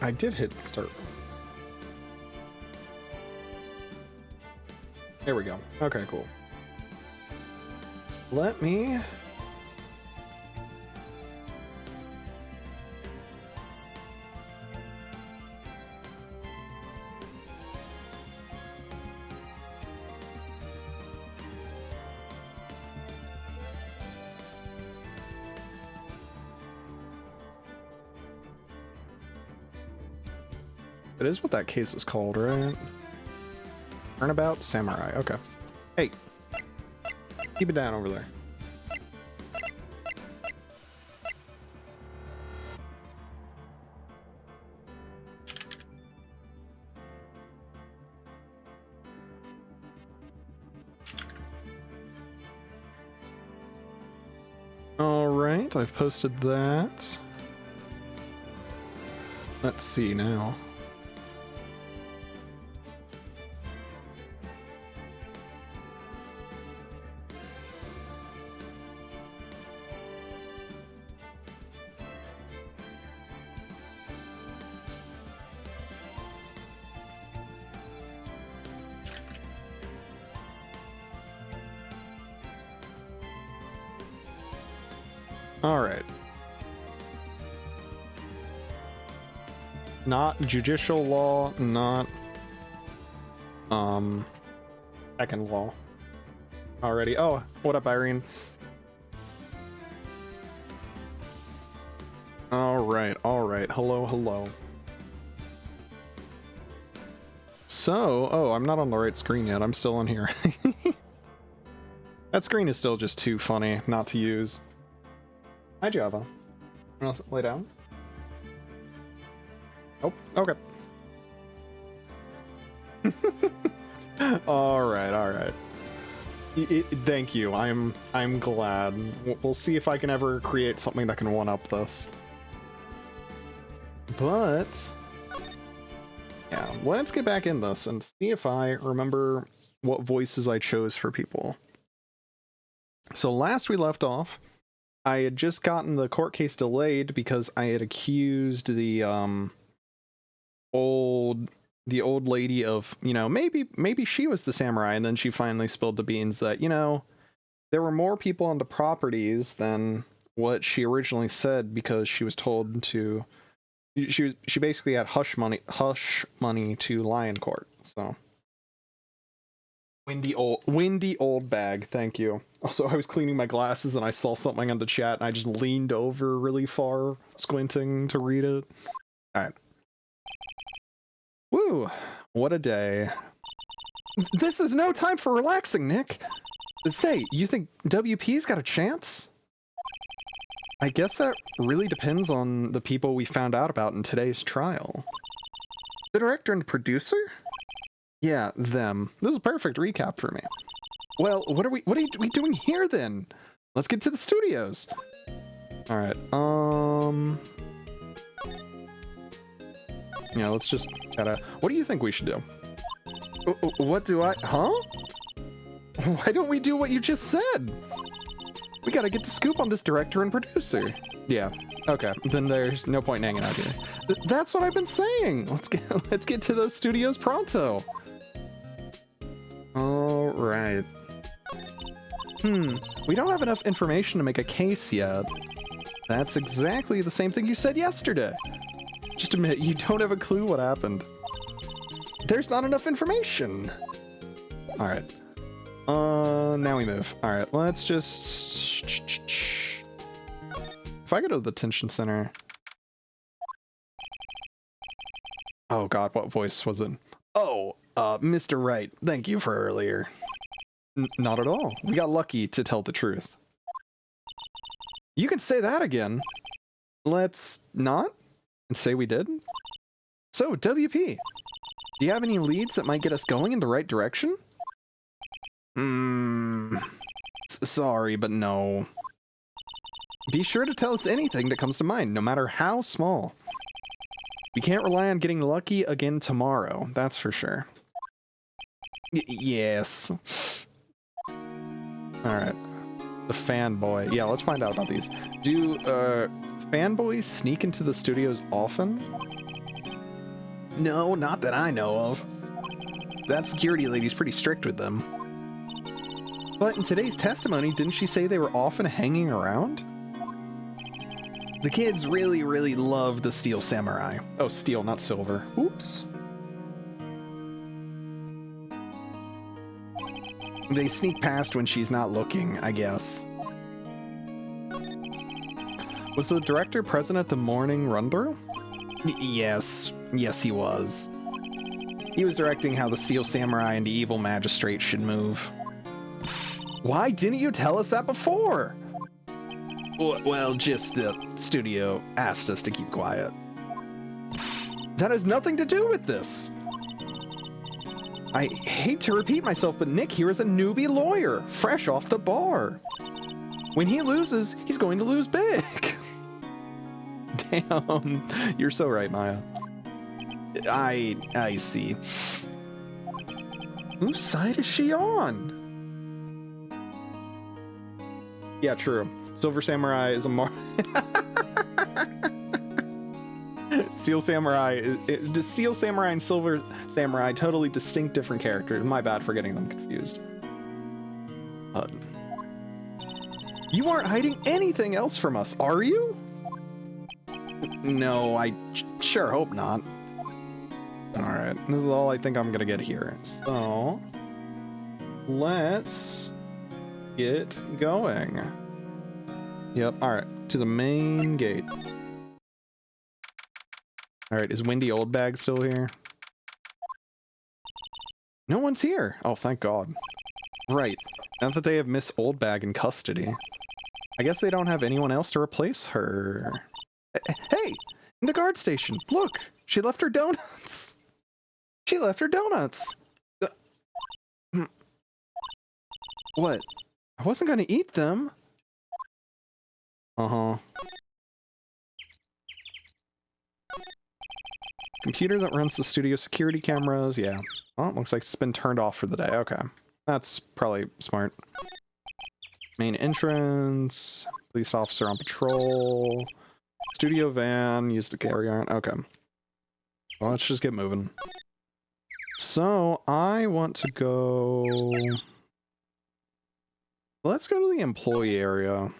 I did hit start. There we go. Okay, cool. Let me... It is what that case is called, right? Turnabout Samurai. Okay. Hey. Keep it down over there. All right, I've posted that. Let's see now. All right. Not judicial law, not second law. Already. Oh, what up, Irene? All right. Hello, hello. So, oh, I'm not on the right screen yet. I'm still on here. That screen is still just too funny not to use. Hi, Java. You want to lay down? Oh, okay. all right. Thank you. I'm glad. We'll see if I can ever create something that can one-up this. But yeah, let's get back in this and see if I remember what voices I chose for people. So last we left off, I had just gotten the court case delayed because I had accused the old lady of, you know, maybe she was the samurai, and then she finally spilled the beans that, you know, there were more people on the properties than what she originally said, because she was told to, she basically had hush money to Lion Court. So windy old bag, thank you. Also, I was cleaning my glasses and I saw something on the chat and I just leaned over really far, squinting to read it. All right. Woo, what a day. This is no time for relaxing, Nick. Say, you think WP's got a chance? I guess that really depends on the people we found out about in today's trial. The director and producer? Yeah, them. This is a perfect recap for me. Well, what are we doing here then? Let's get to the studios. All right. Yeah, let's just chat. What do you think we should do? What do I? Huh? Why don't we do what you just said? We gotta get the scoop on this director and producer. Yeah. Okay. Then there's no point in hanging out here. That's what I've been saying. Let's get to those studios pronto. All right. We don't have enough information to make a case yet. That's exactly the same thing you said yesterday. Just admit you don't have a clue what happened. There's not enough information. All right. Now we move. All right, let's just... If I go to the detention center... Oh god, what voice was it? Oh, Mr. Wright, thank you for earlier. Not at all. We got lucky, to tell the truth. You can say that again. Let's not? And say we did? So, WP, do you have any leads that might get us going in the right direction? Sorry, but no. Be sure to tell us anything that comes to mind, no matter how small. We can't rely on getting lucky again tomorrow, that's for sure. Yes. Alright. The fanboy. Yeah, let's find out about these. Do, fanboys sneak into the studios often? No, not that I know of. That security lady's pretty strict with them. But in today's testimony, didn't she say they were often hanging around? The kids really, really love the Steel Samurai. Oh, steel, not silver. Oops. They sneak past when she's not looking, I guess. Was the director present at the morning run-through? Yes. Yes, he was. He was directing how the Steel Samurai and the Evil Magistrate should move. Why didn't you tell us that before? Well, just the studio asked us to keep quiet. That has nothing to do with this. I hate to repeat myself, but Nick here is a newbie lawyer, fresh off the bar. When he loses, he's going to lose big. Damn, you're so right, Maya. I see. Whose side is she on? Yeah, true. Silver Samurai is a Steel Samurai, the Steel Samurai and Silver Samurai, totally distinct different characters. My bad for getting them confused. You aren't hiding anything else from us, are you? No, I sure hope not. Alright, this is all I think I'm gonna get here. So, let's get going. Yep, alright, to the main gate. Alright, is Wendy Oldbag still here? No one's here! Oh, thank God. Right, now that they have Miss Oldbag in custody, I guess they don't have anyone else to replace her. Hey! In the guard station! Look! She left her donuts! She left her donuts! What? I wasn't gonna eat them. Uh-huh. Computer that runs the studio security cameras, yeah. Oh, it looks like it's been turned off for the day. Okay. That's probably smart. Main entrance. Police officer on patrol. Studio van, used to carry on. Okay. Well, let's just get moving. So, I want to go... Let's go to the employee area.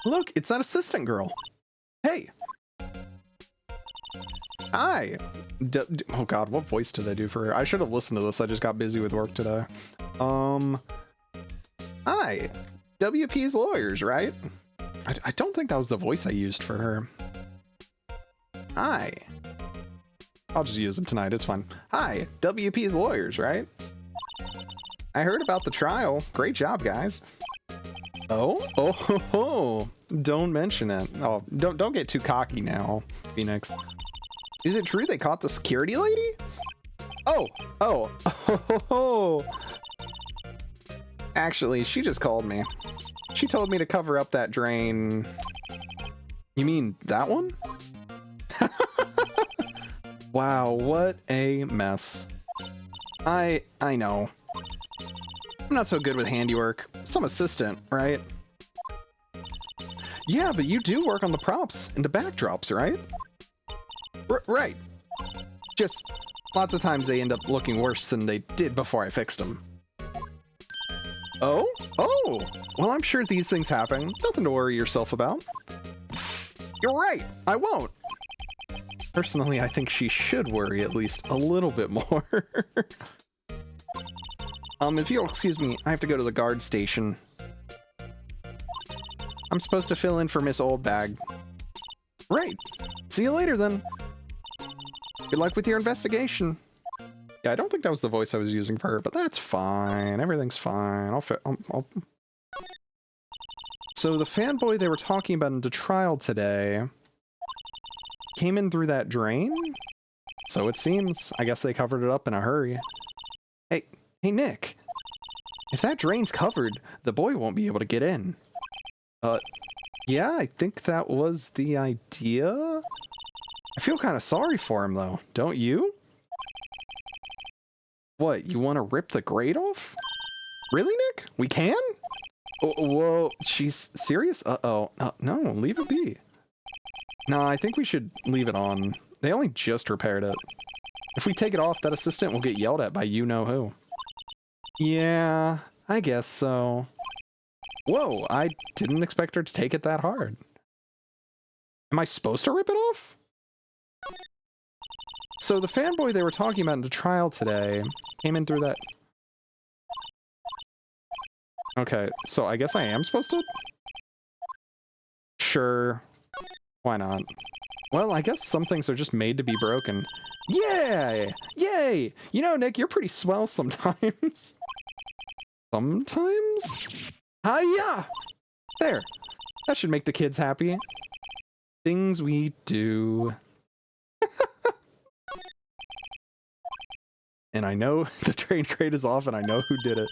Look, it's that assistant girl. Hey. Hi. Oh God, what voice did I do for her? I should have listened to this. I just got busy with work today. Hi. WP's lawyers, right? I don't think that was the voice I used for her. Hi. I'll just use it tonight. It's fine. Hi. WP's lawyers, right? I heard about the trial. Great job, guys. Oh, oh, ho, ho. Don't mention it. Oh, don't get too cocky now, Phoenix. Is it true they caught the security lady? Oh, oh, oh, ho, ho. Actually, she just called me. She told me to cover up that drain. You mean that one? Wow, what a mess. I know. I'm not so good with handiwork. Some assistant, right? Yeah, but you do work on the props and the backdrops, right? Right. Just lots of times they end up looking worse than they did before I fixed them. Oh? Oh! Well, I'm sure these things happen. Nothing to worry yourself about. You're right! I won't! Personally, I think she should worry at least a little bit more. If you'll excuse me, I have to go to the guard station. I'm supposed to fill in for Miss Oldbag. Right. See you later, then. Good luck with your investigation. Yeah, I don't think that was the voice I was using for her, but that's fine. Everything's fine. I'll... So the fanboy they were talking about in the trial today came in through that drain? So it seems. I guess they covered it up in a hurry. Hey, Nick. If that drain's covered, the boy won't be able to get in. Yeah, I think that was the idea. I feel kind of sorry for him, though. Don't you? What, you want to rip the grate off? Really, Nick? We can? Oh, whoa, she's serious? Uh-oh. No, leave it be. No, I think we should leave it on. They only just repaired it. If we take it off, that assistant will get yelled at by you-know-who. Yeah, I guess so. Whoa, I didn't expect her to take it that hard. Am I supposed to rip it off? So the fanboy they were talking about in the trial today came in through that... Okay, so I guess I am supposed to? Sure. Why not? Well, I guess some things are just made to be broken. Yay! Yay! You know, Nick, you're pretty swell sometimes. Sometimes? Hiya! There. That should make the kids happy. Things we do. And I know the train crate is off and I know who did it.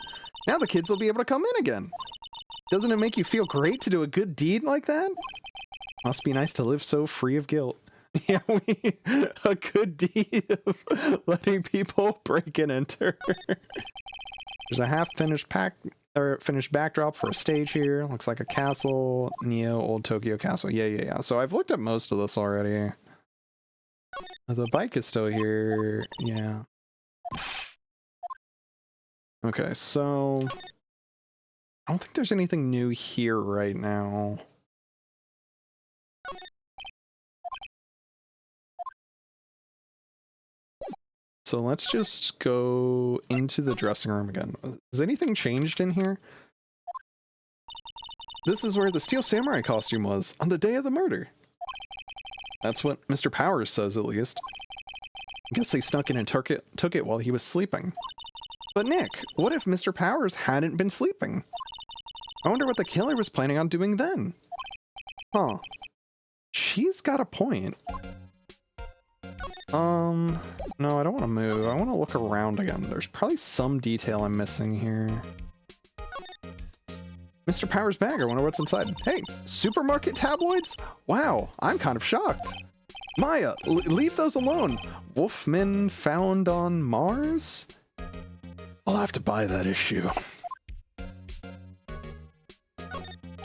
Now the kids will be able to come in again. Doesn't it make you feel great to do a good deed like that? Must be nice to live so free of guilt. Yeah, a good deed of letting people break and enter. There's a half-finished finished backdrop for a stage here. Looks like a castle. Neo, Old Tokyo Castle. Yeah. So I've looked at most of this already. The bike is still here. Yeah. Okay, so I don't think there's anything new here right now. So let's just go into the dressing room again. Has anything changed in here? This is where the Steel Samurai costume was on the day of the murder. That's what Mr. Powers says, at least. I guess they snuck in and took it while he was sleeping. But Nick, what if Mr. Powers hadn't been sleeping? I wonder what the killer was planning on doing then. Huh. She's got a point. No, I don't want to move. I want to look around again. There's probably some detail I'm missing here. Mr. Powers' bag. I wonder what's inside. Hey, supermarket tabloids? Wow, I'm kind of shocked. Maya, leave those alone. Wolfman found on Mars? I'll have to buy that issue.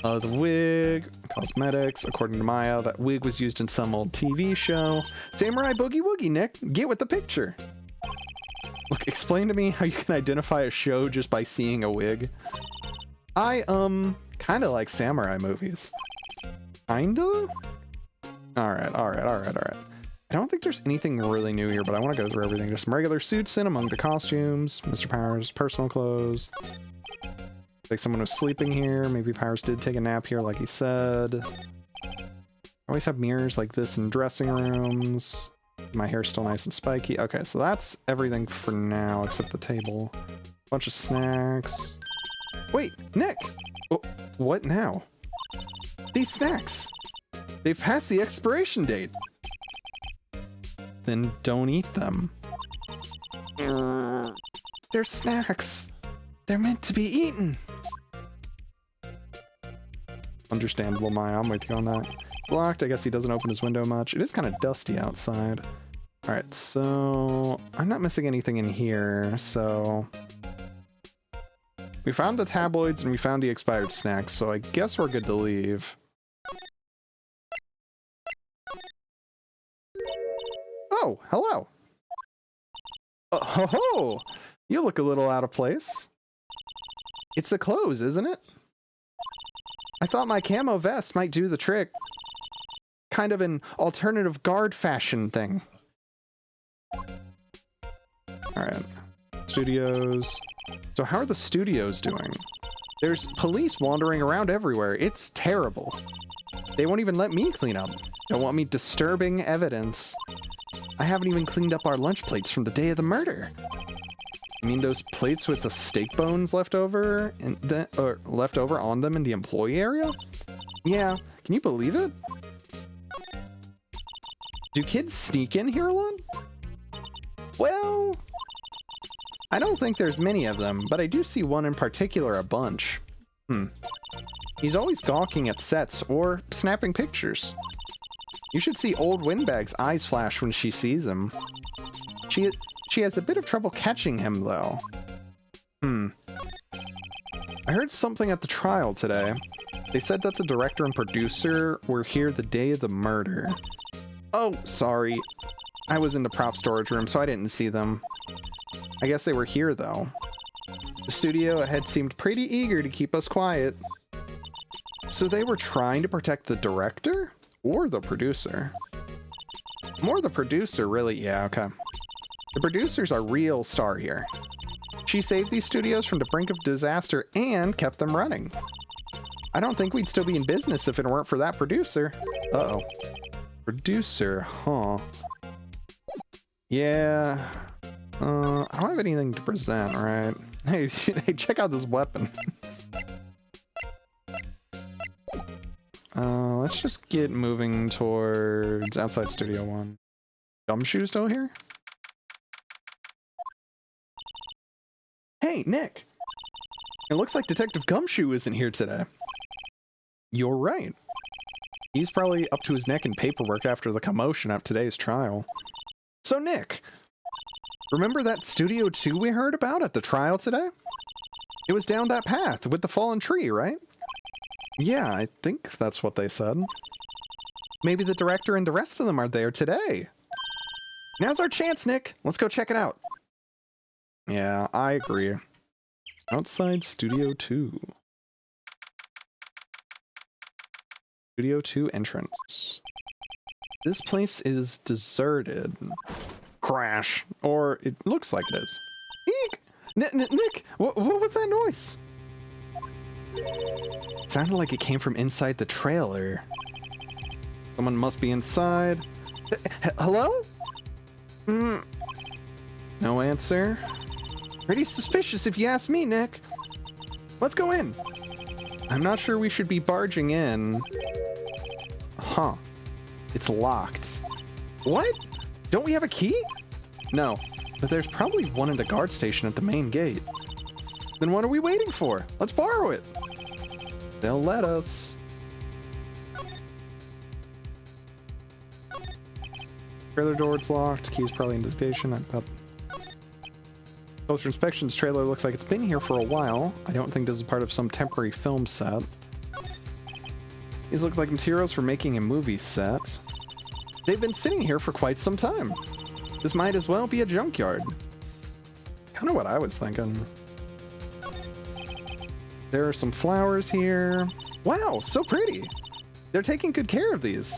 The wig, cosmetics. According to Maya, that wig was used in some old TV show. Samurai Boogie Woogie, Nick. Get with the picture. Look, explain to me how you can identify a show just by seeing a wig. I, kind of like samurai movies. Kinda? Alright. I don't think there's anything really new here, but I want to go through everything. Just some regular suits in among the costumes. Mr. Powers' personal clothes. Like someone was sleeping here. Maybe Powers did take a nap here, like he said. Always have mirrors like this in dressing rooms. My hair's still nice and spiky. Okay, so that's everything for now, except the table. Bunch of snacks. Wait, Nick! Oh, what now? These snacks! They've passed the expiration date. Then don't eat them. They're snacks. They're meant to be eaten. Understandable, Maya. I'm with you on that. Blocked. I guess he doesn't open his window much. It is kind of dusty outside. Alright, so I'm not missing anything in here, so we found the tabloids and we found the expired snacks, so I guess we're good to leave. Oh, hello. Oh, you look a little out of place. It's the clothes, isn't it? I thought my camo vest might do the trick. Kind of an alternative guard fashion thing. Alright. Studios. So how are the studios doing? There's police wandering around everywhere. It's terrible. They won't even let me clean up. Don't want me disturbing evidence. I haven't even cleaned up our lunch plates from the day of the murder. I mean those plates with the steak bones left over left over on them in the employee area? Yeah, can you believe it? Do kids sneak in here a lot? Well, I don't think there's many of them, but I do see one in particular a bunch. He's always gawking at sets or snapping pictures. You should see old Windbag's eyes flash when she sees him. She has a bit of trouble catching him, though. I heard something at the trial today. They said that the director and producer were here the day of the murder. Oh, sorry. I was in the prop storage room, so I didn't see them. I guess they were here, though. The studio ahead seemed pretty eager to keep us quiet. So they were trying to protect the director? Or the producer? More the producer, really. Yeah, okay. The producer's our real star here. She saved these studios from the brink of disaster and kept them running. I don't think we'd still be in business if it weren't for that producer. Uh-oh. Producer, huh? Yeah. I don't have anything to present, right? Hey, hey, check out this weapon. Let's just get moving towards outside Studio 1. Gumshoe still here? Hey, Nick! It looks like Detective Gumshoe isn't here today. You're right. He's probably up to his neck in paperwork after the commotion of today's trial. So, Nick, remember that Studio 2 we heard about at the trial today? It was down that path with the fallen tree, right? Yeah, I think that's what they said. Maybe the director and the rest of them are there today. Now's our chance, Nick. Let's go check it out. Yeah, I agree. Outside Studio 2. Studio 2 entrance. This place is deserted. Crash. Or it looks like it is. Eek! Nick! What was that noise? It sounded like it came from inside the trailer. Someone must be inside. Hello? No answer. Pretty suspicious if you ask me, Nick. Let's go in. I'm not sure we should be barging in. Huh. It's locked. What? Don't we have a key? No, but there's probably one in the guard station at the main gate. Then what are we waiting for? Let's borrow it. They'll let us. Trailer door's locked. Key's probably in the station. Closer inspection's trailer looks like it's been here for a while. I don't think this is part of some temporary film set. These look like materials for making a movie set. They've been sitting here for quite some time. This might as well be a junkyard. Kind of what I was thinking. There are some flowers here. Wow, so pretty. They're taking good care of these.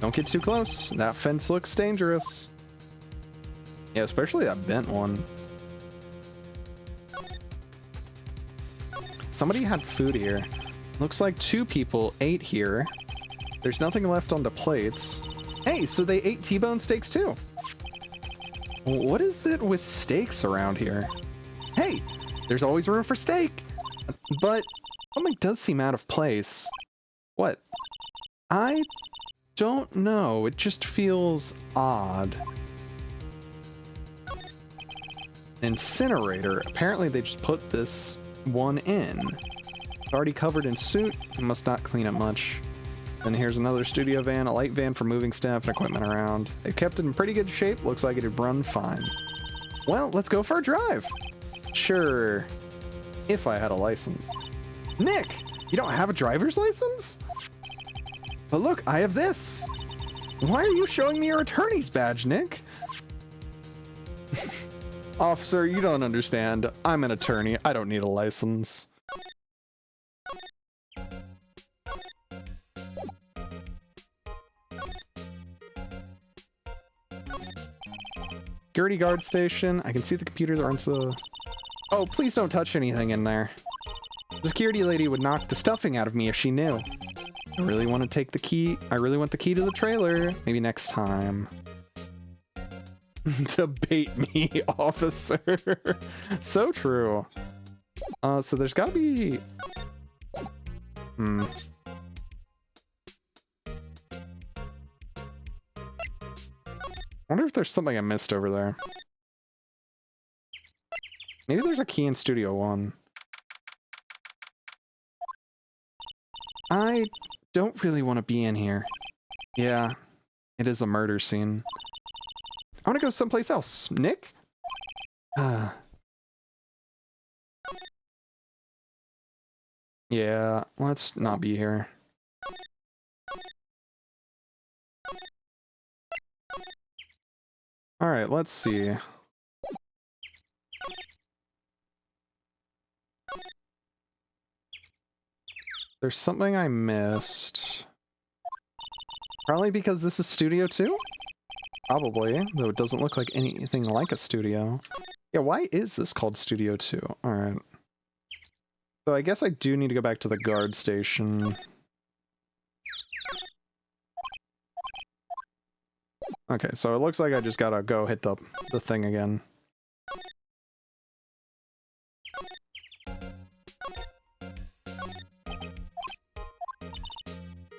Don't get too close. That fence looks dangerous. Yeah, especially that bent one. Somebody had food here. Looks like 2 people ate here. There's nothing left on the plates. Hey, so they ate T-bone steaks too. What is it with steaks around here? Hey, there's always room for steak. But something does seem out of place. What? I don't know. It just feels odd. Incinerator. Apparently they just put this one in. It's already covered in soot. It must not clean up much. Then here's another studio van, a light van for moving stuff and equipment around. They've kept it in pretty good shape. Looks like it'd run fine. Well, let's go for a drive. Sure. If I had a license. Nick, you don't have a driver's license? But look, I have this. Why are you showing me your attorney's badge, Nick? Officer, you don't understand. I'm an attorney. I don't need a license. Security guard station. I can see the computers are on so... Oh, please don't touch anything in there. The security lady would knock the stuffing out of me if she knew. I really want to take the key. I really want the key to the trailer. Maybe next time. Debate me, officer. So true. So there's gotta be... I wonder if there's something I missed over there. Maybe there's a key in Studio 1. I don't really want to be in here. Yeah, it is a murder scene. I want to go someplace else. Nick? Yeah, let's not be here. All right, let's see. There's something I missed. Probably because this is Studio 2? Probably, though it doesn't look like anything like a studio. Yeah, why is this called Studio 2? Alright. So I guess I do need to go back to the guard station. Okay, so it looks like I just gotta go hit the thing again.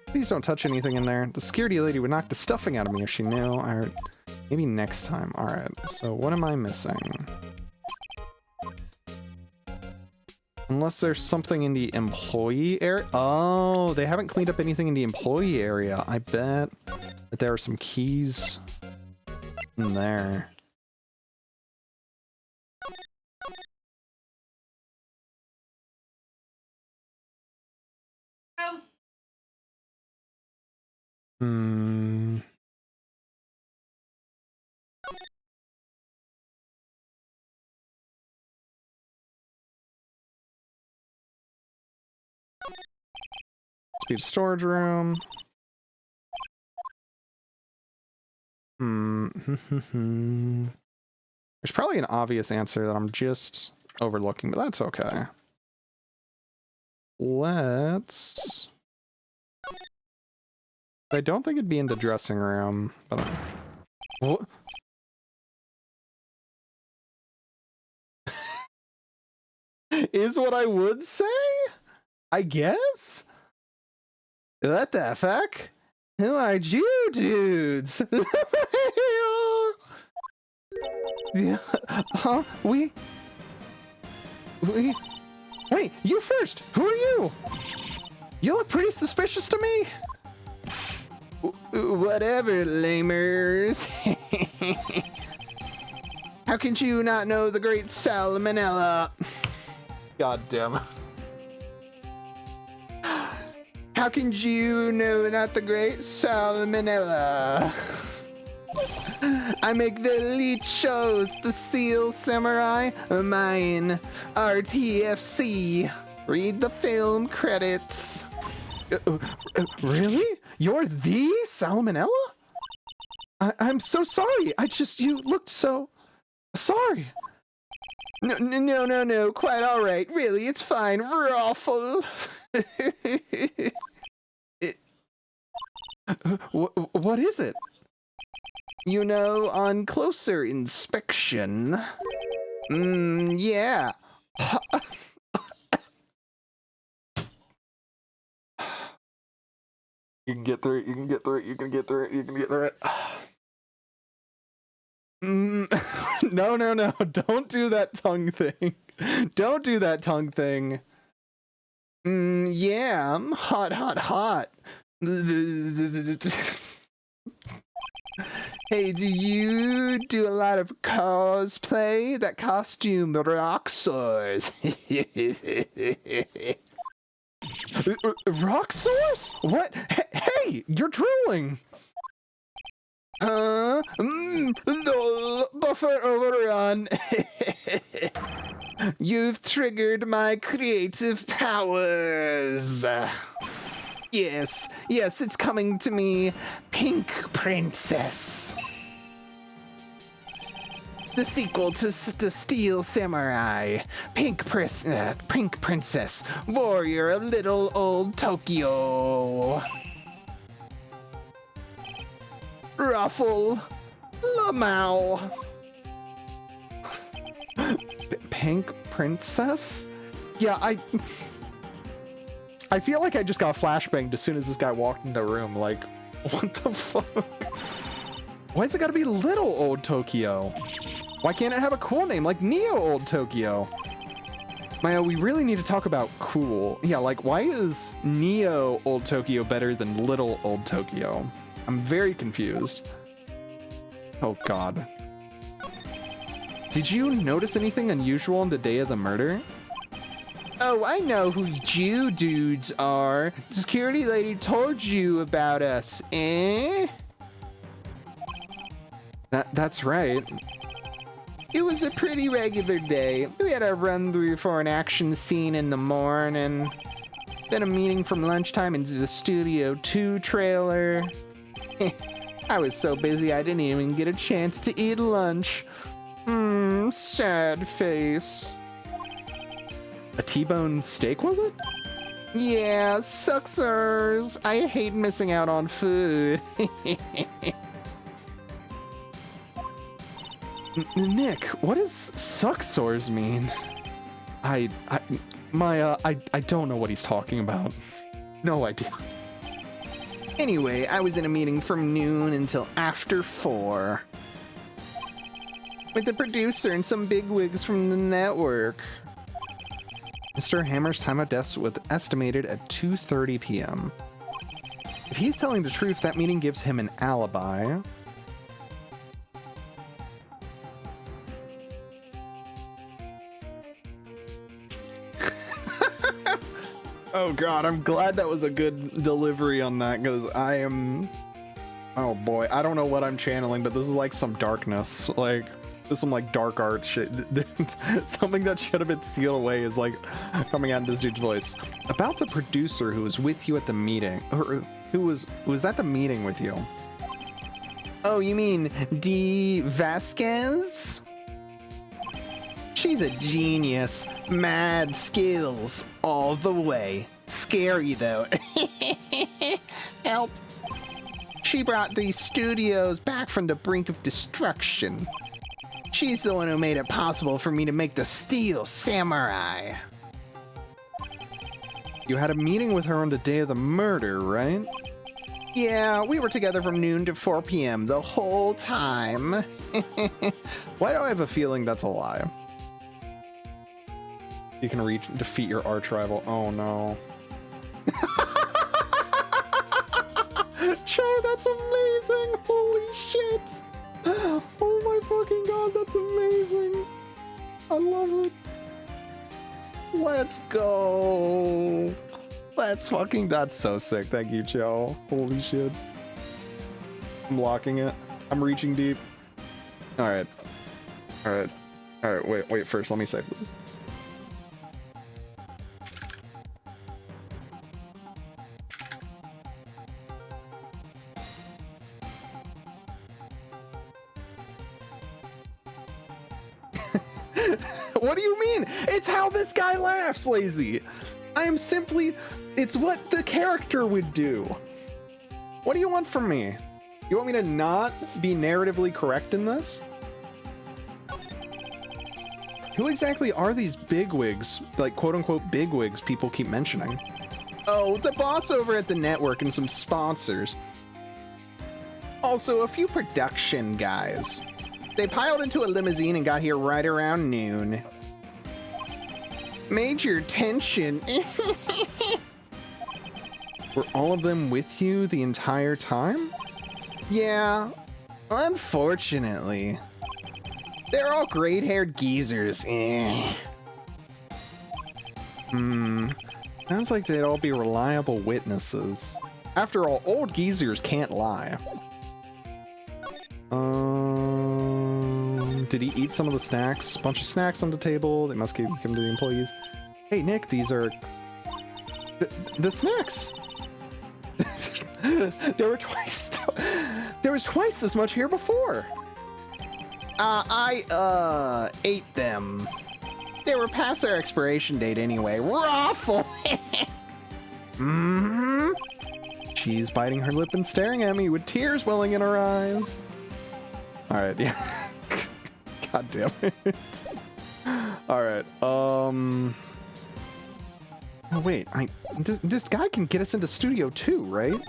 Please don't touch anything in there. The security lady would knock the stuffing out of me if she knew. Or maybe next time. Alright, so what am I missing? Unless there's something in the employee area. Oh, they haven't cleaned up anything in the employee area. I bet that there are some keys in there. Hmm. Speed storage room. There's probably an obvious answer that I'm just overlooking, but that's okay. Let's... I don't think it'd be in the dressing room, but... What? Is what I would say? I guess? What the fuck? Who are you dudes? Yeah, huh? We... Hey, you first! Who are you? You look pretty suspicious to me. Whatever, lamers. How can you not know the great Salmonella? God damn it. How can you know not the great Salmonella? I make the elite shows, the Steel Samurai, mine, RTFC. Read the film credits. Really? You're the Salmonella? I'm so sorry. You looked so... Sorry. No, quite all right. Really, it's fine. Raffle. What is it? You know, on closer inspection... yeah. You can get through it, you can get through it, you can get through it, you can get through it. No, don't do that tongue thing. Don't do that tongue thing. Yeah, I'm hot. Hey, do you do a lot of cosplay? That costume Roxors. Roxors? What? Hey, you're drooling. No, buffer overrun. You've triggered my creative powers. Yes, it's coming to me, Pink Princess. The sequel to the Steel Samurai, Pink Princess, warrior of little old Tokyo. Ruffle, Lamau. Pink Princess? Yeah, I feel like I just got flashbanged as soon as this guy walked in the room. Like, what the fuck? Why has it gotta be Little Old Tokyo? Why can't it have a cool name like Neo Old Tokyo? Maya, we really need to talk about cool. Yeah, like, why is Neo Old Tokyo better than Little Old Tokyo? I'm very confused. Oh, God. Did you notice anything unusual on the day of the murder? Oh, I know who you dudes are. The security lady told you about us, eh? That's right. It was a pretty regular day. We had a run through for an action scene in the morning. Then a meeting from lunchtime into the Studio 2 trailer. I was so busy I didn't even get a chance to eat lunch. Sad face. A T-bone steak, was it? Yeah, sucksers. I hate missing out on food. Nick, what does sucksores mean? I don't know what he's talking about. No idea. Anyway, I was in a meeting from noon until after 4. With the producer and some bigwigs from the network. Mr. Hammer's timeout desk was estimated at 2:30 p.m. If he's telling the truth, that meeting gives him an alibi. Oh god, I'm glad that was a good delivery on that, because I am... Oh boy, I don't know what I'm channeling, but this is like some darkness. Like, this is some like dark art shit. Something that should have been sealed away is like coming out in this dude's voice. About the producer who was with you at the meeting, or who was at the meeting with you. Oh, you mean Dee Vasquez? She's a genius. Mad skills all the way. Scary though. Help. She brought these studios back from the brink of destruction. She's the one who made it possible for me to make the Steel Samurai. You had a meeting with her on the day of the murder, right? Yeah, we were together from noon to 4 p.m. the whole time. Why do I have a feeling that's a lie? You can defeat your arch rival. Oh no. Joe, that's amazing! Holy shit! Oh my fucking god, that's amazing! I love it. Let's go! That's so sick. Thank you, Joe. Holy shit. I'm locking it. I'm reaching deep. Alright. Alright. Alright, wait, first, let me save this. What do you mean? It's how this guy laughs, Lazy. I am simply... It's what the character would do. What do you want from me? You want me to not be narratively correct in this? Who exactly are these bigwigs, like quote-unquote bigwigs people keep mentioning? Oh, the boss over at the network and some sponsors. Also, a few production guys. They piled into a limousine and got here right around noon. Major tension. Were all of them with you the entire time? Yeah, unfortunately. They're all gray-haired geezers. Sounds like they'd all be reliable witnesses. After all, old geezers can't lie. Did he eat some of the snacks? A bunch of snacks on the table. They must give them to the employees. Hey, Nick, these are... The snacks! There was twice as much here before! I ate them. They were past their expiration date anyway. Raffle! She's biting her lip and staring at me with tears welling in her eyes. Alright, yeah. God damn it. Alright, oh wait, this guy can get us into Studio 2, right?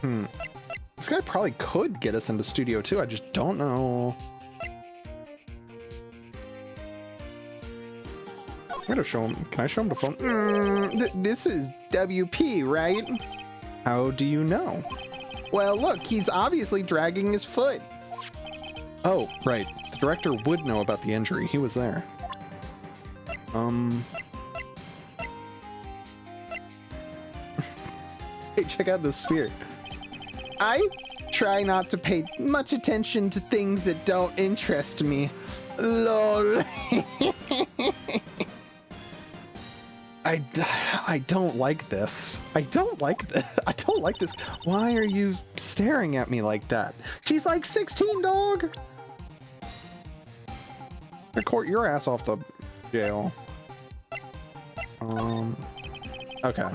This guy probably could get us into Studio 2, I just don't know. I'm gonna show him. Can I show him the phone? This is WP, right? How do you know? Well, look, he's obviously dragging his foot. Oh, right. The director would know about the injury. He was there. Hey, check out this sphere. I try not to pay much attention to things that don't interest me. LOL. I don't like this. I don't like this. I don't like this. Why are you staring at me like that? She's like 16, dog. Court your ass off the jail. Okay.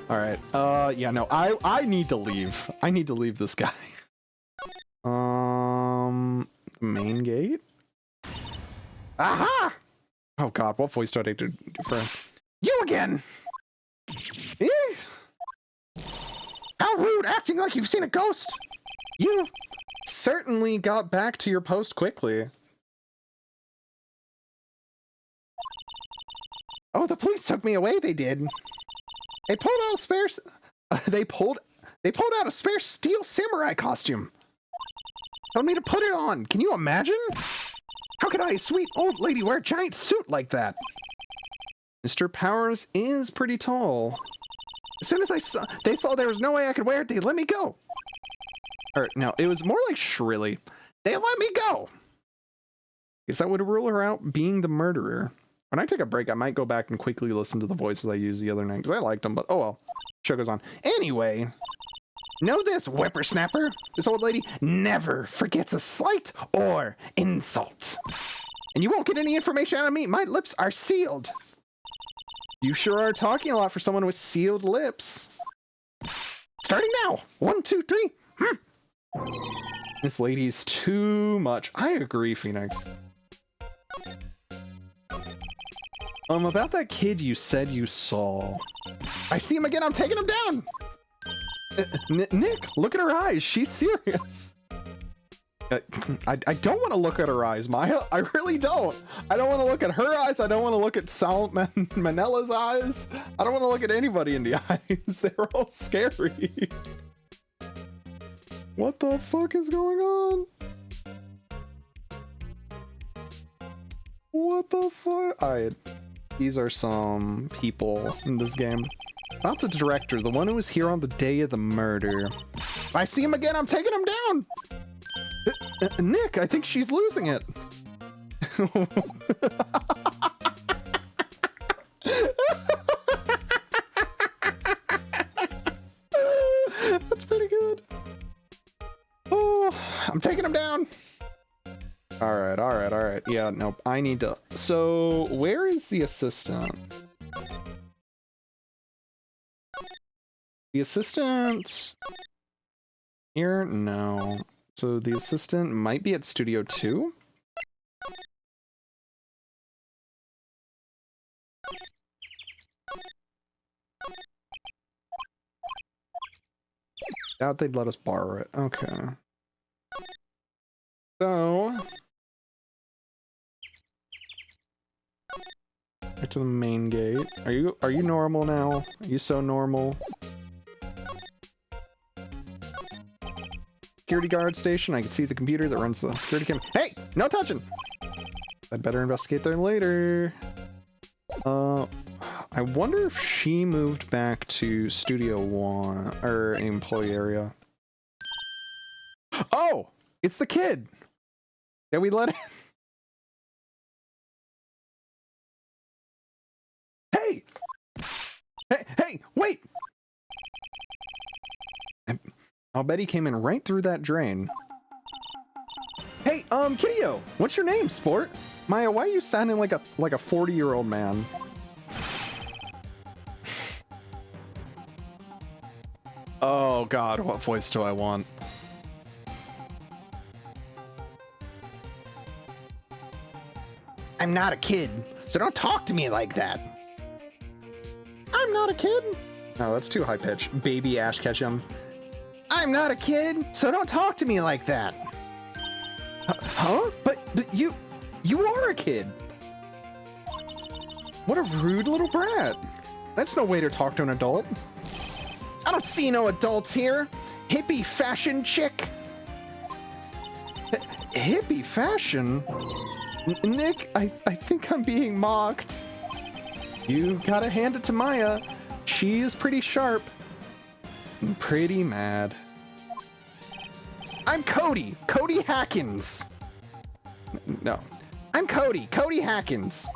All right. Yeah, no, I need to leave. I need to leave this guy. Main gate? Aha! Oh god, what voice do I need to do for him? You again! How rude, acting like you've seen a ghost! You certainly got back to your post quickly. Oh, the police took me away, they did. They pulled out a spare... they pulled out a spare steel samurai costume. Told me to put it on. Can you imagine? How could a sweet old lady wear a giant suit like that? Mr. Powers is pretty tall. As soon as they saw there was no way I could wear it, they let me go. Or no, it was more like shrilly. They let me go. Guess that would rule her out being the murderer. When I take a break, I might go back and quickly listen to the voices I used the other night because I liked them, but oh well. Show goes on. Anyway, know this, whippersnapper. This old lady never forgets a slight or insult. And you won't get any information out of me. My lips are sealed. You sure are talking a lot for someone with sealed lips. Starting now. 1, 2, 3. This lady's too much. I agree, Phoenix. About that kid you said you saw. I see him again. I'm taking him down. Nick, look at her eyes. She's serious. I don't want to look at her eyes, Maya. I really don't. I don't want to look at her eyes. I don't want to look at Sal Manella's eyes. I don't want to look at anybody in the eyes. They're all scary. What the fuck is going on? What the fuck? These are some people in this game. Not the director, the one who was here on the day of the murder. I see him again, I'm taking him down! Nick, I think she's losing it. That's pretty good. Oh, I'm taking him down. All right. Yeah, no, I need to. So, where is the assistant? The assistant here? No. So the assistant might be at Studio 2? Doubt they'd let us borrow it. Okay. So right to the main gate. Are you normal now? Are you so normal? Security guard station. I can see the computer that runs the security cam. Hey, no touching. I'd better investigate there later. I wonder if she moved back to Studio 1 or employee area. Oh, it's the kid that we let in. Hey, wait! I'll bet he came in right through that drain. Hey, Kiddio, what's your name, sport? Maya, why are you sounding like a 40-year-old man? Oh god, what voice do I want? I'm not a kid, so don't talk to me like that. I'm not a kid. No, that's too high pitched. Baby Ash Ketchum. I'm not a kid, so don't talk to me like that. Huh? But you are a kid. What a rude little brat. That's no way to talk to an adult. I don't see no adults here. Hippie fashion chick. Hippie fashion? Nick, I think I'm being mocked. You gotta hand it to Maya. She is pretty sharp. And pretty mad. I'm Cody. Cody Hackins. No. I'm Cody. Cody Hackins.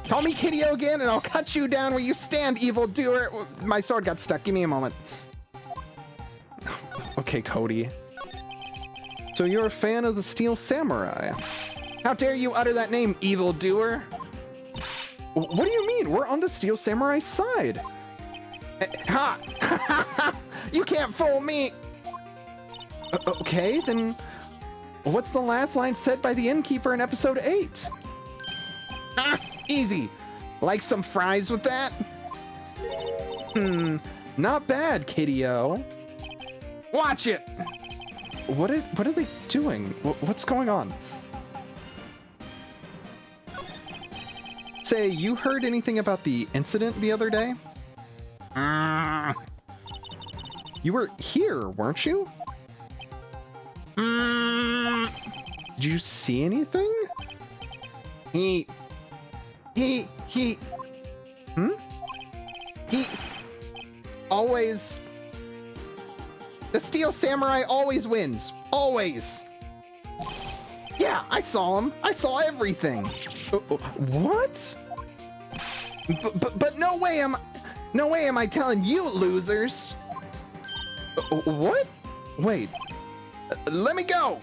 Call me Kiddio again and I'll cut you down where you stand, evildoer. My sword got stuck. Give me a moment. Okay, Cody. So you're a fan of the Steel Samurai. How dare you utter that name, evildoer? What do you mean? We're on the Steel Samurai side. Ha! You can't fool me! Okay, then what's the last line said by the innkeeper in episode 8? Ah, easy. Like some fries with that? Not bad, Kiddio. Watch it! What are they doing? What's going on? Say, you heard anything about the incident the other day? You were here, weren't you? Did you see anything? He always... The Steel Samurai always wins. Always. Yeah, I saw him. I saw everything. What? But no way am I telling you, losers. What? Wait. Let me go.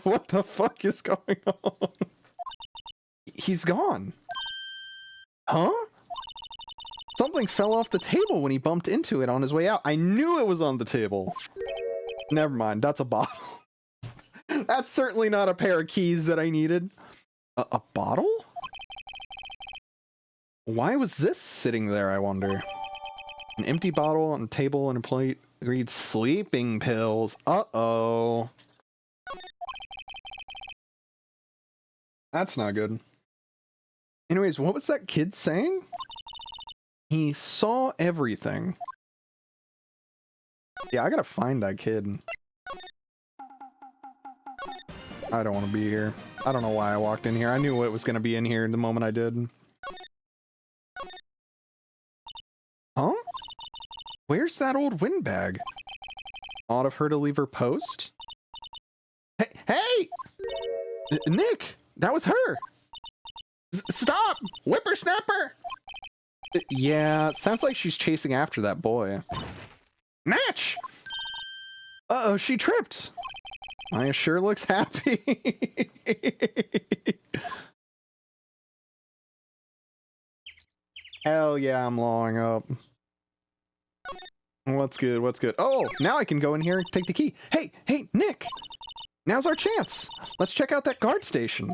What the fuck is going on? He's gone. Huh? Something fell off the table when he bumped into it on his way out. I knew it was on the table. Never mind, that's a bottle. That's certainly not a pair of keys that I needed. A bottle? Why was this sitting there, I wonder? An empty bottle on the table and a plate reads sleeping pills. Uh-oh. That's not good. Anyways, what was that kid saying? He saw everything. Yeah, I gotta find that kid. I don't want to be here. I don't know why I walked in here. I knew what was gonna be in here the moment I did. Huh? Where's that old windbag? Odd of her to leave her post? Hey! Nick! That was her! Stop! Whippersnapper! Yeah, sounds like she's chasing after that boy. Match! Uh-oh, she tripped. Maya sure looks happy. Hell yeah, I'm lawing up. What's good? What's good? Oh, now I can go in here and take the key. Hey, Nick! Now's our chance. Let's check out that guard station.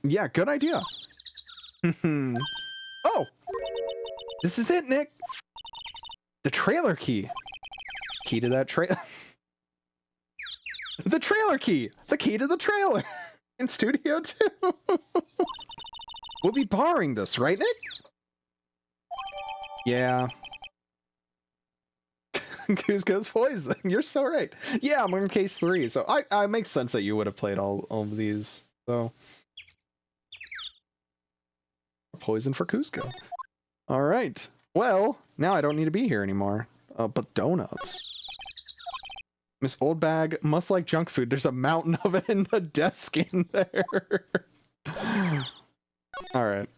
Yeah, good idea. Oh! This is it, Nick! The trailer key. Key to that trailer. The trailer key! The key to the trailer! In Studio 2! We'll be borrowing this, right, Nick? Yeah. Cusco's poison. You're so right. Yeah, I'm in case 3, so I makes sense that you would have played all of these. So poison for Cusco. All right. Well, now I don't need to be here anymore. But donuts. Miss Oldbag must like junk food. There's a mountain of it in the desk in there. All right.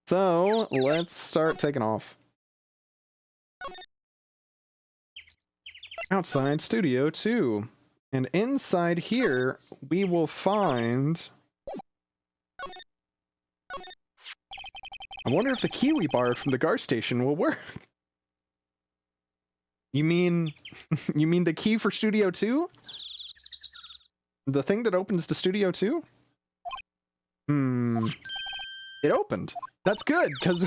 So let's start taking off. Outside Studio 2. And inside here, we will find... I wonder if the key we borrowed from the guard station will work. You mean... you mean the key for Studio 2? The thing that opens to Studio 2? It opened. That's good, because...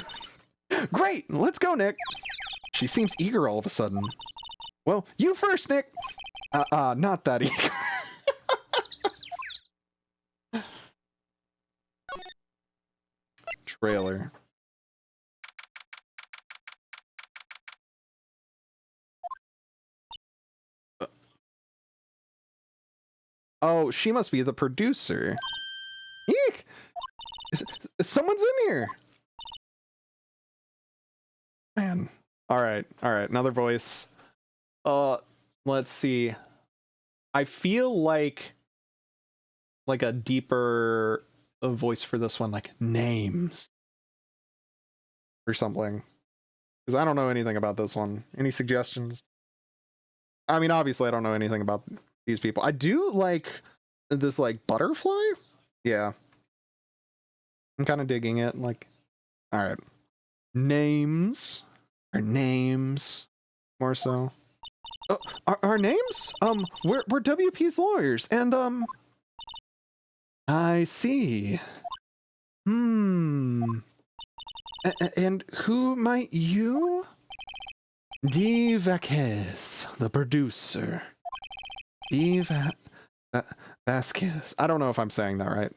Great! Let's go, Nick! She seems eager all of a sudden. Well, you first, Nick! Not that eager. Trailer. Oh, she must be the producer. Eek! Someone's in here! Man. Alright, another voice. Let's see. I feel like a deeper voice for this one, like names. Or something. Because I don't know anything about this one. Any suggestions? I mean, obviously I don't know anything about these people. I do like this, like, butterfly? Yeah. I'm kind of digging it. Like, alright. Names. Our names. More so. Our names? We're WP's lawyers, and, I see. And who might you? D. Vasquez, the producer. D. Vasquez. I don't know if I'm saying that right.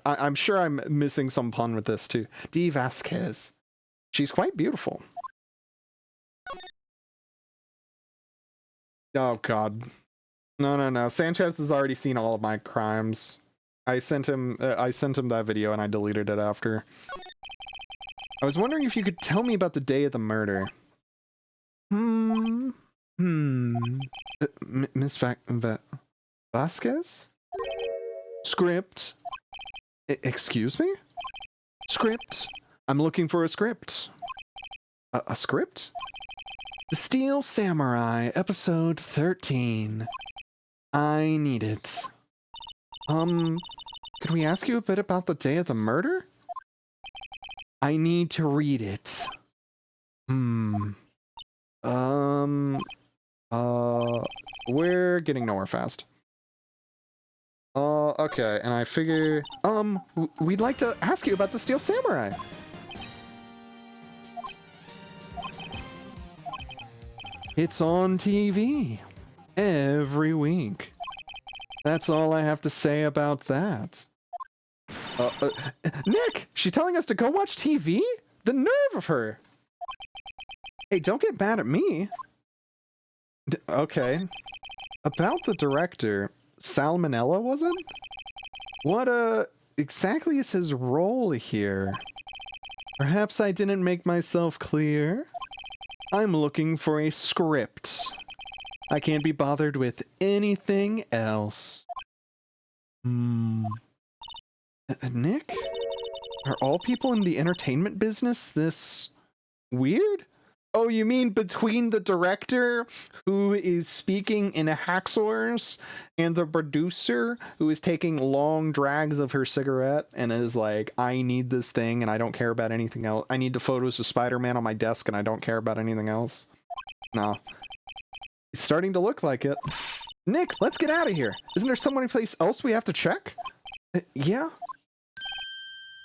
I'm sure I'm missing some pun with this too. D. Vasquez. She's quite beautiful. Oh God. No. Sanchez has already seen all of my crimes. I sent him that video and I deleted it after. I was wondering if you could tell me about the day of the murder. Miss Vasquez? Script? Excuse me? Script? I'm looking for a script. A script? The Steel Samurai, episode 13. I need it. Could we ask you a bit about the day of the murder? I need to read it. We're getting nowhere fast. Okay, and I figure, we'd like to ask you about the Steel Samurai. It's on TV every week. That's all I have to say about that. Nick, she's telling us to go watch TV? The nerve of her. Hey, don't get mad at me. Okay. About the director, Salmonella, was it? What, exactly is his role here? Perhaps I didn't make myself clear. I'm looking for a script. I can't be bothered with anything else. Nick? Are all people in the entertainment business this weird? Oh, you mean between the director, who is speaking in a Haxor's, and the producer, who is taking long drags of her cigarette and is like, I need this thing and I don't care about anything else. I need the photos of Spider-Man on my desk and I don't care about anything else. No. It's starting to look like it. Nick, let's get out of here. Isn't there someplace else we have to check? Yeah?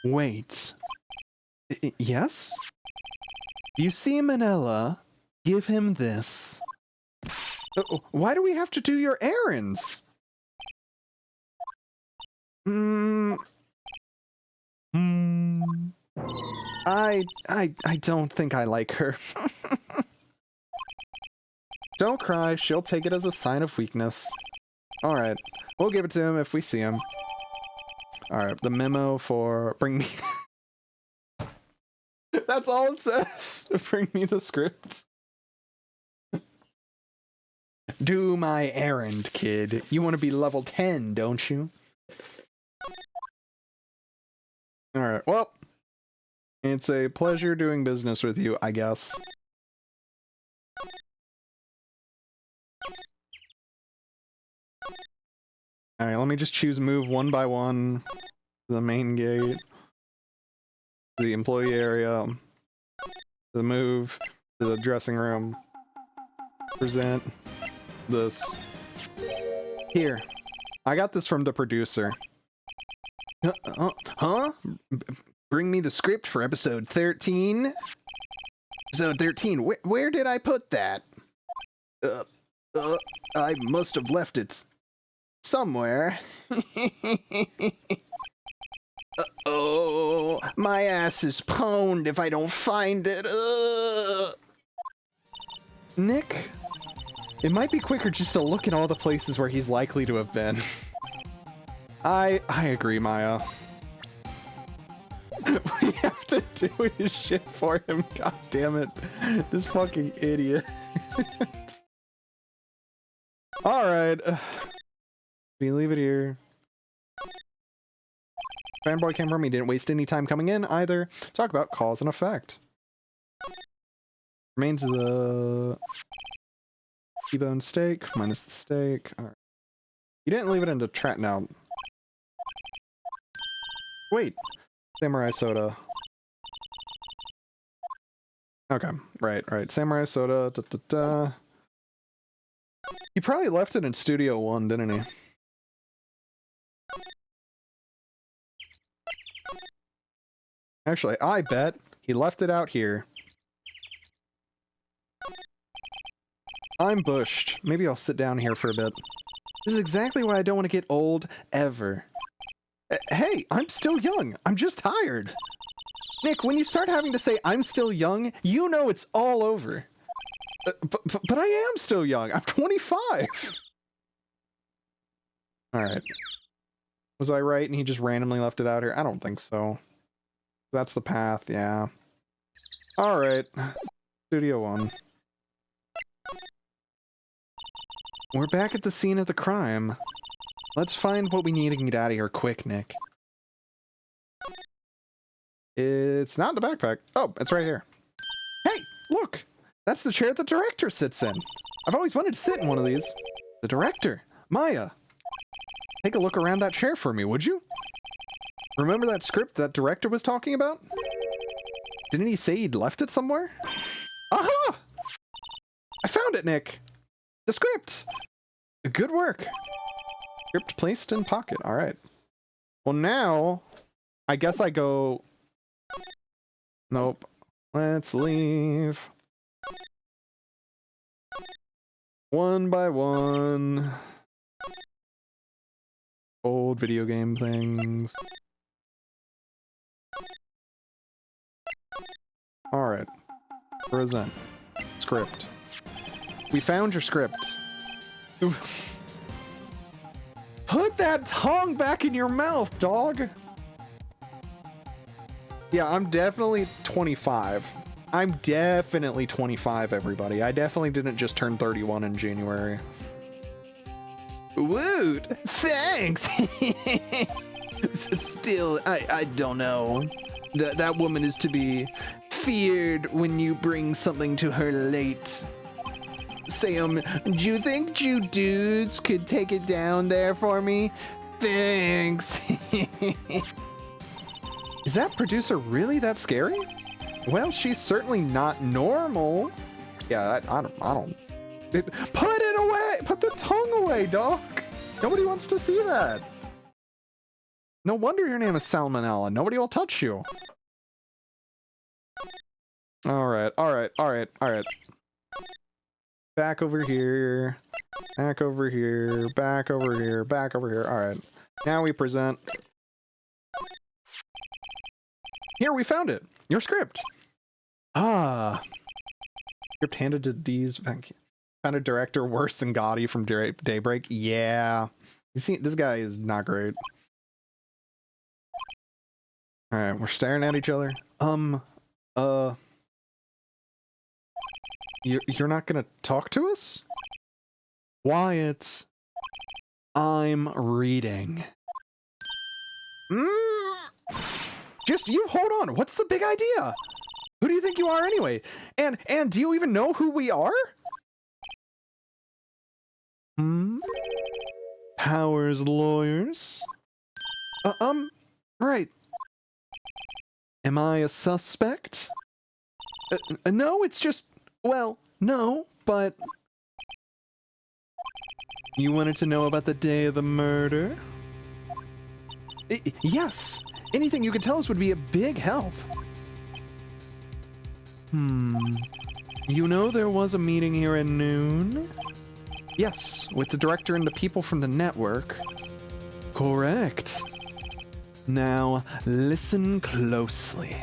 Wait. Yes? You see Manila, give him this. Why do we have to do your errands? I don't think I like her. Don't cry, she'll take it as a sign of weakness. Alright, we'll give it to him if we see him. Alright, the memo for bring me... That's all it says. Bring me the script. Do my errand, kid. You want to be level 10, don't you? Alright, well. It's a pleasure doing business with you, I guess. Alright, let me just choose move one by one. The main gate. The employee area, the move, to the dressing room, present, this. Here, I got this from the producer. Huh? Bring me the script for episode 13? Episode 13, where did I put that? I must have left it somewhere. Oh, my ass is pwned if I don't find it. Nick, It might be quicker just to look in all the places where he's likely to have been. I agree, Maya. We have to do his shit for him. God damn it. This fucking idiot. Alright. We leave it here. Fanboy came from me, didn't waste any time coming in either. Talk about cause and effect. Remains of the T-bone steak minus the steak. All right. You didn't leave it in the trap now. Wait, samurai soda. Okay, right. Samurai soda. Da, da, da. He probably left it in Studio One, didn't he? Actually, I bet he left it out here. I'm bushed. Maybe I'll sit down here for a bit. This is exactly why I don't want to get old, ever. Hey, I'm still young. I'm just tired. Nick, when you start having to say I'm still young, you know it's all over. But I am still young. I'm 25. Alright. Was I right and he just randomly left it out here? I don't think so. That's the path, yeah. Alright. Studio One. We're back at the scene of the crime. Let's find what we need and get out of here quick, Nick. It's not in the backpack. Oh, it's right here. Hey, look! That's the chair the director sits in. I've always wanted to sit in one of these. The director, Maya. Take a look around that chair for me, would you? Remember that script that director was talking about? Didn't he say he'd left it somewhere? Aha! I found it, Nick! The script! Good work. Script placed in pocket. Alright. Well, now, I guess I go... Nope. Let's leave. One by one. Old video game things. Alright. Present. Script. We found your script. Put that tongue back in your mouth, dog! Yeah, I'm definitely 25. I'm definitely 25, everybody. I definitely didn't just turn 31 in January. Woot! Thanks! Still, I don't know. That woman is to be feared when you bring something to her late. Sam, do you think you dudes could take it down there for me? Thanks. Is that producer really that scary? Well, she's certainly not normal. Yeah, I don't. Put it away! Put the tongue away, dog! Nobody wants to see that. No wonder your name is Salmonella. Nobody will touch you. Alright. Back over here. Back over here. Back over here. Back over here. Alright. Now we present. Here, we found it. Your script. Ah. Script handed to D's. Found a director worse than Gotti from Daybreak. Yeah. You see, this guy is not great. Alright, we're staring at each other. You're not gonna talk to us? Wyatt. I'm reading. Just you hold on. What's the big idea? Who do you think you are anyway? And do you even know who we are? Powers lawyers? Right. Am I a suspect? No, it's just, well, no, but... You wanted to know about the day of the murder? Yes. Anything you could tell us would be a big help. You know there was a meeting here at noon? Yes, with the director and the people from the network. Correct. Now, listen closely.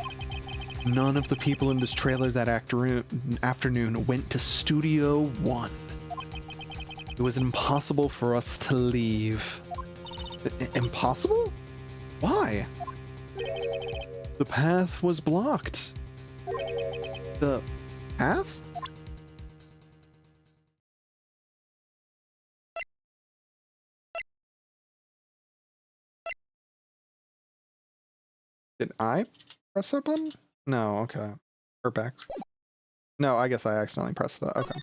None of the people in this trailer that afternoon went to Studio One. It was impossible for us to leave. Impossible? Why? The path was blocked. The path? Did I press that button? No, okay. We're back. No, I guess I accidentally pressed that. Okay.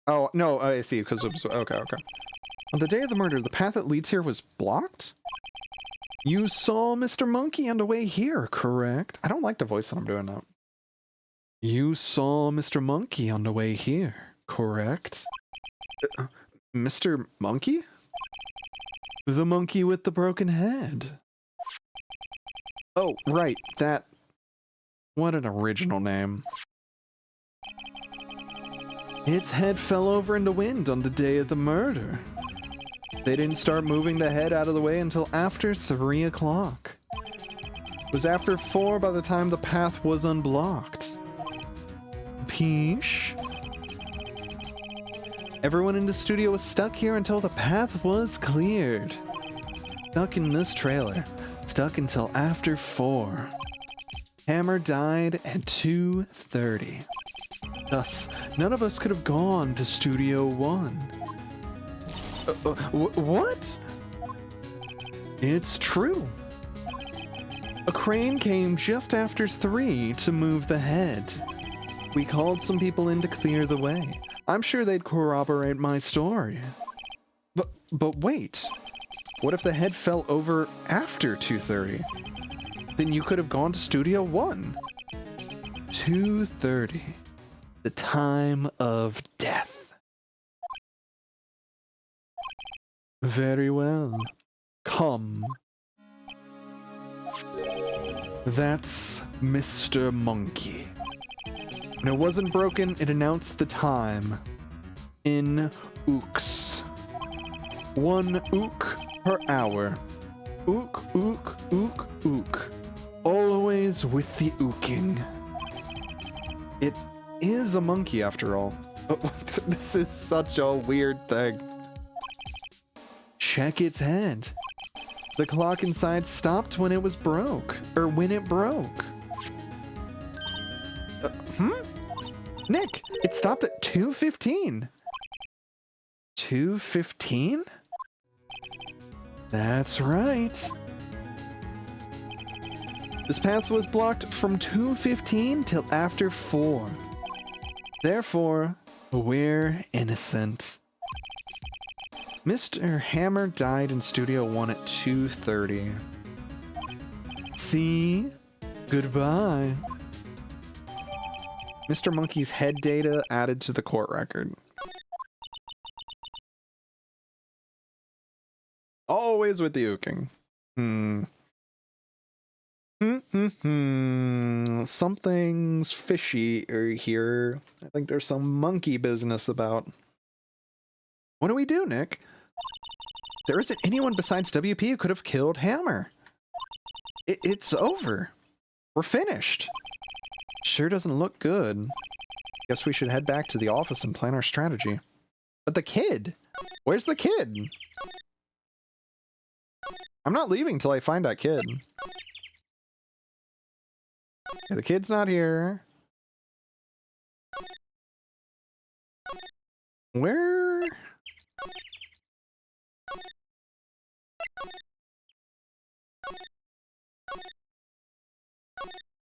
Oh, no, I see, because it was... Okay, okay. On the day of the murder, the path that leads here was blocked? You saw Mr. Monkey on the way here, correct? I don't like the voice that I'm doing now. You saw Mr. Monkey on the way here, correct? Mr. Monkey? The monkey with the broken head. Oh, right, that... What an original name. Its head fell over in the wind on the day of the murder. They didn't start moving the head out of the way until after 3 o'clock. It was after 4 by the time the path was unblocked. Peesh? Everyone in the studio was stuck here until the path was cleared. Stuck in this trailer. Stuck until after 4. Hammer died at 2:30. Thus, none of us could have gone to Studio 1. What? It's true. A crane came just after 3 to move the head. We called some people in to clear the way. I'm sure they'd corroborate my story. But wait. What if the head fell over after 2:30? Then you could have gone to Studio 1. 2:30. The time of death. Very well. Come. That's Mr. Monkey. When it wasn't broken, it announced the time. In ooks. 1 ook per hour. Ook, ook, ook, ook. Always with the ooking. It is a monkey after all. This is such a weird thing. Check its head. The clock inside stopped when it was broke. Or when it broke. Nick, it stopped at 2:15. 2:15? That's right. This path was blocked from 2:15 till after 4. Therefore, we're innocent. Mr. Hammer died in Studio 1 at 2:30. See? Goodbye. Mr. Monkey's head data added to the court record. Always with the ooking. Something's fishy here. I think there's some monkey business about. What do we do, Nick? There isn't anyone besides WP who could have killed Hammer. It's over. We're finished. Sure doesn't look good. Guess we should head back to the office and plan our strategy. But the kid? Where's the kid? I'm not leaving till I find that kid. Okay, the kid's not here. Where?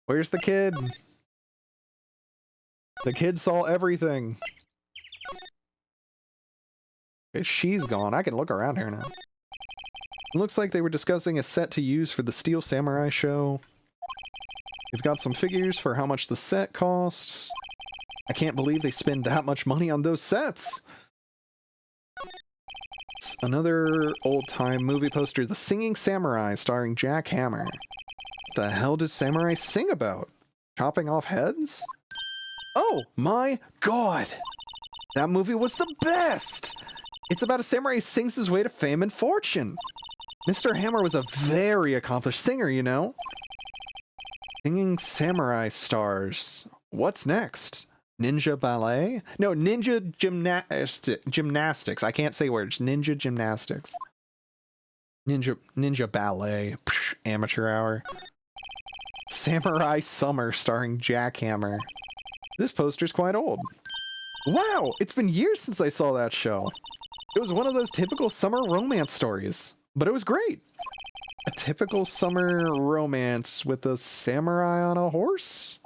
Where's the kid? The kid saw everything. Okay, she's gone. I can look around here now. It looks like they were discussing a set to use for the Steel Samurai show. They've got some figures for how much the set costs. I can't believe they spend that much money on those sets. It's another old-time movie poster, The Singing Samurai, starring Jack Hammer. What the hell does Samurai sing about? Chopping off heads? Oh my god! That movie was the best! It's about a samurai who sings his way to fame and fortune. Mr. Hammer was a very accomplished singer, you know? Singing Samurai stars. What's next? Ninja ballet? No, ninja gymnastics. I can't say words. Ninja gymnastics. Ninja ballet. Psh, amateur hour. Samurai Summer starring Jackhammer. This poster's quite old. Wow, it's been years since I saw that show. It was one of those typical summer romance stories, but it was great. A typical summer romance with a samurai on a horse?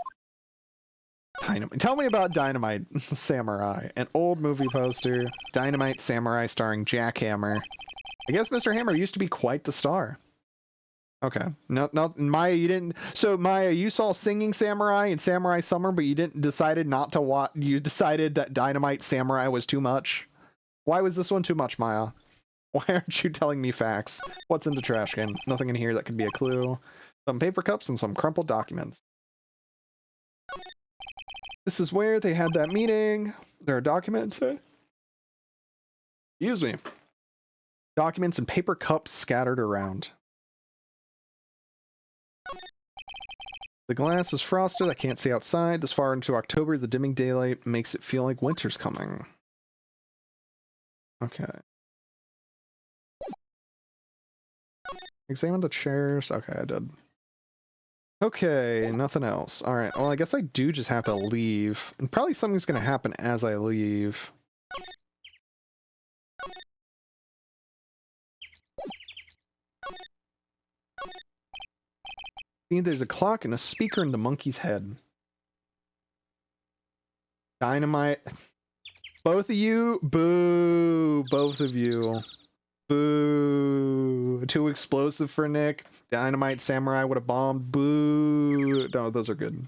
Dynamite. Tell me about Dynamite Samurai. An old movie poster. Dynamite Samurai starring Jackhammer. I guess Mr. Hammer used to be quite the star. Okay. No, Maya, you didn't. So Maya, you saw Singing Samurai and Samurai Summer, but you decided not to watch. You decided that Dynamite Samurai was too much. Why was this one too much, Maya? Why aren't you telling me facts? What's in the trash can? Nothing in here that could be a clue. Some paper cups and some crumpled documents. This is where they had that meeting. There are documents. Excuse me. Documents and paper cups scattered around. The glass is frosted. I can't see outside. This far into October, the dimming daylight makes it feel like winter's coming. Okay. Examine the chairs. Okay, I did. Okay, nothing else. All right. Well, I guess I do just have to leave. And probably something's going to happen as I leave. See, there's a clock and a speaker in the monkey's head. Dynamite. Both of you. Boo. Both of you. Boo. Too explosive for Nick. Dynamite Samurai would have bombed. Boo. No, those are good.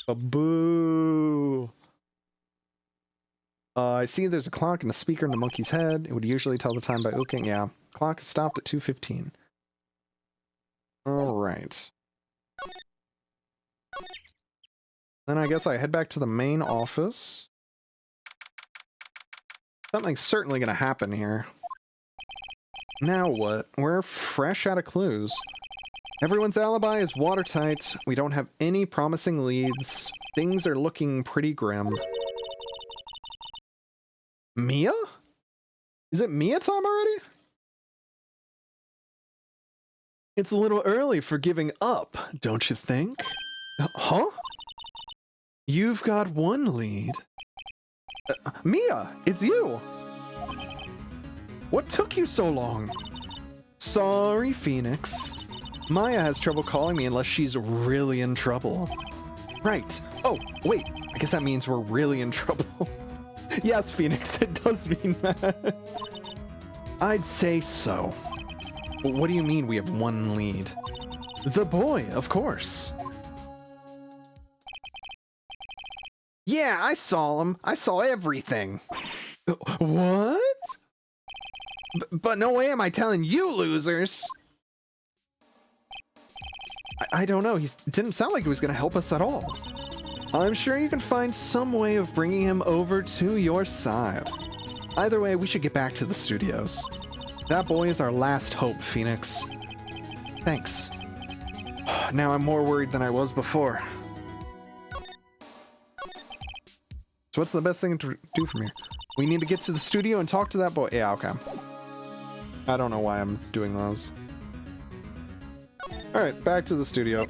A boo. I see there's a clock and a speaker in the monkey's head. It would usually tell the time by ooking. Yeah. Clock is stopped at 2:15. Alright. Then I guess I head back to the main office. Something's certainly gonna happen here. Now what? We're fresh out of clues. Everyone's alibi is watertight. We don't have any promising leads. Things are looking pretty grim. Mia? Is it Mia time already? It's a little early for giving up, don't you think? Huh? You've got one lead. Mia, it's you! What took you so long? Sorry, Phoenix. Maya has trouble calling me unless she's really in trouble. Right. Oh, wait. I guess that means we're really in trouble. Yes, Phoenix, it does mean that. I'd say so. What do you mean we have one lead? The boy, of course. Yeah, I saw him. I saw everything. What? But no way am I telling you, losers. I don't know. He didn't sound like he was going to help us at all. I'm sure you can find some way of bringing him over to your side. Either way, we should get back to the studios. That boy is our last hope, Phoenix. Thanks. Now I'm more worried than I was before. So what's the best thing to do from here? We need to get to the studio and talk to that boy. Yeah, okay. I don't know why I'm doing those. Alright, back to the studio.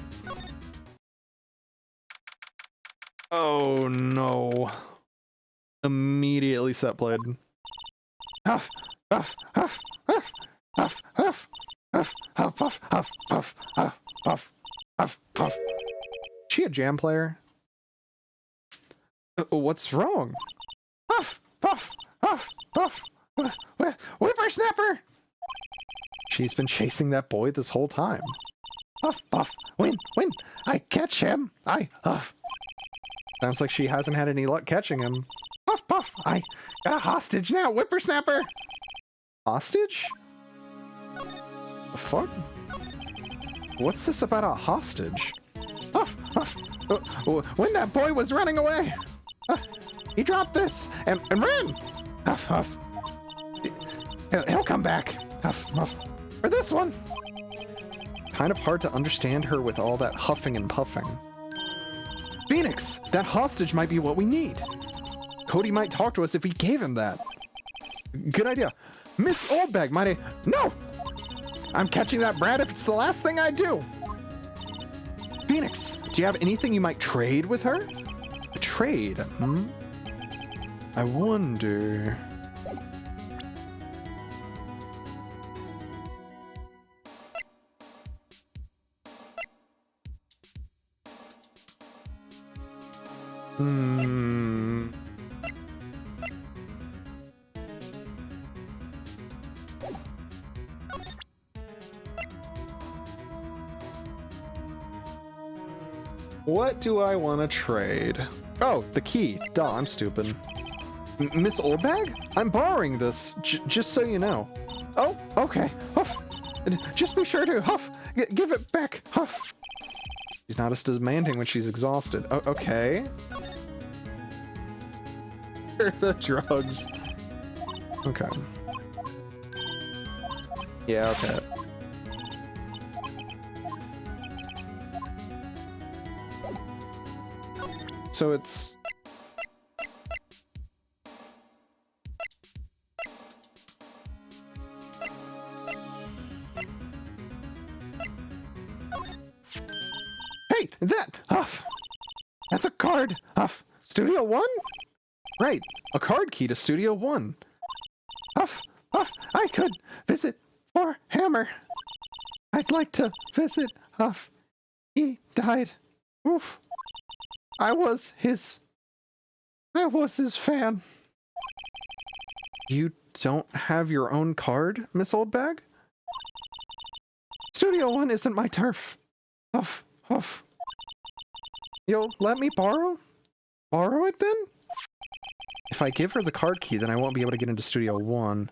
Oh no. Immediately set played. Huff, huff, huff, huff, huff, huff, huff, huff, huff, huff, huff, huff, huff, huff, huff. She a jam player? What's wrong? Huff, puff, huff, puff, whippersnapper! She's been chasing that boy this whole time. Huff, puff, when I catch him, I huff. Sounds like she hasn't had any luck catching him. Puff, puff, I got a hostage now, whippersnapper! Hostage? The fuck? What's this about a hostage? Huff, huff. When that boy was running away, he dropped this and ran. Huff, huff. He'll come back. Huff, huff. For this one. Kind of hard to understand her with all that huffing and puffing. Phoenix, that hostage might be what we need. Cody might talk to us if we gave him that. Good idea. Miss Oldbag might I... No! I'm catching that brat if it's the last thing I do. Phoenix, do you have anything you might trade with her? A trade, hmm? I wonder... What do I want to trade? Oh, the key. Duh, I'm stupid. Miss Oldbag? I'm borrowing this, just so you know. Oh, okay. Huff. Just be sure to, Huff, give it back, Huff. She's not as demanding when she's exhausted. Oh, okay. The drugs. Okay. Yeah, okay. So it's... Hey, that! Huff! That's a card! Huff! Studio One? Right, a card key to Studio One. Huff! Huff! I could visit for Hammer. I'd like to visit Huff. He died. Oof. I was his fan. You don't have your own card, Miss Oldbag? Studio One isn't my turf. Huff, huff. You'll let me borrow? Borrow it then? If I give her the card key, then I won't be able to get into Studio One.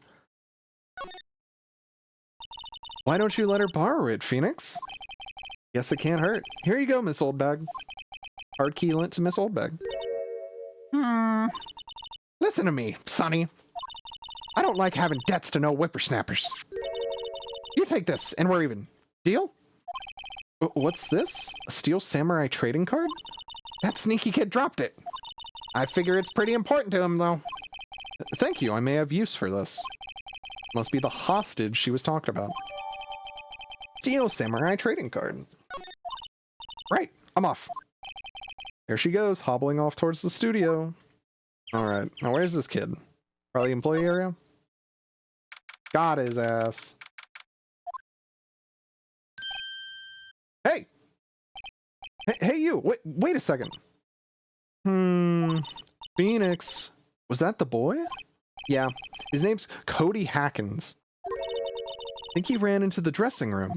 Why don't you let her borrow it, Phoenix? Guess it can't hurt. Here you go, Miss Oldbag. Card key lent to Miss Oldbag. Listen to me, Sonny. I don't like having debts to no whippersnappers. You take this, and we're even. Deal? What's this? A Steel Samurai trading card? That sneaky kid dropped it. I figure it's pretty important to him, though. Thank you, I may have use for this. Must be the hostage she was talking about. Steel Samurai trading card. Right, I'm off. There she goes, hobbling off towards the studio. Alright, now where's this kid? Probably employee area? Got his ass. Hey! Hey you! Wait a second. Phoenix. Was that the boy? Yeah, his name's Cody Hackins. I think he ran into the dressing room.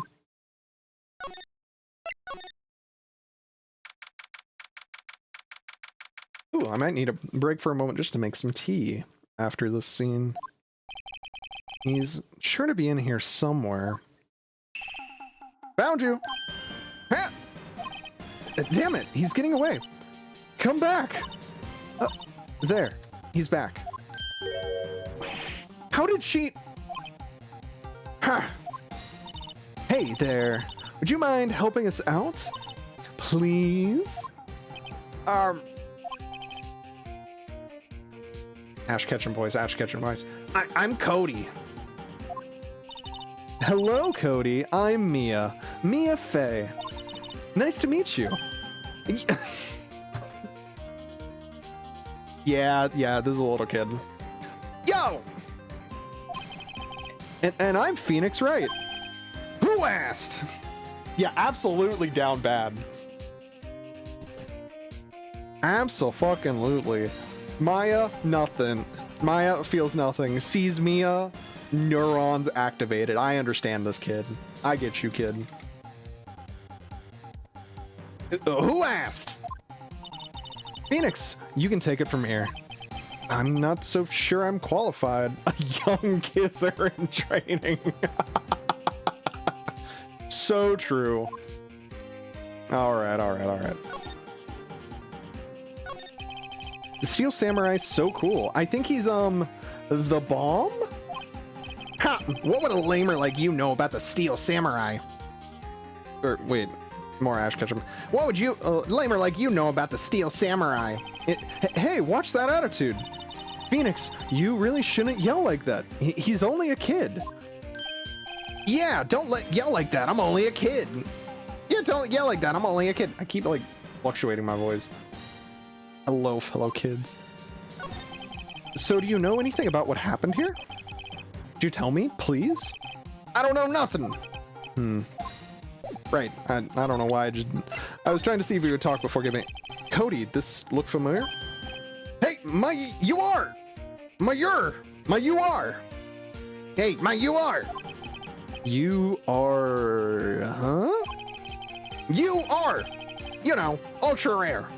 Ooh, I might need a break for a moment just to make some tea after this scene. He's sure to be in here somewhere. Found you! Ha! Damn it, he's getting away. Come back! There, he's back. How did she... Ha! Hey there, would you mind helping us out? Please? Ash Ketchum voice, Ash Ketchum voice. I'm Cody. Hello, Cody. I'm Mia. Mia Fey. Nice to meet you. Yeah, this is a little kid. Yo! And I'm Phoenix Wright. Who asked? Yeah, absolutely down bad. Abso-fucking-lutely. Maya, nothing. Maya feels nothing. Sees Mia, neurons activated. I understand this kid. I get you, kid. Who asked? Phoenix, you can take it from here. I'm not so sure I'm qualified. A young kisser in training. So true. Alright. The Steel Samurai's so cool. I think he's, the bomb? Ha! What would a lamer like you know about the Steel Samurai? Or, wait. More Ash Ketchum. What would you, lamer like you know about the Steel Samurai? Hey, watch that attitude. Phoenix, you really shouldn't yell like that. He's only a kid. Yeah, don't yell like that. I'm only a kid. Yeah, don't yell like that. I'm only a kid. I keep like fluctuating my voice. Hello, fellow kids. So do you know anything about what happened here? Could you tell me, please? I don't know nothing. Right. I don't know why I was trying to see if you would talk before giving. Cody, this look familiar? Hey, you are. Hey, you are. You are, huh? You are, you know, ultra rare.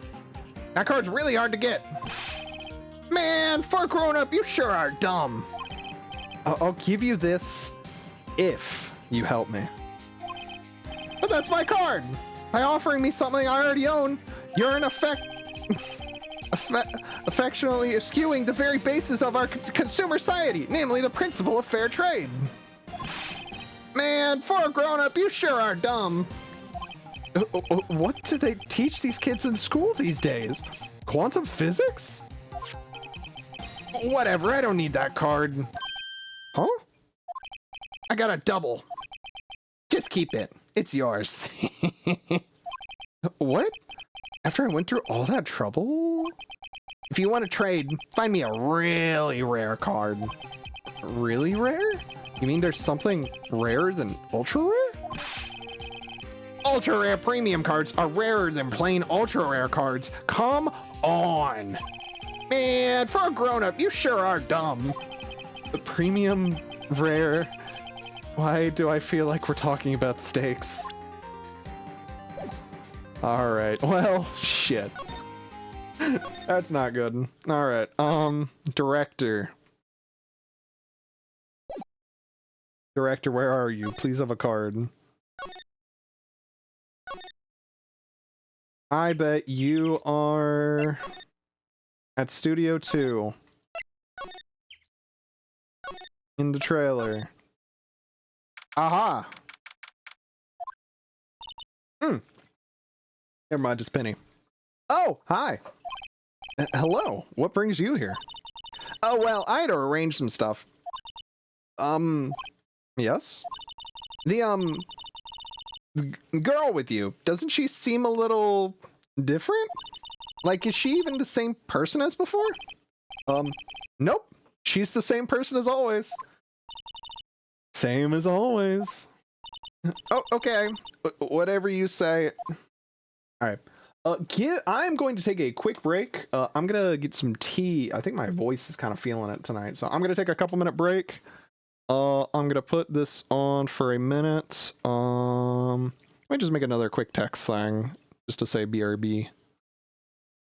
That card's really hard to get. Man, for a grown-up, you sure are dumb. I'll give you this if you help me. But that's my card. By offering me something I already own, you're in effect affectionately eschewing the very basis of our consumer society, namely the principle of fair trade. Man, for a grown-up, you sure are dumb. What do they teach these kids in school these days? Quantum physics? Whatever, I don't need that card. Huh? I got a double. Just keep it. It's yours. What? After I went through all that trouble? If you want to trade, find me a really rare card. Really rare? You mean there's something rarer than ultra rare? Ultra rare premium cards are rarer than plain ultra rare cards. Come on. Man, for a grown-up, you sure are dumb. The premium rare. Why do I feel like we're talking about stakes? All right. Well, shit. That's not good. All right. Director. Director, where are you? Please have a card. I bet you are at Studio 2. In the trailer. Aha! Never mind, it's Penny. Oh, hi! Hello, what brings you here? Oh, well, I had to arrange some stuff. Yes? The girl with you, doesn't she seem a little different? Like, is she even the same person as before? Nope. She's the same person as always. Same as always. Oh, okay. Whatever you say. Alright. I'm going to take a quick break. I'm gonna get some tea. I think my voice is kind of feeling it tonight, so I'm gonna take a couple-minute break. I'm gonna put this on for a minute. Let me just make another quick text thing, just to say BRB.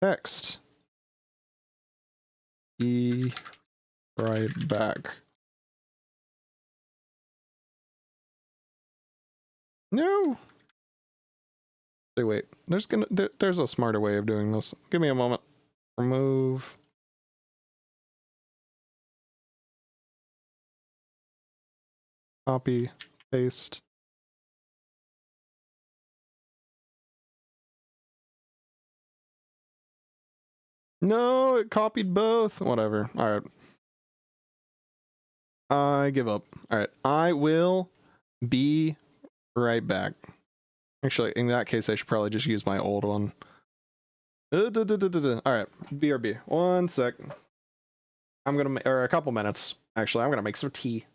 Text. Be right back. No. Wait. There's a smarter way of doing this. Give me a moment. Remove. Copy. Paste. No, it copied both. Whatever. All right. I give up. All right. I will be right back. Actually, in that case, I should probably just use my old one. All right. BRB. One sec. I'm going to, or a couple minutes. Actually, I'm going to make some tea.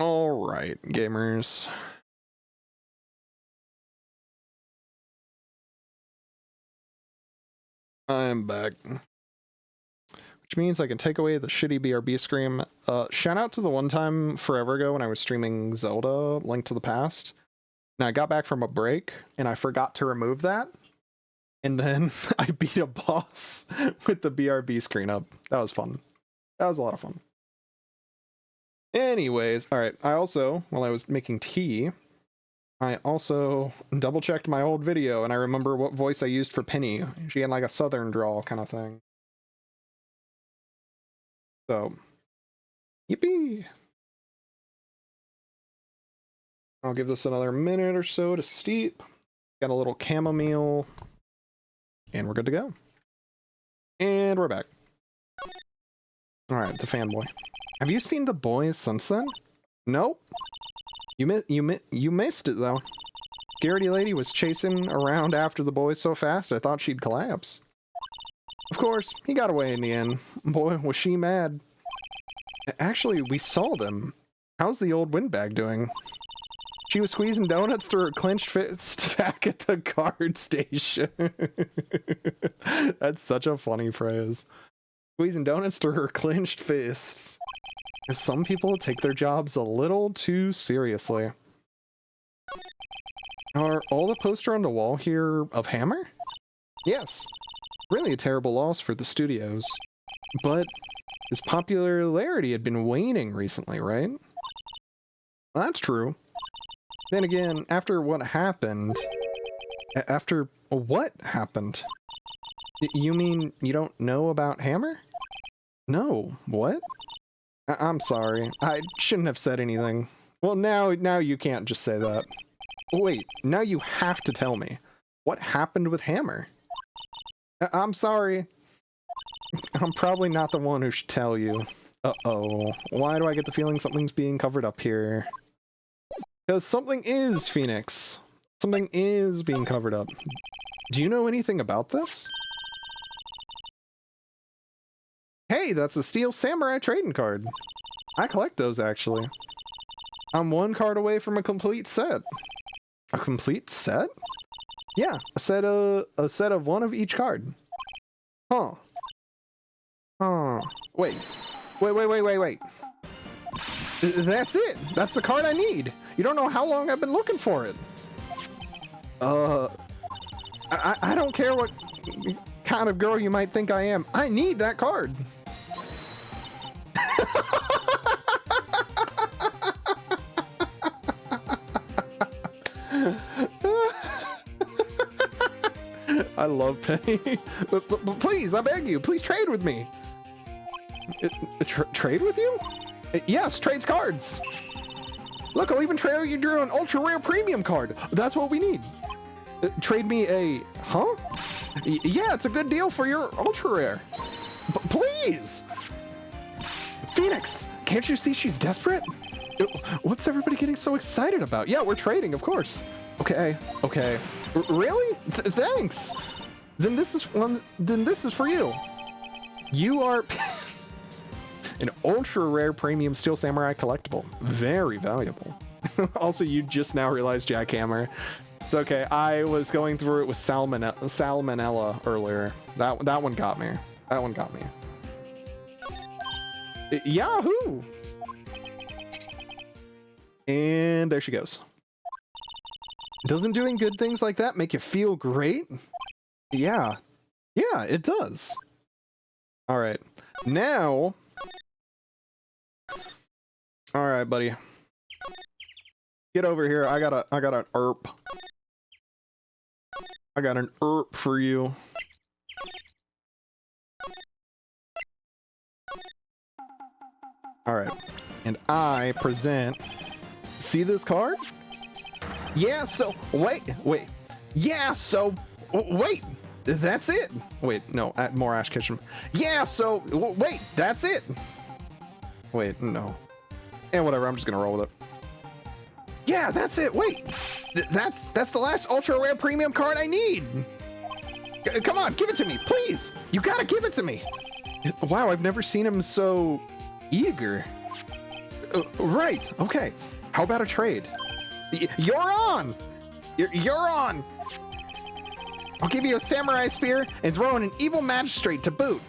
All right, gamers. I'm back. Which means I can take away the shitty BRB scream. Shout out to the one time forever ago when I was streaming Zelda Link to the Past. And I got back from a break and I forgot to remove that. And then I beat a boss with the BRB screen up. That was fun. That was a lot of fun. Anyways, alright, I also, while I was making tea, I also double checked my old video and I remember what voice I used for Penny. She had like a southern drawl kind of thing. So, yippee! I'll give this another minute or so to steep. Got a little chamomile. And we're good to go. And we're back. Alright, the fanboy. Have you seen The Boys since then? Nope. You missed it, though. Garrity Lady was chasing around after the boys so fast, I thought she'd collapse. Of course, he got away in the end. Boy, was she mad. Actually, we saw them. How's the old windbag doing? She was squeezing donuts through her clenched fist back at the card station. That's such a funny phrase. Squeezing donuts through her clenched fists. Some people take their jobs a little too seriously. Are all the poster on the wall here of Hammer? Yes. Really a terrible loss for the studios. But his popularity had been waning recently, right? That's true. Then again, after what happened... After what happened? You mean you don't know about Hammer? No. What? I'm sorry. I shouldn't have said anything. Well, now you can't just say that. Wait, now you have to tell me. What happened with Hammer? I'm sorry. I'm probably not the one who should tell you. Uh-oh. Why do I get the feeling something's being covered up here? Because something is, Phoenix. Something is being covered up. Do you know anything about this? Hey, that's a Steel Samurai trading card. I collect those, actually. I'm one card away from a complete set. A complete set? Yeah, a set of one of each card. Huh. Huh. Wait. That's it! That's the card I need! You don't know how long I've been looking for it! I don't care what kind of girl you might think I am. I need that card! I love Penny. but please, I beg you, please trade with me. Trade with you? Yes, trades cards. Look, I'll even trade you drew an ultra rare premium card. That's what we need. Trade me a, huh? Yeah, it's a good deal for your ultra rare. Please. Phoenix, can't you see she's desperate? What's everybody getting so excited about? Yeah, we're trading, of course. Okay. Really? Thanks. Then this is for you. You are an ultra rare premium Steel Samurai collectible. Very valuable. Also, you just now realized Jackhammer. It's okay. I was going through it with salmonella earlier. That one got me. That one got me. Yahoo! And there she goes. Doesn't doing good things like that make you feel great? Yeah. Yeah, it does. All right. Now. All right, buddy. Get over here. I got an ERP. I got an ERP for you. All right. And I present. See this card? Yeah, so wait. Yeah, so wait. That's it. Wait, no, more Ash Ketchum. Yeah, so wait, that's it. Wait, no. And whatever, I'm just gonna roll with it. Yeah, that's it. Wait, that's the last ultra rare premium card I need. Come on, give it to me, please. You gotta give it to me. Wow, I've never seen him so eager. Right, okay. How about a trade? You're on! You're on! I'll give you a samurai spear and throw in an evil magistrate to boot.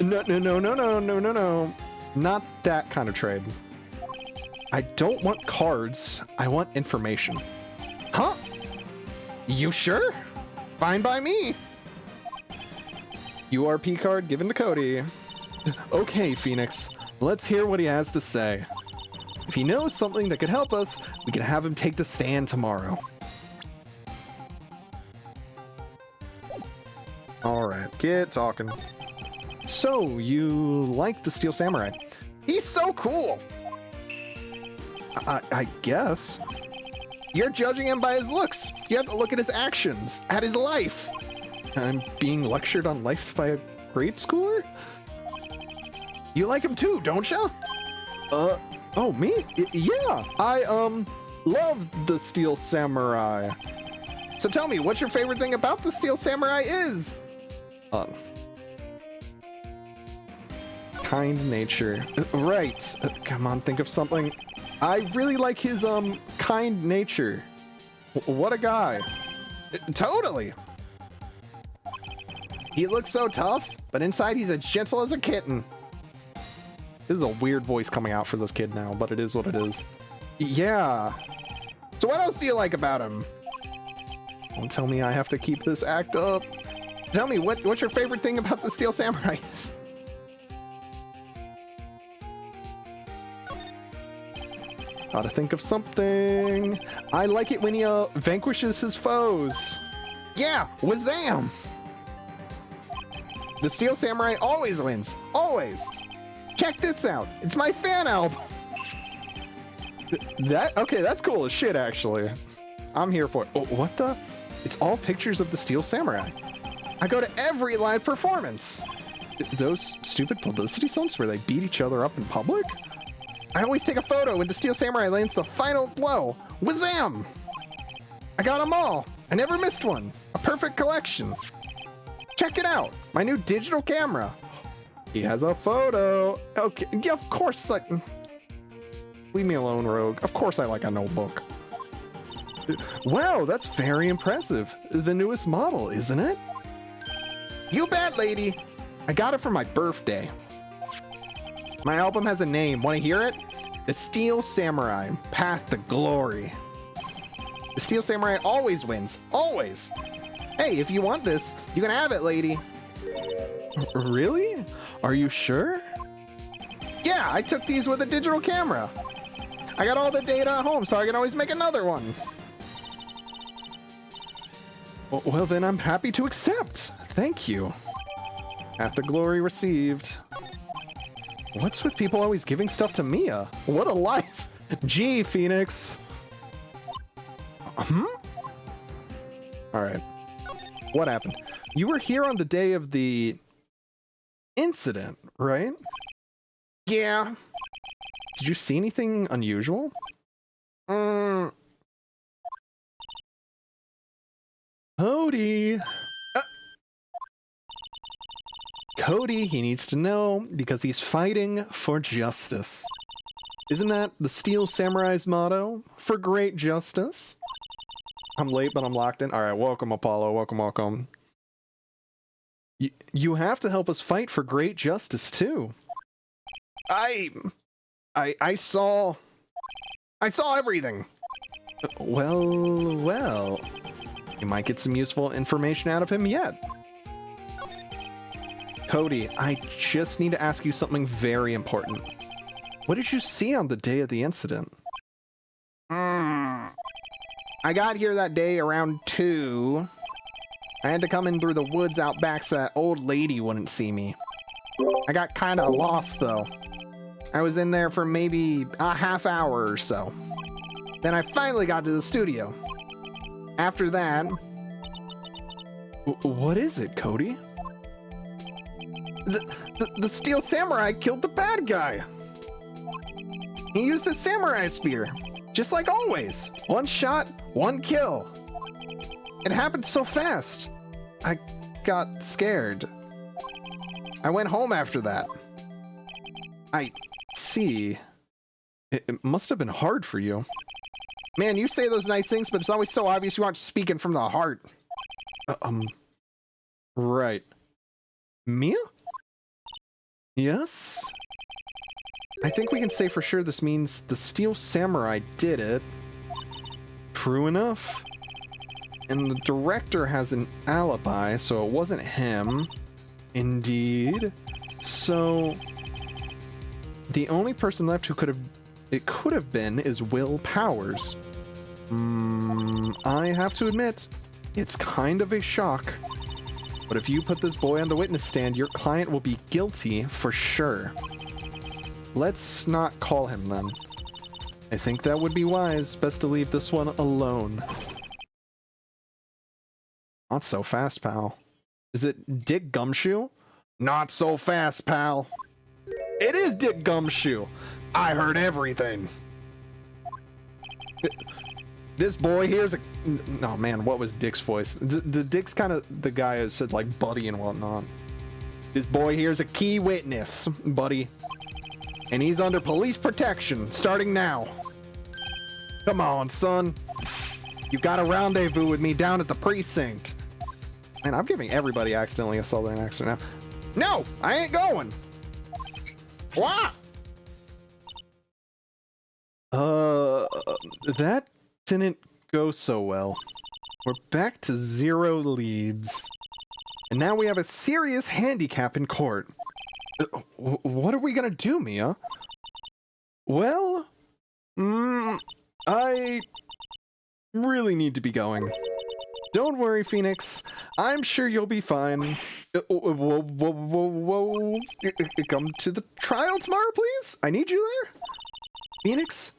No. Not that kind of trade. I don't want cards. I want information. Huh? You sure? Fine by me. URP card given to Cody. Okay, Phoenix. Let's hear what he has to say. If he knows something that could help us, we can have him take the stand tomorrow. Alright, get talking. So, you like the Steel Samurai? He's so cool! I guess. You're judging him by his looks. You have to look at his actions, at his life. I'm being lectured on life by a grade schooler? You like him too, don't ya? Oh, me? Yeah, I, love the Steel Samurai. So tell me, what's your favorite thing about the Steel Samurai is? Kind nature. Right. Come on, think of something. I really like his, kind nature. What a guy. Totally. He looks so tough, but inside he's as gentle as a kitten. This is a weird voice coming out for this kid now, but it is what it is. Yeah. So what else do you like about him? Don't tell me I have to keep this act up. Tell me, what's your favorite thing about the Steel Samurai? Gotta think of something. I like it when he vanquishes his foes. Yeah, wazam! The Steel Samurai always wins. Always. Check this out. It's my fan album. Okay, that's cool as shit, actually. I'm here for it. Oh, what the? It's all pictures of the Steel Samurai. I go to every live performance. Those stupid publicity stunts where they beat each other up in public? I always take a photo when the Steel Samurai lands the final blow. Wazam! I got them all. I never missed one. A perfect collection. Check it out. My new digital camera. He has a photo. Okay, yeah, of course. Leave me alone, Rogue. Of course I like a notebook. Wow, that's very impressive. The newest model, isn't it? You bet, lady. I got it for my birthday. My album has a name. Want to hear it? The Steel Samurai, Path to Glory. The Steel Samurai always wins. Always. Hey, if you want this, you can have it, lady. Really? Are you sure? Yeah, I took these with a digital camera. I got all the data at home, so I can always make another one. Well, then I'm happy to accept. Thank you. Path to Glory received. What's with people always giving stuff to Mia? What a life! Gee, Phoenix. Alright. What happened? You were here on the day of the incident, right? Yeah. Did you see anything unusual? Cody! Cody, he needs to know because he's fighting for justice. Isn't that the Steel Samurai's motto? For great justice? I'm late, but I'm locked in. Alright, welcome, Apollo. Welcome. You have to help us fight for great justice, too. I saw everything. Well. You might get some useful information out of him yet. Cody, I just need to ask you something very important. What did you see on the day of the incident? I got here that day around 2. I had to come in through the woods out back so that old lady wouldn't see me. I got kind of lost, though. I was in there for maybe a half hour or so. Then I finally got to the studio. After that... What is it, Cody? The Steel Samurai killed the bad guy. He used a samurai spear, just like always. One shot, one kill. It happened so fast. I got scared. I went home after that. I see. It must have been hard for you. Man, you say those nice things, but it's always so obvious you aren't speaking from the heart. Right. Mia? Yes? I think we can say for sure this means the Steel Samurai did it. True enough. And the director has an alibi, so it wasn't him. Indeed. So the only person left who could have been is Will Powers. I have to admit, it's kind of a shock. But if you put this boy on the witness stand, your client will be guilty for sure. Let's not call him then. I think that would be wise. Best to leave this one alone. Not so fast, pal. Is it Dick Gumshoe? Not so fast, pal. It is Dick Gumshoe. I heard everything. This boy here's a... Oh man, what was Dick's voice? The Dick's kind of the guy who said like buddy and whatnot. This boy here's a key witness, buddy. And he's under police protection, starting now. Come on, son. You got a rendezvous with me down at the precinct. Man, I'm giving everybody accidentally a southern accent now. No, I ain't going. What? That didn't go so well. We're back to 0 leads. And now we have a serious handicap in court. What are we gonna do, Mia? Well, I really need to be going. Don't worry, Phoenix. I'm sure you'll be fine. Whoa. Come to the trial tomorrow, please? I need you there. Phoenix,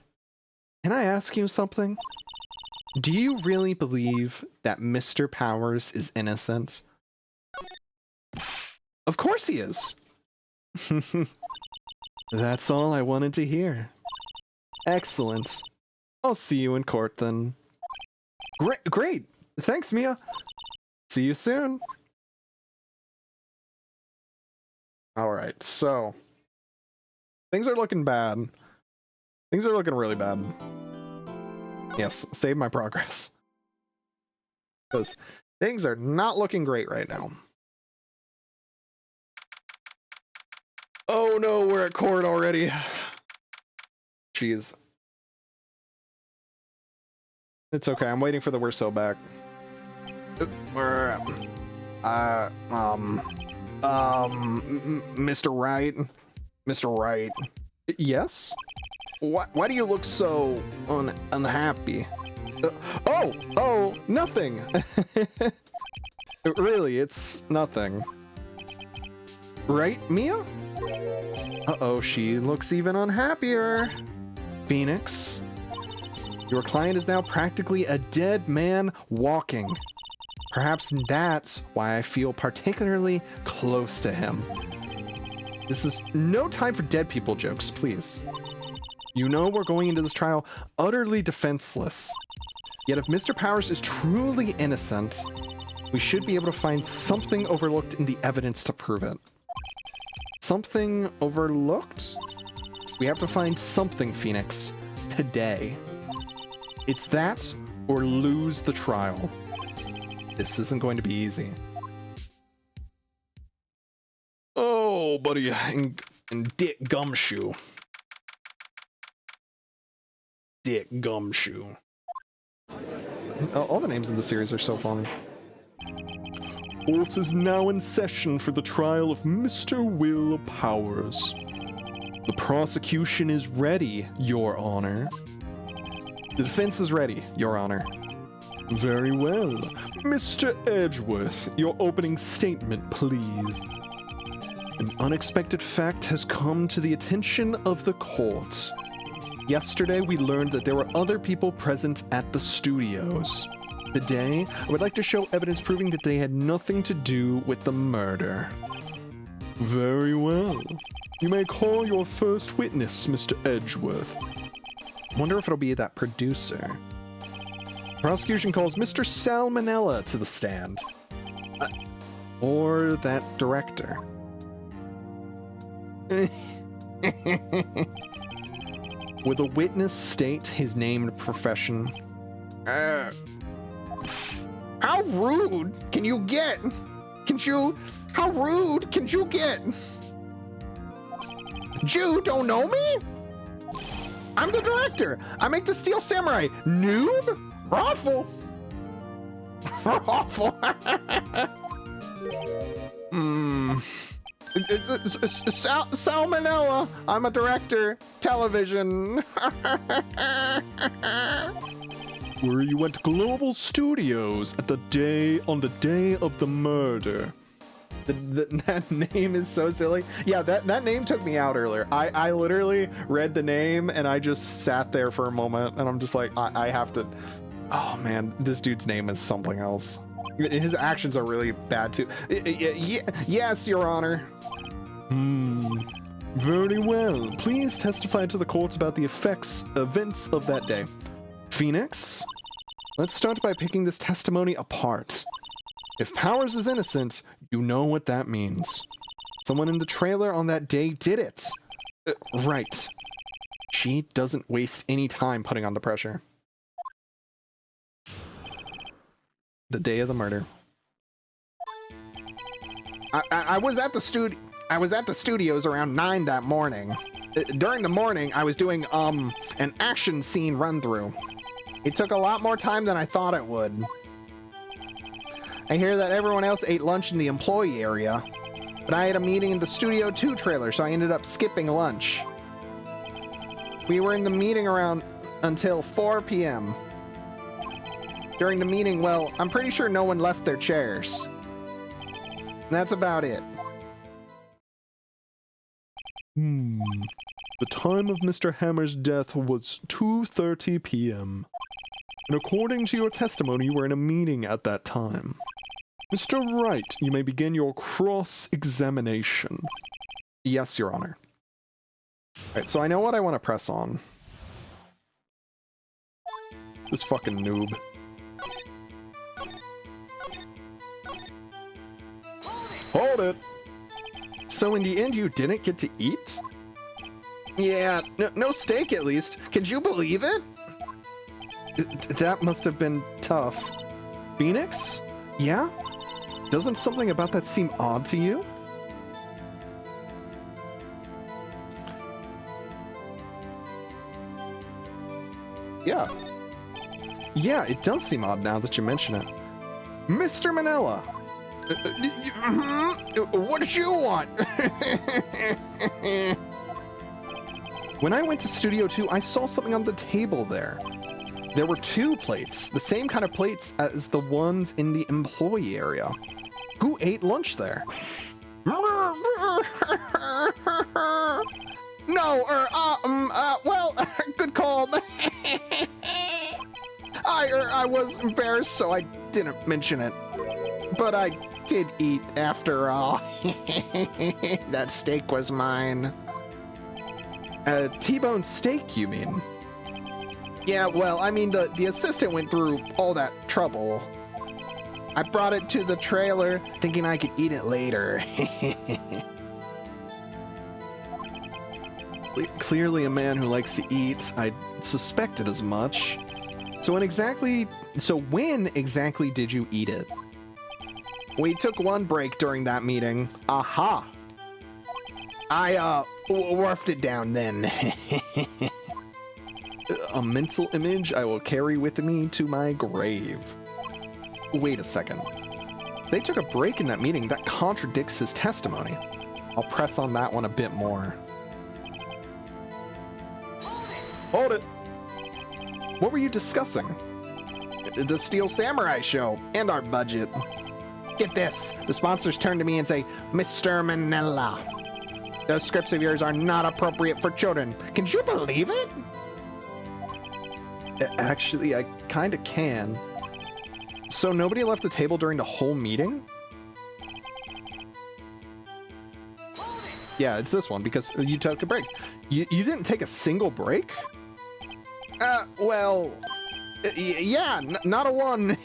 can I ask you something? Do you really believe that Mr. Powers is innocent? Of course he is. That's all I wanted to hear. Excellent. I'll see you in court then. Great. Thanks, Mia. See you soon. All right, so things are looking bad. Things are looking really bad. Yes, save my progress. Because things are not looking great right now. Oh no, we're at court already. Jeez. It's okay, I'm waiting for the Werso back. Mr. Wright? Mr. Wright? Yes? Why do you look so unhappy? Oh, nothing. Really, it's nothing. Right, Mia? Uh-oh, she looks even unhappier. Phoenix, your client is now practically a dead man walking. Perhaps that's why I feel particularly close to him. This is no time for dead people jokes, please. You know we're going into this trial utterly defenseless. Yet if Mr. Powers is truly innocent, we should be able to find something overlooked in the evidence to prove it. Something overlooked? We have to find something, Phoenix, today. It's that or lose the trial. This isn't going to be easy. Oh, buddy, and Dick Gumshoe. Dick Gumshoe. All the names in the series are so fun. Court is now in session for the trial of Mr. Will Powers. The prosecution is ready, Your Honor. The defense is ready, Your Honor. Very well. Mr. Edgeworth, your opening statement, please. An unexpected fact has come to the attention of the court. Yesterday, we learned that there were other people present at the studios. Today, I would like to show evidence proving that they had nothing to do with the murder. Very well. You may call your first witness, Mr. Edgeworth. Wonder if it'll be that producer. Prosecution calls Mr. Salmonella to the stand. Or that director. Will the witness state his named profession? How rude can you get? How rude can you get? You don't know me? I'm the director. I make the Steel Samurai. Noob? Awful. Awful. Salmonella. I'm a director. Television. Where you went to Global Studios on the day of the murder. That name is so silly. Yeah, that name took me out earlier. I literally read the name and I just sat there for a moment and I'm just like, I have to. Oh man, this dude's name is something else. His actions are really bad too. Yes, Your Honor. Very well. Please testify to the court about the events of that day. Phoenix, let's start by picking this testimony apart. If Powers is innocent, you know what that means. Someone in the trailer on that day did it. Right. She doesn't waste any time putting on the pressure. The day of the murder. I was at the studios around 9 that morning. During the morning, I was doing an action scene run through. It took a lot more time than I thought it would. I hear that everyone else ate lunch in the employee area, but I had a meeting in the Studio 2 trailer, so I ended up skipping lunch. We were in the meeting around until 4 p.m. During the meeting, well, I'm pretty sure no one left their chairs. That's about it. The time of Mr. Hammer's death was 2:30 p.m. And according to your testimony, you were in a meeting at that time. Mr. Wright, you may begin your cross-examination. Yes, Your Honor. Alright, so I know what I want to press on. This fucking noob. Hold it! So in the end, you didn't get to eat? Yeah, no steak at least. Can you believe it? That must have been tough. Phoenix? Yeah? Doesn't something about that seem odd to you? Yeah. Yeah, it does seem odd now that you mention it. Mr. Manella! What did you want? When I went to Studio 2, I saw something on the table there. There were 2 plates, the same kind of plates as the ones in the employee area. Who ate lunch there? No, well, good call. I was embarrassed, so I didn't mention it. But I did eat after all. That steak was mine. T-bone steak, you mean? Yeah, well, I mean, the assistant went through all that trouble. I brought it to the trailer, thinking I could eat it later. Clearly a man who likes to eat. I suspected as much. So when exactly did you eat it? We took one break during that meeting. Aha! I, wharfed it down then. A mental image I will carry with me to my grave. Wait a second. They took a break in that meeting. That contradicts his testimony. I'll press on that one a bit more. Hold it! What were you discussing? The Steel Samurai show and our budget. Get this. The sponsors turn to me and say, Mr. Manella, those scripts of yours are not appropriate for children. Can you believe it? Actually, I kinda can. So nobody left the table during the whole meeting? Yeah, it's this one, because you took a break. You didn't take a single break? Well, yeah, not a one.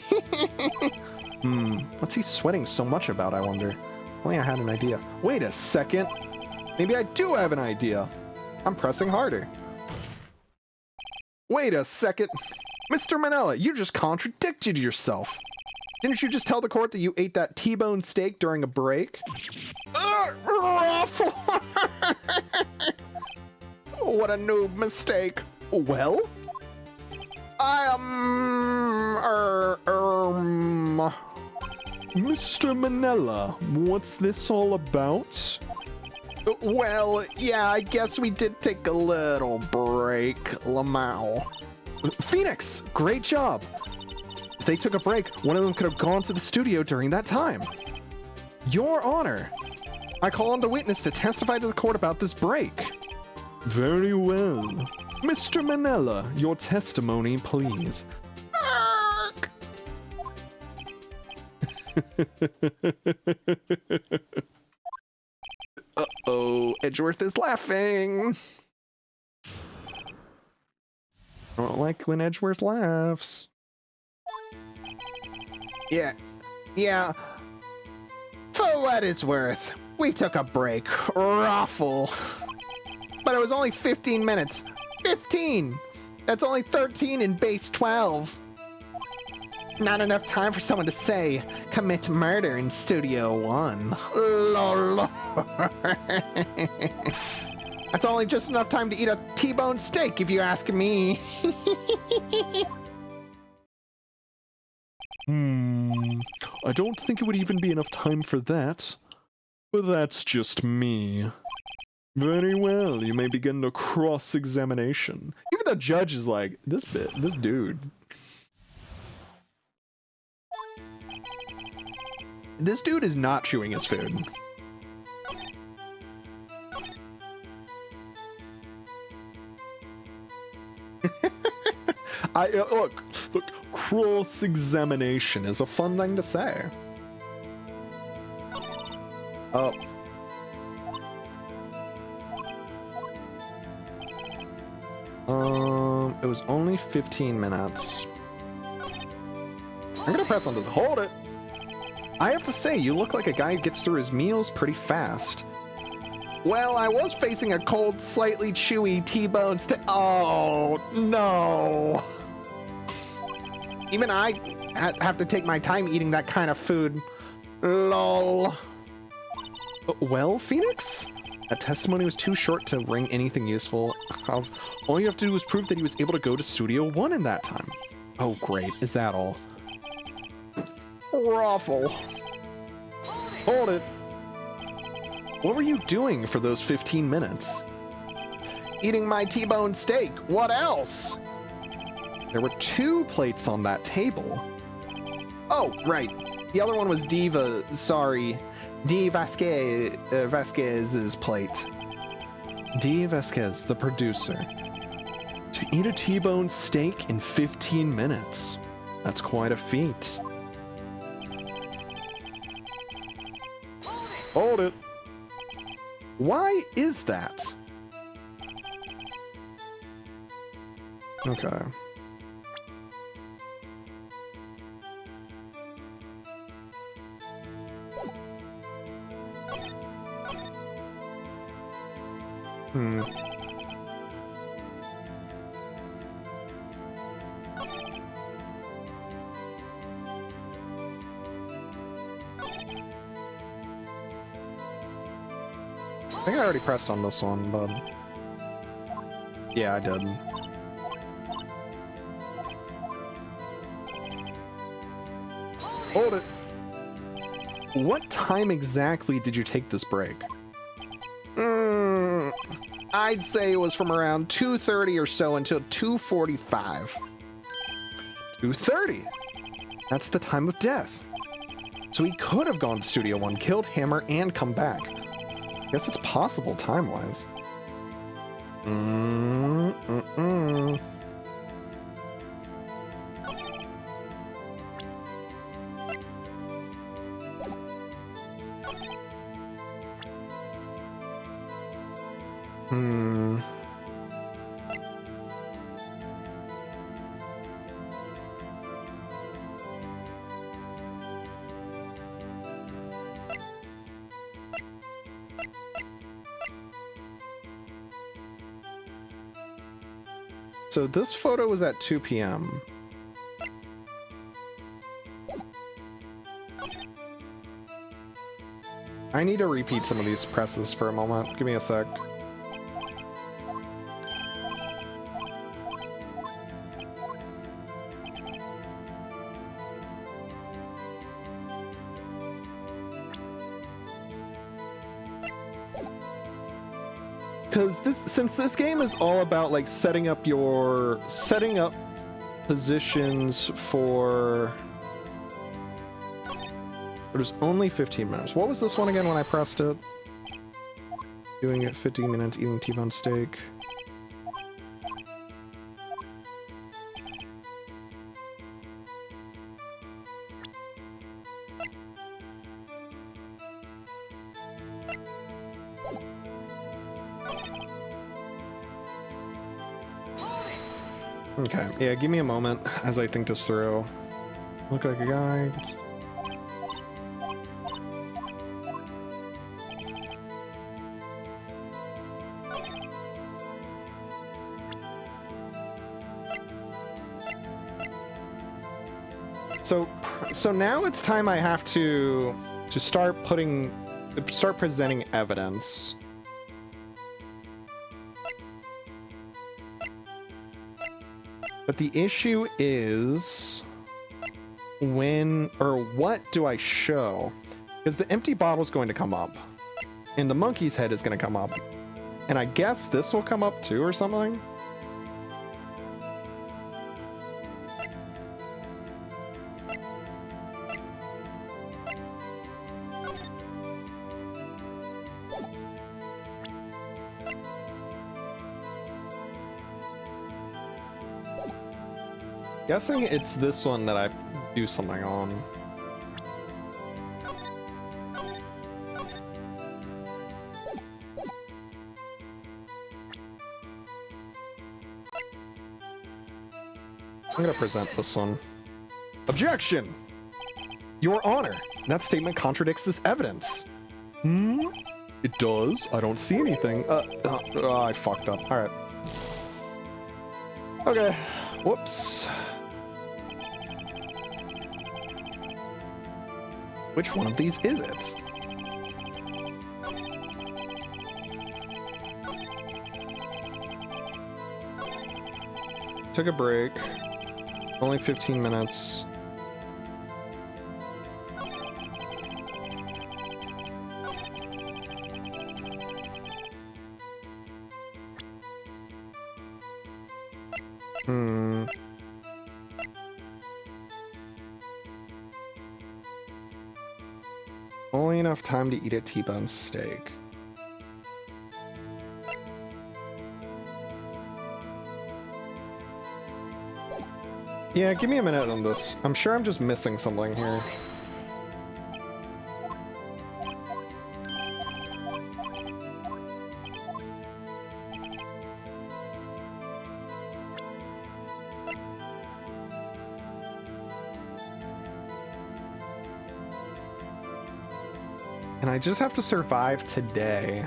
What's he sweating so much about, I wonder? Only I had an idea. Wait a second. Maybe I do have an idea. I'm pressing harder. Wait a second. Mr. Manella, you just contradicted yourself. Didn't you just tell the court that you ate that T-bone steak during a break? Awful. What a noob mistake. Well? Mr. Manella, what's this all about? Well, yeah, I guess we did take a little break, Lamau. Phoenix, great job. If they took a break, one of them could have gone to the studio during that time. Your Honor, I call on the witness to testify to the court about this break. Very well. Mr. Manella, your testimony, please. Uh-oh, Edgeworth is laughing. I don't like when Edgeworth laughs. Yeah. For what it's worth, we took a break. Raffle. But it was only 15 minutes. 15! That's only 13 in base 12. Not enough time for someone to say, commit murder in Studio 1. Lol. That's only just enough time to eat a T-bone steak, if you ask me. I don't think it would even be enough time for that. But that's just me. Very well, you may begin the cross-examination. Even the judge is like, this dude. This dude is not chewing his food. Look, cross-examination is a fun thing to say. Oh. It was only 15 minutes. I'm gonna press on this. Hold it! I have to say, you look like a guy who gets through his meals pretty fast. Well, I was facing a cold, slightly chewy T-bone steak. Oh, no. Even I have to take my time eating that kind of food. Lol. Well, Phoenix? That testimony was too short to ring anything useful. All you have to do is prove that he was able to go to Studio 1 in that time. Oh, great. Is that all? Raffle. Hold it. What were you doing for those 15 minutes? Eating my T-bone steak. What else? There were 2 plates on that table. Oh, right. The other one was D. Vasquez's plate. D. Vasquez, the producer. To eat a T-bone steak in 15 minutes. That's quite a feat. Hold it. Why is that? Okay. I think I already pressed on this one, but... Yeah, I did. Hold it! What time exactly did you take this break? I'd say it was from around 2:30 or so until 2:45. 2:30! That's the time of death. So he could have gone to Studio 1, killed Hammer, and come back. Guess it's possible time-wise. So this photo was at 2 p.m. I need to repeat some of these presses for a moment. Give me a sec. Because since this game is all about like setting up positions for. There's only 15 minutes. What was this one again when I pressed it? Doing it 15 minutes, eating T-bone steak. Okay, yeah, give me a moment as I think this through. Look like a guy. So now it's time I have to start presenting evidence. But the issue is what do I show? Because the empty bottle is going to come up, and the monkey's head is going to come up, and I guess this will come up too or something. Guessing it's this one that I do something on. I'm gonna present this one. Objection! Your Honor, that statement contradicts this evidence. It does? I don't see anything. I fucked up. Alright. Okay. Whoops. Which one of these is it? Took a break. Only 15 minutes. Only enough time to eat a T-bone steak. Yeah, give me a minute on this. I'm sure I'm just missing something here. And I just have to survive today.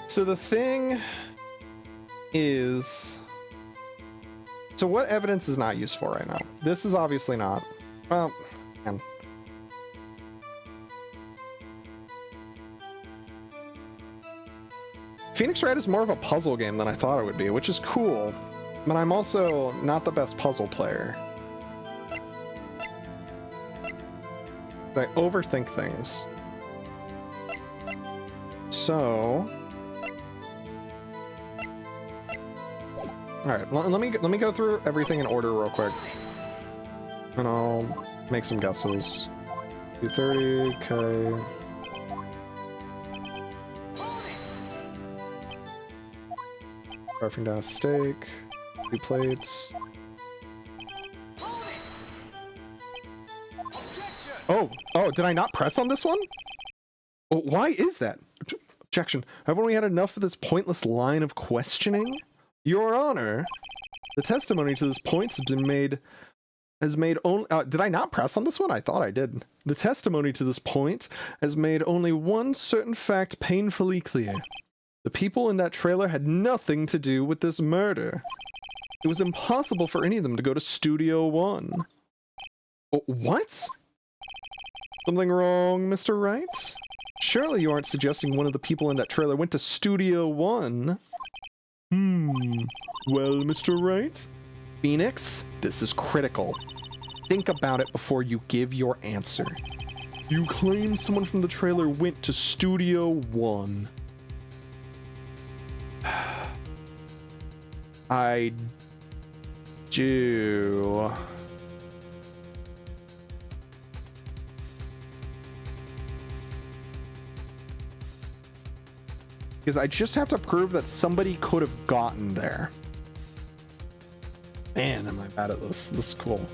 So the thing is... So what evidence is not useful right now? This is obviously not. Well, man. Phoenix Wright is more of a puzzle game than I thought it would be, which is cool. But I'm also not the best puzzle player. I overthink things. So... Alright, let me go through everything in order real quick. And I'll make some guesses. 230, okay. Carving down a steak. 2 plates. Oh, did I not press on this one? Oh, why is that? Objection. Haven't we had enough of this pointless line of questioning? Your Honor, the testimony to this point has made only... did I not press on this one? I thought I did. The testimony to this point has made only one certain fact painfully clear. The people in that trailer had nothing to do with this murder. It was impossible for any of them to go to Studio One. Oh, what? Something wrong, Mr. Wright? Surely you aren't suggesting one of the people in that trailer went to Studio One? Well, Mr. Wright? Phoenix, this is critical. Think about it before you give your answer. You claim someone from the trailer went to Studio One. I do. Because I just have to prove that somebody could have gotten there. Man, am I bad at this. This is cool.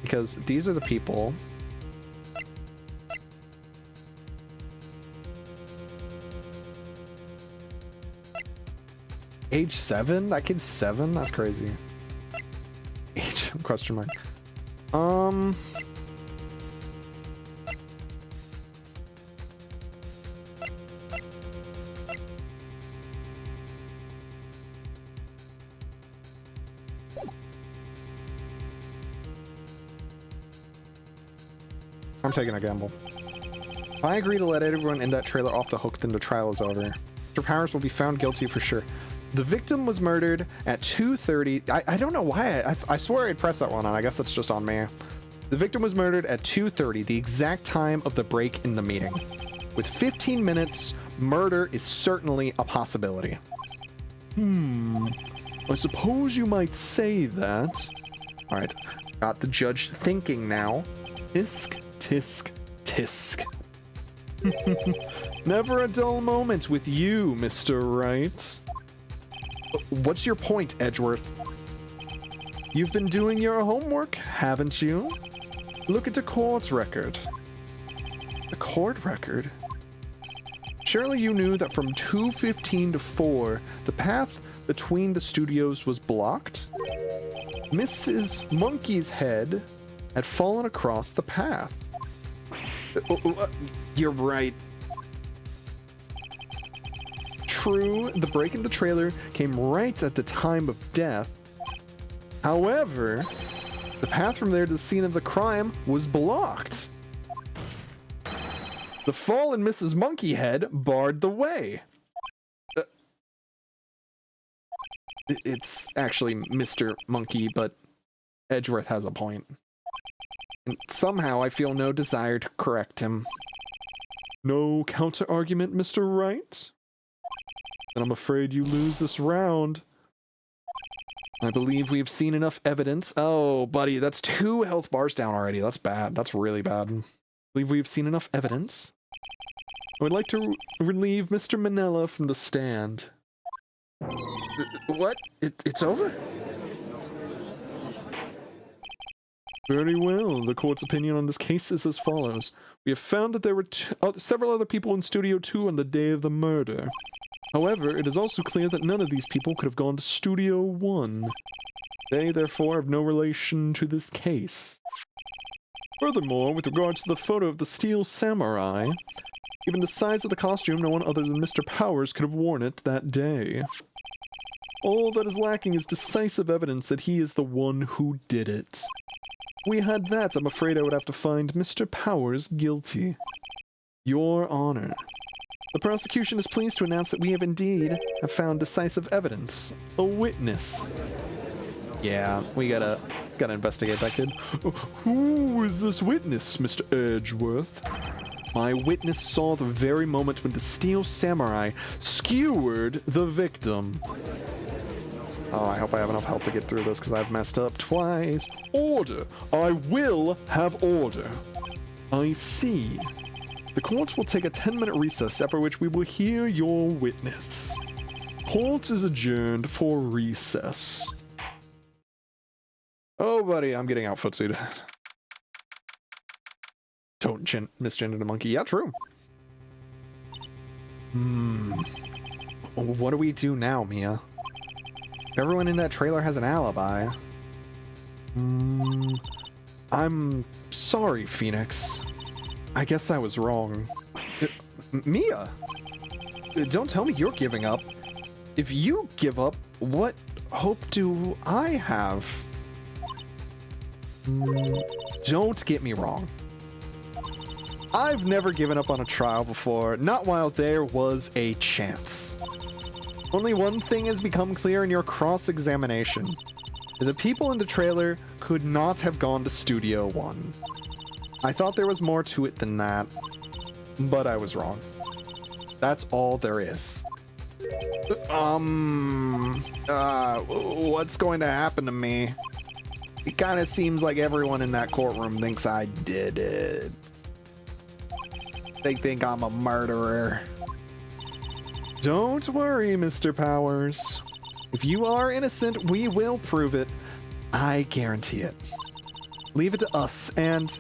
Because these are the people. Age 7? That kid's 7? That's crazy. Age question mark. I'm taking a gamble. If I agree to let everyone in that trailer off the hook, then the trial is over. Mr. Powers will be found guilty for sure. The victim was murdered at 2:30. I don't know why. I swear I'd press that one on. I guess that's just on me. The victim was murdered at 2:30, the exact time of the break in the meeting. With 15 minutes, murder is certainly a possibility. I suppose you might say that. All right, got the judge thinking now. Tisk, tisk, tisk. Never a dull moment with you, Mr. Wright. What's your point, Edgeworth? You've been doing your homework, haven't you? Look at the court record. The court record? Surely you knew that from 2:15 to 4, the path between the studios was blocked? Mrs. Monkey's head had fallen across the path. You're right. True, the break in the trailer came right at the time of death. However, the path from there to the scene of the crime was blocked. The fall in Mrs. Monkeyhead barred the way. It's actually Mr. Monkey, but Edgeworth has a point. And somehow I feel no desire to correct him. No counter-argument, Mr. Wright? Then I'm afraid you lose this round. I believe we've seen enough evidence. Oh, buddy, that's 2 health bars down already. That's bad. That's really bad. I believe we've seen enough evidence. I would like to relieve Mr. Manella from the stand. What? It's over? Very well. The court's opinion on this case is as follows. We have found that there were several other people in Studio 2 on the day of the murder. However, it is also clear that none of these people could have gone to Studio 1. They, therefore, have no relation to this case. Furthermore, with regards to the photo of the Steel Samurai, given the size of the costume, no one other than Mr. Powers could have worn it that day. All that is lacking is decisive evidence that he is the one who did it. If we had that, I'm afraid I would have to find Mr. Powers guilty. Your Honor. The prosecution is pleased to announce that we have indeed found decisive evidence. A witness. Yeah, we gotta investigate that kid. Who is this witness, Mr. Edgeworth? My witness saw the very moment when the Steel Samurai skewered the victim. Oh, I hope I have enough help to get through this because I've messed up twice. Order! I will have order. I see. The court will take a 10-minute recess, after which we will hear your witness. Court is adjourned for recess. Oh, buddy, I'm getting out-footsied. Don't misgender the monkey. Yeah, true. What do we do now, Mia? Everyone in that trailer has an alibi. I'm sorry, Phoenix. I guess I was wrong. Mia! Don't tell me you're giving up. If you give up, what hope do I have? Don't get me wrong. I've never given up on a trial before, not while there was a chance. Only one thing has become clear in your cross-examination. The people in the trailer could not have gone to Studio One. I thought there was more to it than that, but I was wrong. That's all there is. What's going to happen to me? It kind of seems like everyone in that courtroom thinks I did it. They think I'm a murderer. Don't worry, Mr. Powers. If you are innocent, we will prove it. I guarantee it. Leave it to us and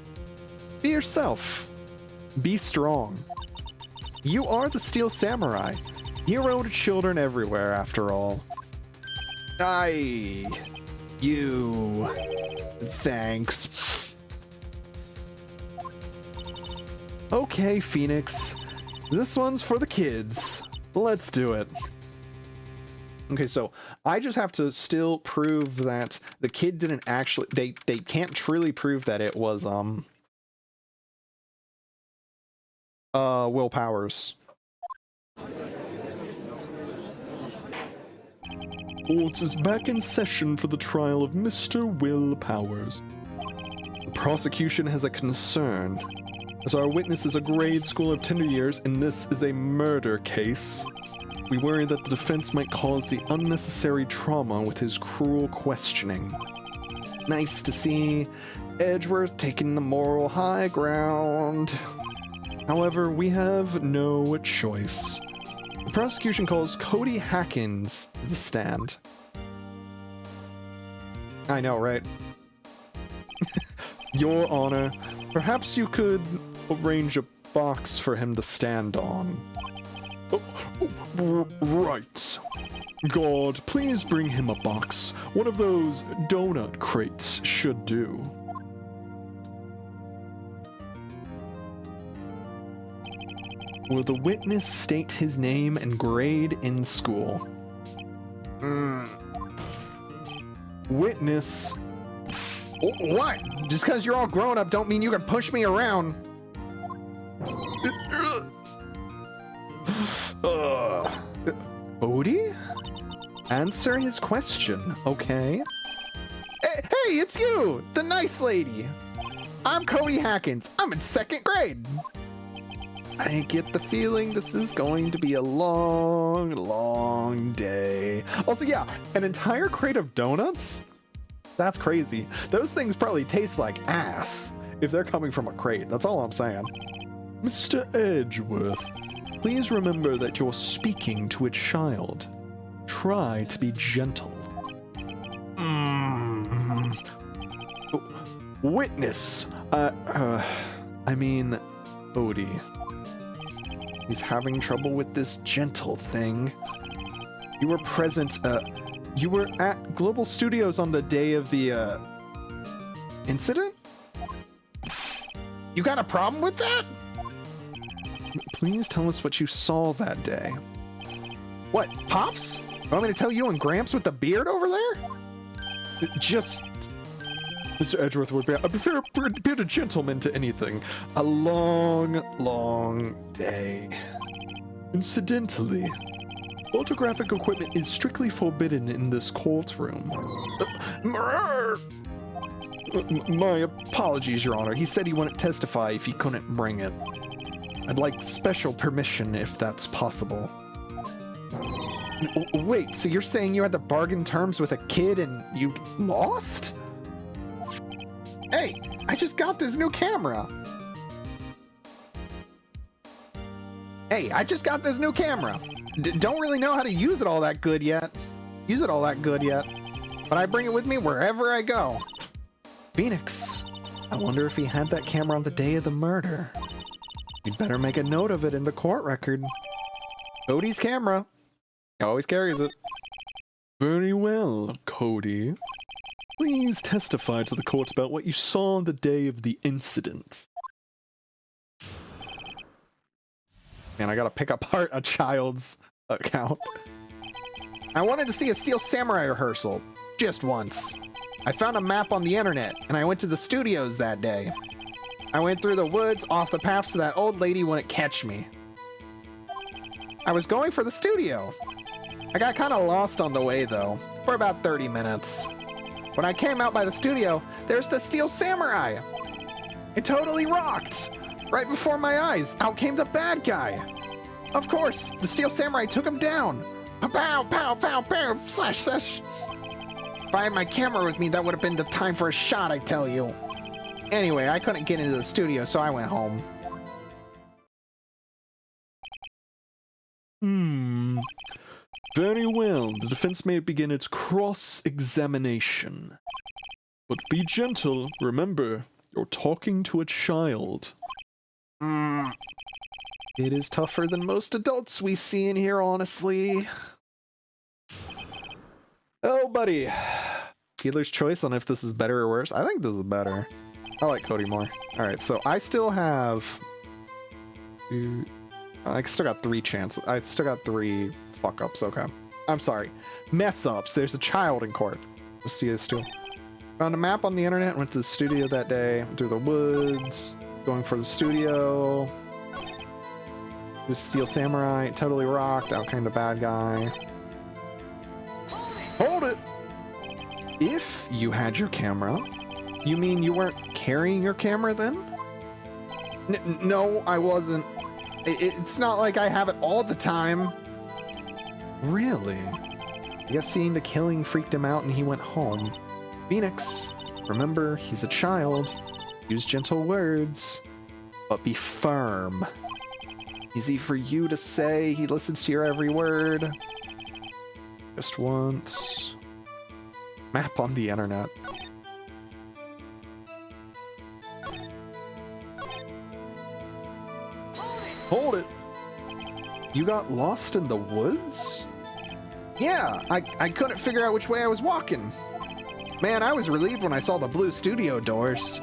be yourself. Be strong. You are the Steel Samurai. Hero to children everywhere, after all. You. Thanks. Okay, Phoenix. This one's for the kids. Let's do it. Okay, so I just have to still prove that the kid didn't actually... They can't truly prove that it was, Will Powers. Court is back in session for the trial of Mr. Will Powers. The prosecution has a concern, as our witness is a grade school of tender years and this is a murder case. We worry that the defense might cause the unnecessary trauma with his cruel questioning. Nice to see Edgeworth taking the moral high ground. However, we have no choice. The prosecution calls Cody Hackins to the stand. I know, right? Your Honor, perhaps you could arrange a box for him to stand on. Right. God, please bring him a box. One of those donut crates should do. Will the witness state his name and grade in school? Witness. What? Just because you're all grown up don't mean you can push me around. Odie? Answer his question, okay? Hey, it's you, the nice lady. I'm Cody Hackins. I'm in 2nd grade. I get the feeling this is going to be a long, long day. Also, yeah, an entire crate of donuts? That's crazy. Those things probably taste like ass if they're coming from a crate. That's all I'm saying. Mr. Edgeworth, please remember that you're speaking to a child. Try to be gentle. Witness. I mean, Odie. He's having trouble with this gentle thing. You were present, you were at Global Studios on the day of the, incident? You got a problem with that? Please tell us what you saw that day. What, Pops? You want me to tell you and Gramps with the beard over there? Just... Mr. Edgeworth would be... I prefer a gentleman to anything. A long, long day. Incidentally, photographic equipment is strictly forbidden in this courtroom. My apologies, Your Honor. He said he wouldn't testify if he couldn't bring it. I'd like special permission if that's possible. Wait, so you're saying you had to bargain terms with a kid and you lost? Hey, I just got this new camera. Don't really know how to use it all that good yet. But I bring it with me wherever I go. Phoenix, I wonder if he had that camera on the day of the murder. You'd better make a note of it in the court record. Cody's camera. He always carries it. Very well, Cody. Please testify to the court about what you saw on the day of the incident. Man, I gotta pick apart a child's account. I wanted to see a Steel Samurai rehearsal. Just once. I found a map on the internet, and I went to the studios that day. I went through the woods off the path so that old lady wouldn't catch me. I was going for the studio. I got kind of lost on the way, though, for about 30 minutes. When I came out by the studio, there's the Steel Samurai. It totally rocked. Right before my eyes, out came the bad guy. Of course, the Steel Samurai took him down. Pow, pow, pow, pow, slash, slash. If I had my camera with me, that would have been the time for a shot, I tell you. Anyway, I couldn't get into the studio, so I went home. Very well. The defense may begin its cross-examination. But be gentle. Remember, you're talking to a child. It is tougher than most adults we see in here, honestly. Oh, buddy. Dealer's choice on if this is better or worse. I think this is better. I like Cody more. All right, so I still have... I still got 3 chances. I still got 3 fuck-ups, okay. I'm sorry. Mess-ups. There's a child in court. Let's see this too. Found a map on the internet, went to the studio that day, through the woods, going for the studio. The Steel Samurai, totally rocked, out came the bad guy. Hold it! If you had your camera, you mean you weren't carrying your camera then? No, I wasn't. It's not like I have it all the time. Really? I guess seeing the killing freaked him out and he went home. Phoenix, remember, he's a child. Use gentle words, but be firm. Easy for you to say, he listens to your every word. Just once. Map on the internet. Hold it! You got lost in the woods? Yeah, I couldn't figure out which way I was walking. Man, I was relieved when I saw the blue studio doors.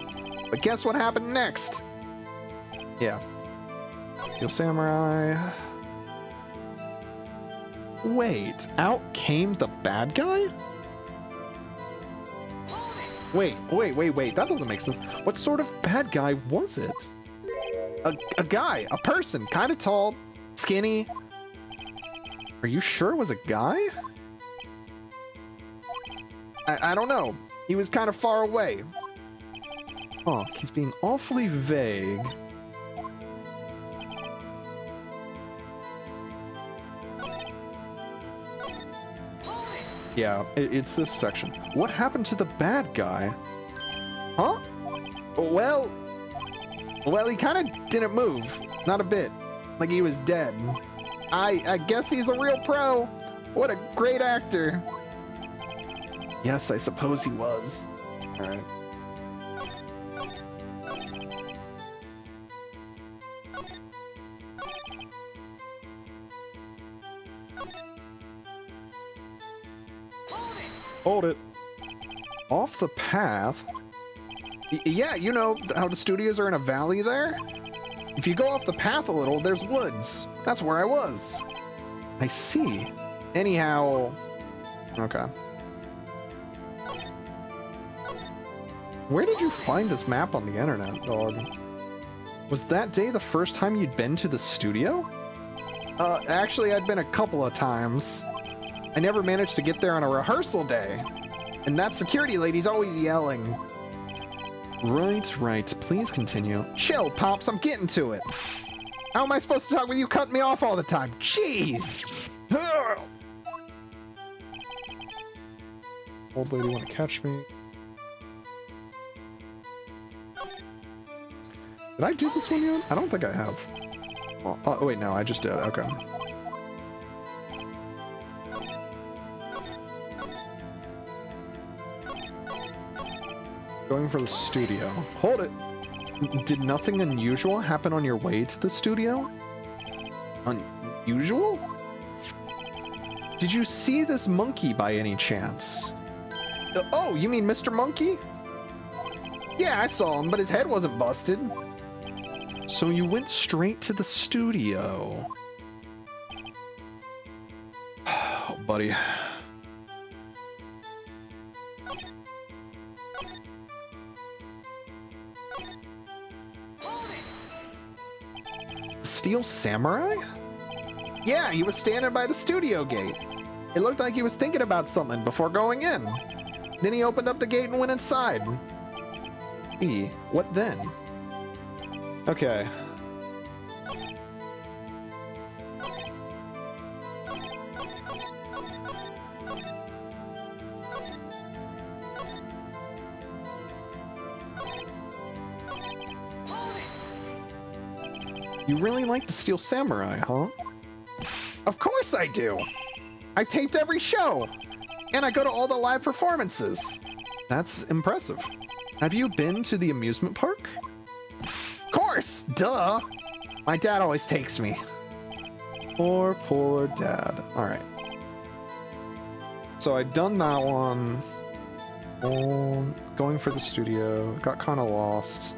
But guess what happened next? Yeah. Steel Samurai. Wait, out came the bad guy? Wait, that doesn't make sense. What sort of bad guy was it? A guy, a person, kind of tall, skinny. Are you sure it was a guy? I don't know. He was kind of far away. Oh, he's being awfully vague. Yeah, it's this section. What happened to the bad guy? Huh? Well, he kind of didn't move. Not a bit. Like he was dead. I guess he's a real pro. What a great actor. Yes, I suppose he was. All right. Hold it. Off the path? Yeah, you know how the studios are in a valley there? If you go off the path a little, there's woods. That's where I was. I see. Anyhow... Okay. Where did you find this map on the internet, dog? Was that day the first time you'd been to the studio? Actually, I'd been a couple of times. I never managed to get there on a rehearsal day. And that security lady's always yelling. Right. Please continue. Chill, Pops. I'm getting to it. How am I supposed to talk with you cutting me off all the time? Jeez! Ugh. Old lady want to catch me. Did I do this one yet? I don't think I have. Oh, wait, no, I just did. Okay. Going for the studio. Hold it! Did nothing unusual happen on your way to the studio? Unusual? Did you see this monkey by any chance? Oh, you mean Mr. Monkey? Yeah, I saw him, but his head wasn't busted. So you went straight to the studio. Oh, buddy. Steel Samurai? Yeah, he was standing by the studio gate. It looked like he was thinking about something before going in. Then he opened up the gate and went inside. What then? Okay. You really like the Steel Samurai, huh? Of course I do! I taped every show! And I go to all the live performances! That's impressive. Have you been to the amusement park? Of course! Duh! My dad always takes me. Poor dad. Alright. So I'd done that one. Going for the studio. Got kind of lost.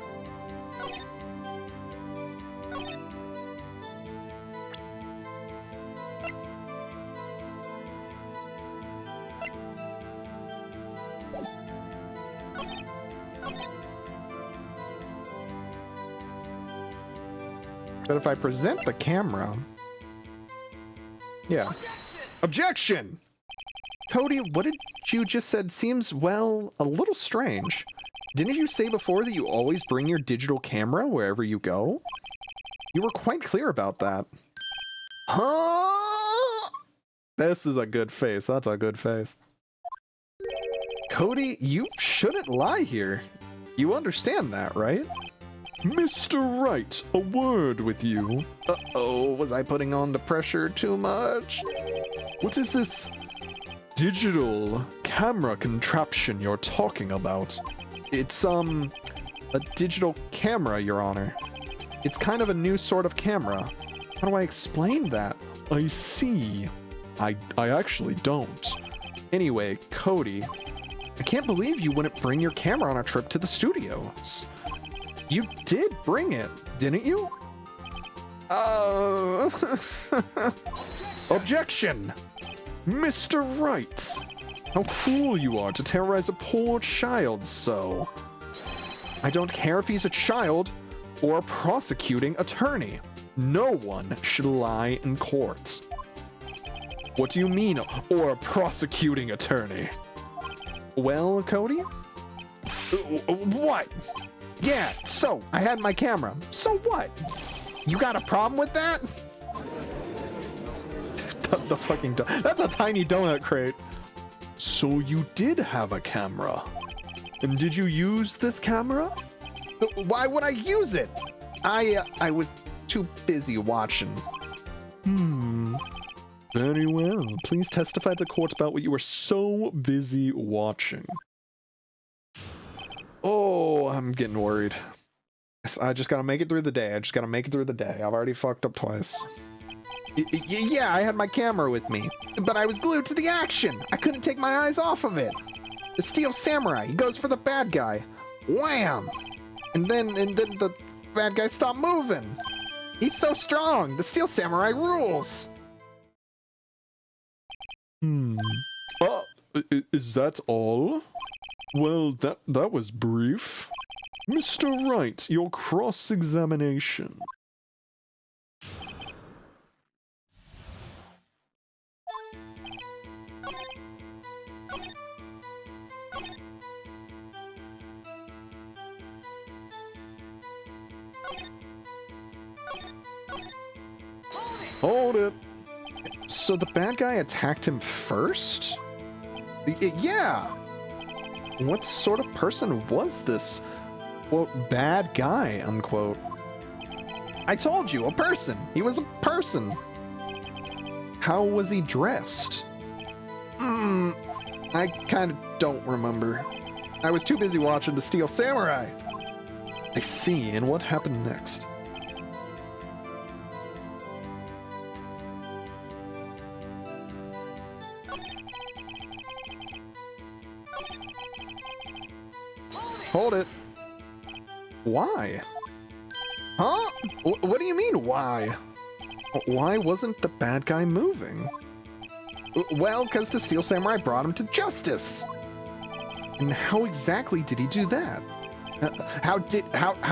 But if I present the camera... Yeah. Objection! Cody, what did you just said seems, well, a little strange. Didn't you say before that you always bring your digital camera wherever you go? You were quite clear about that. Huh? This is a good face. That's a good face. Cody, you shouldn't lie here. You understand that, right? Mr. Wright, a word with you. Uh-oh, was I putting on the pressure too much? What is this digital camera contraption you're talking about? It's, a digital camera, Your Honor. It's kind of a new sort of camera. How do I explain that? I see. I actually don't. Anyway, Cody, I can't believe you wouldn't bring your camera on a trip to the studios. You did bring it, didn't you? Objection! Mr. Wright, how cruel you are to terrorize a poor child so. I don't care if he's a child or a prosecuting attorney. No one should lie in court. What do you mean, or a prosecuting attorney? Well, Cody? What? Yeah, so I had my camera. So what? You got a problem with that? the fucking that's a tiny donut crate. So you did have a camera. And did you use this camera? Why would I use it? I was too busy watching. Very well. Please testify to the court about what you were so busy watching. Oh, I'm getting worried. I just gotta make it through the day. I've already fucked up twice. Yeah, I had my camera with me, but I was glued to the action. I couldn't take my eyes off of it. The Steel Samurai, he goes for the bad guy. Wham! And then the bad guy stopped moving. He's so strong. The Steel Samurai rules. Is that all? Well, that was brief. Mr. Wright, your cross-examination. Hold it. So the bad guy attacked him first? Yeah. What sort of person was this, quote, bad guy, unquote? I told you, a person. He was a person. How was he dressed? I kind of don't remember. I was too busy watching the Steel Samurai. I see, and what happened next? Hold it. Why? Huh? What do you mean, why? Why wasn't the bad guy moving? Well, because the Steel Samurai brought him to justice. And how exactly did he do that? How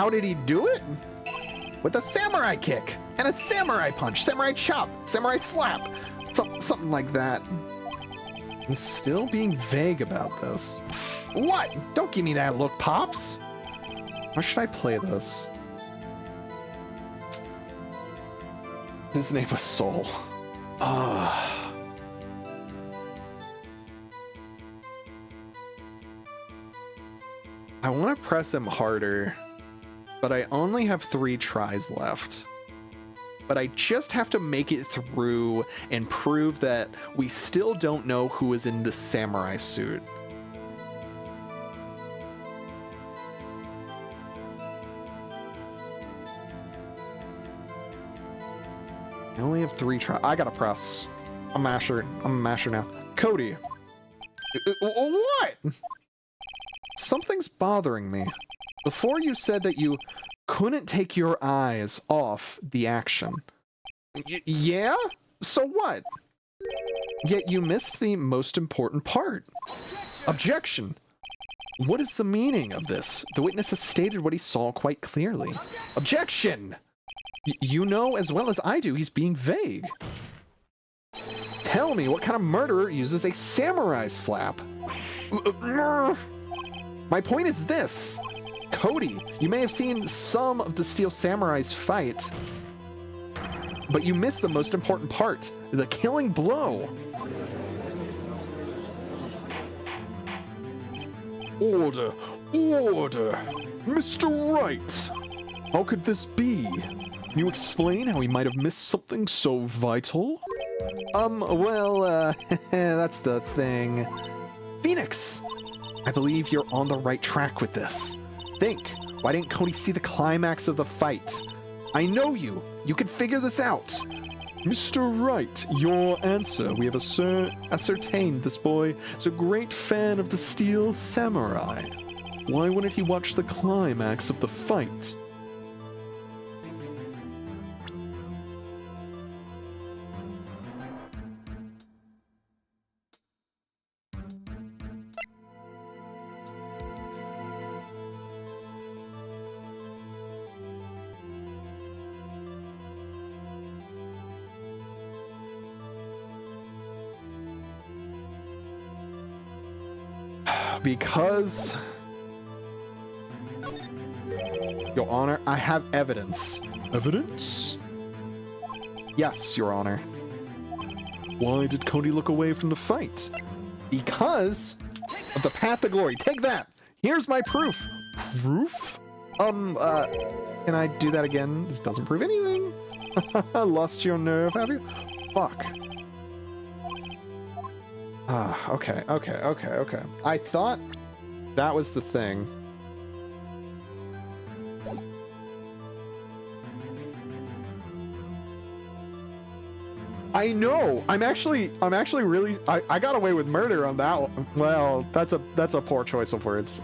did he do it? With a samurai kick and a samurai punch, samurai chop, samurai slap, something like that. He's still being vague about this. What? Don't give me that look, Pops. How should I play this? His name was Soul. I want to press him harder, but I only have 3 tries left. But I just have to make it through and prove that we still don't know who is in the samurai suit. I only have 3 tries. I gotta press. I'm a masher now. Cody. What? Something's bothering me. Before you said that you couldn't take your eyes off the action. Yeah? So what? Yet you missed the most important part. Objection. What is the meaning of this? The witness has stated what he saw quite clearly. Objection! You know as well as I do he's being vague. Tell me what kind of murderer uses a samurai slap? My point is this. Cody, you may have seen some of the Steel Samurai's fight, but you missed the most important part, the killing blow. Order! Order! Mr. Wright! How could this be? Can you explain how he might have missed something so vital? That's the thing. Phoenix! I believe you're on the right track with this. Think, why didn't Cody see the climax of the fight? I know you. You can figure this out. Mr. Wright, your answer. We have ascertained this boy is a great fan of the Steel Samurai. Why wouldn't he watch the climax of the fight? Because, Your Honor, I have evidence. Evidence? Yes, Your Honor. Why did Cody look away from the fight? Because of the Path to Glory. Take that. Here's my proof. Proof? Can I do that again? This doesn't prove anything. Lost your nerve, have you? Fuck. Okay. I thought that was the thing. I know. I'm actually really. I got away with murder on that one. Well, that's a poor choice of words.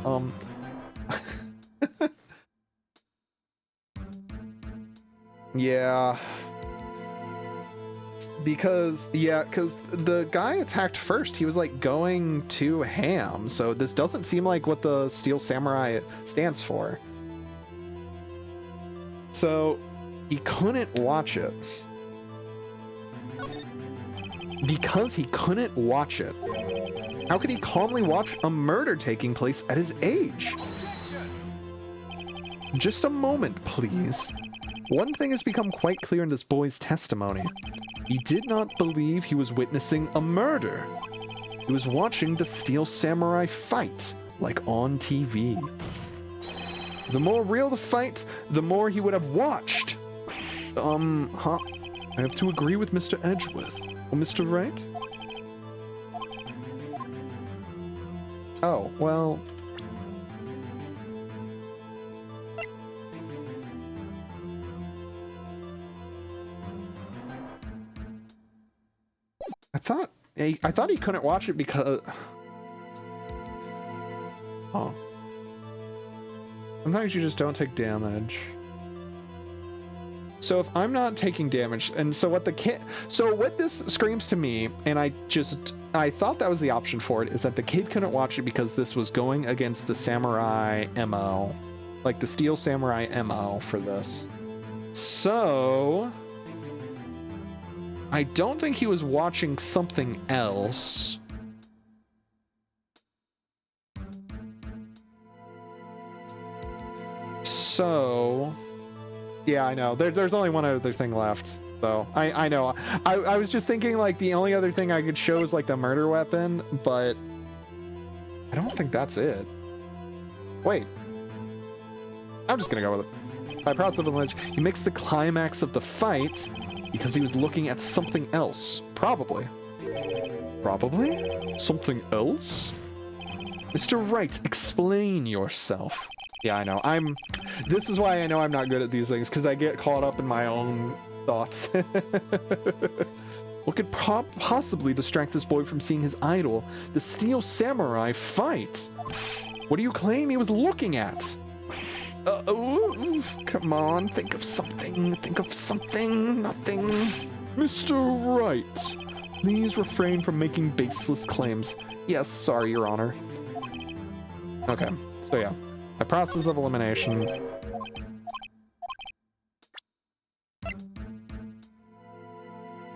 Yeah. Because the guy attacked first. He was like going to ham. So this doesn't seem like what the Steel Samurai stands for. So he couldn't watch it. Because he couldn't watch it. How could he calmly watch a murder taking place at his age? Just a moment, please. One thing has become quite clear in this boy's testimony. He did not believe he was witnessing a murder. He was watching the Steel Samurai fight, like on TV. The more real the fight, the more he would have watched. I have to agree with Mr. Edgeworth. Or Mr. Wright? Oh, well... I thought he couldn't watch it because... Oh. Sometimes you just don't take damage. So if I'm not taking damage, and so what this screams to me, and I thought that was the option for it, is that the kid couldn't watch it because this was going against the samurai MO, like the Steel Samurai MO for this. So I don't think he was watching something else. So yeah, I know. There's only one other thing left, though. I know. I was just thinking, like, the only other thing I could show is, like, the murder weapon, but I don't think that's it. Wait. I'm just gonna go with it. By process of elimination, he mixed the climax of the fight because he was looking at something else. Probably. Probably? Something else? Mr. Wright, explain yourself. Yeah, I know. This is why I know I'm not good at these things, because I get caught up in my own thoughts. What could possibly distract this boy from seeing his idol, the Steel Samurai, fight? What do you claim he was looking at? Come on, think of something. Think of something. Nothing. Mr. Wright, please refrain from making baseless claims. Yes, sorry, Your Honor. Okay, so yeah. A process of elimination.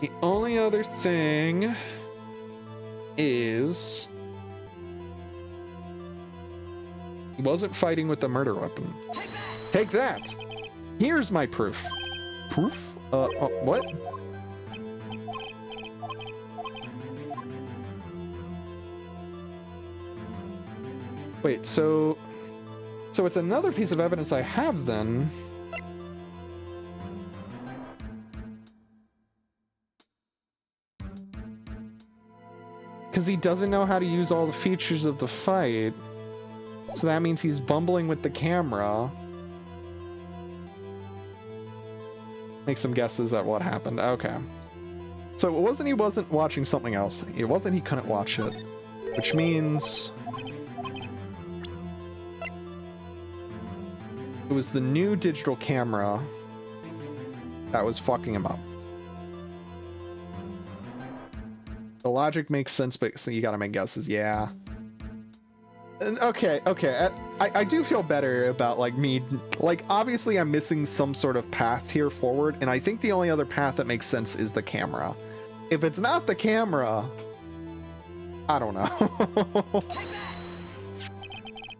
The only other thing is he wasn't fighting with the murder weapon. Take that! Here's my proof. Proof? What? Wait, so it's another piece of evidence I have then. Because he doesn't know how to use all the features of the fight. So that means he's bumbling with the camera. Make some guesses at what happened. Okay. So he wasn't watching something else. It wasn't he couldn't watch it. Which means it was the new digital camera that was fucking him up. The logic makes sense, but you gotta make guesses. Yeah. Okay. I do feel better about, like, me. Like, obviously I'm missing some sort of path here forward, and I think the only other path that makes sense is the camera. If it's not the camera, I don't know.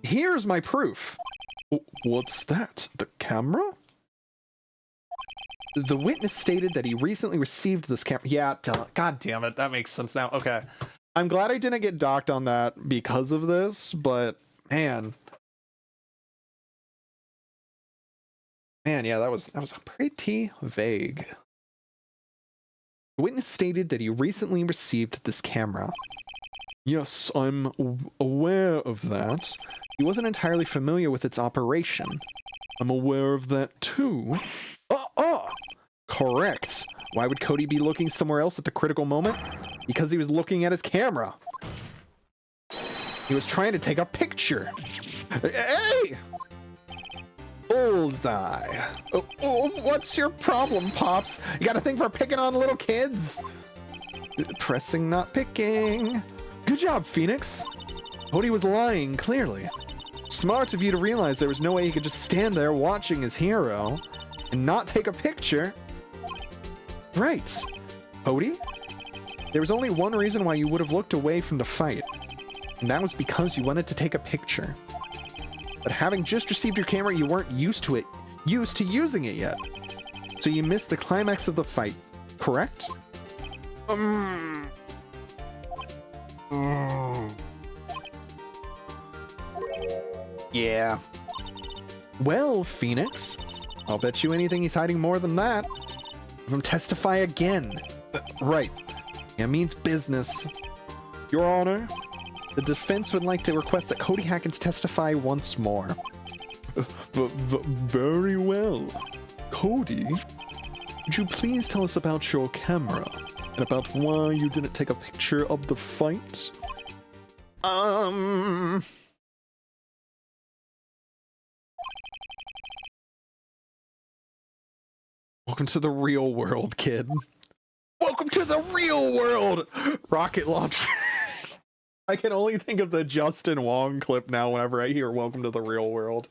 Here's my proof. What's that? The camera? The witness stated that he recently received this camera. Yeah, god damn it. That makes sense now. Okay. I'm glad I didn't get docked on that because of this, but man. Man, yeah, that was pretty vague. The witness stated that he recently received this camera. Yes, I'm aware of that. He wasn't entirely familiar with its operation. I'm aware of that too. Correct. Why would Cody be looking somewhere else at the critical moment? Because he was looking at his camera. He was trying to take a picture. Hey! Bullseye. What's your problem, Pops? You got a thing for picking on little kids? Pressing, not picking. Good job, Phoenix. Cody was lying, clearly. Smart of you to realize there was no way he could just stand there watching his hero and not take a picture. Right. Cody? There was only one reason why you would have looked away from the fight, and that was because you wanted to take a picture. But having just received your camera, you weren't used to using it yet. So you missed the climax of the fight, correct? Yeah. Well, Phoenix, I'll bet you anything he's hiding more than that. Have him testify again. Right. It means business. Your Honor, the defense would like to request that Cody Hackins testify once more. Very well. Cody, would you please tell us about your camera and about why you didn't take a picture of the fight? Welcome to the real world, kid. Welcome to the real world! Rocket launcher. I can only think of the Justin Wong clip now whenever I hear welcome to the real world.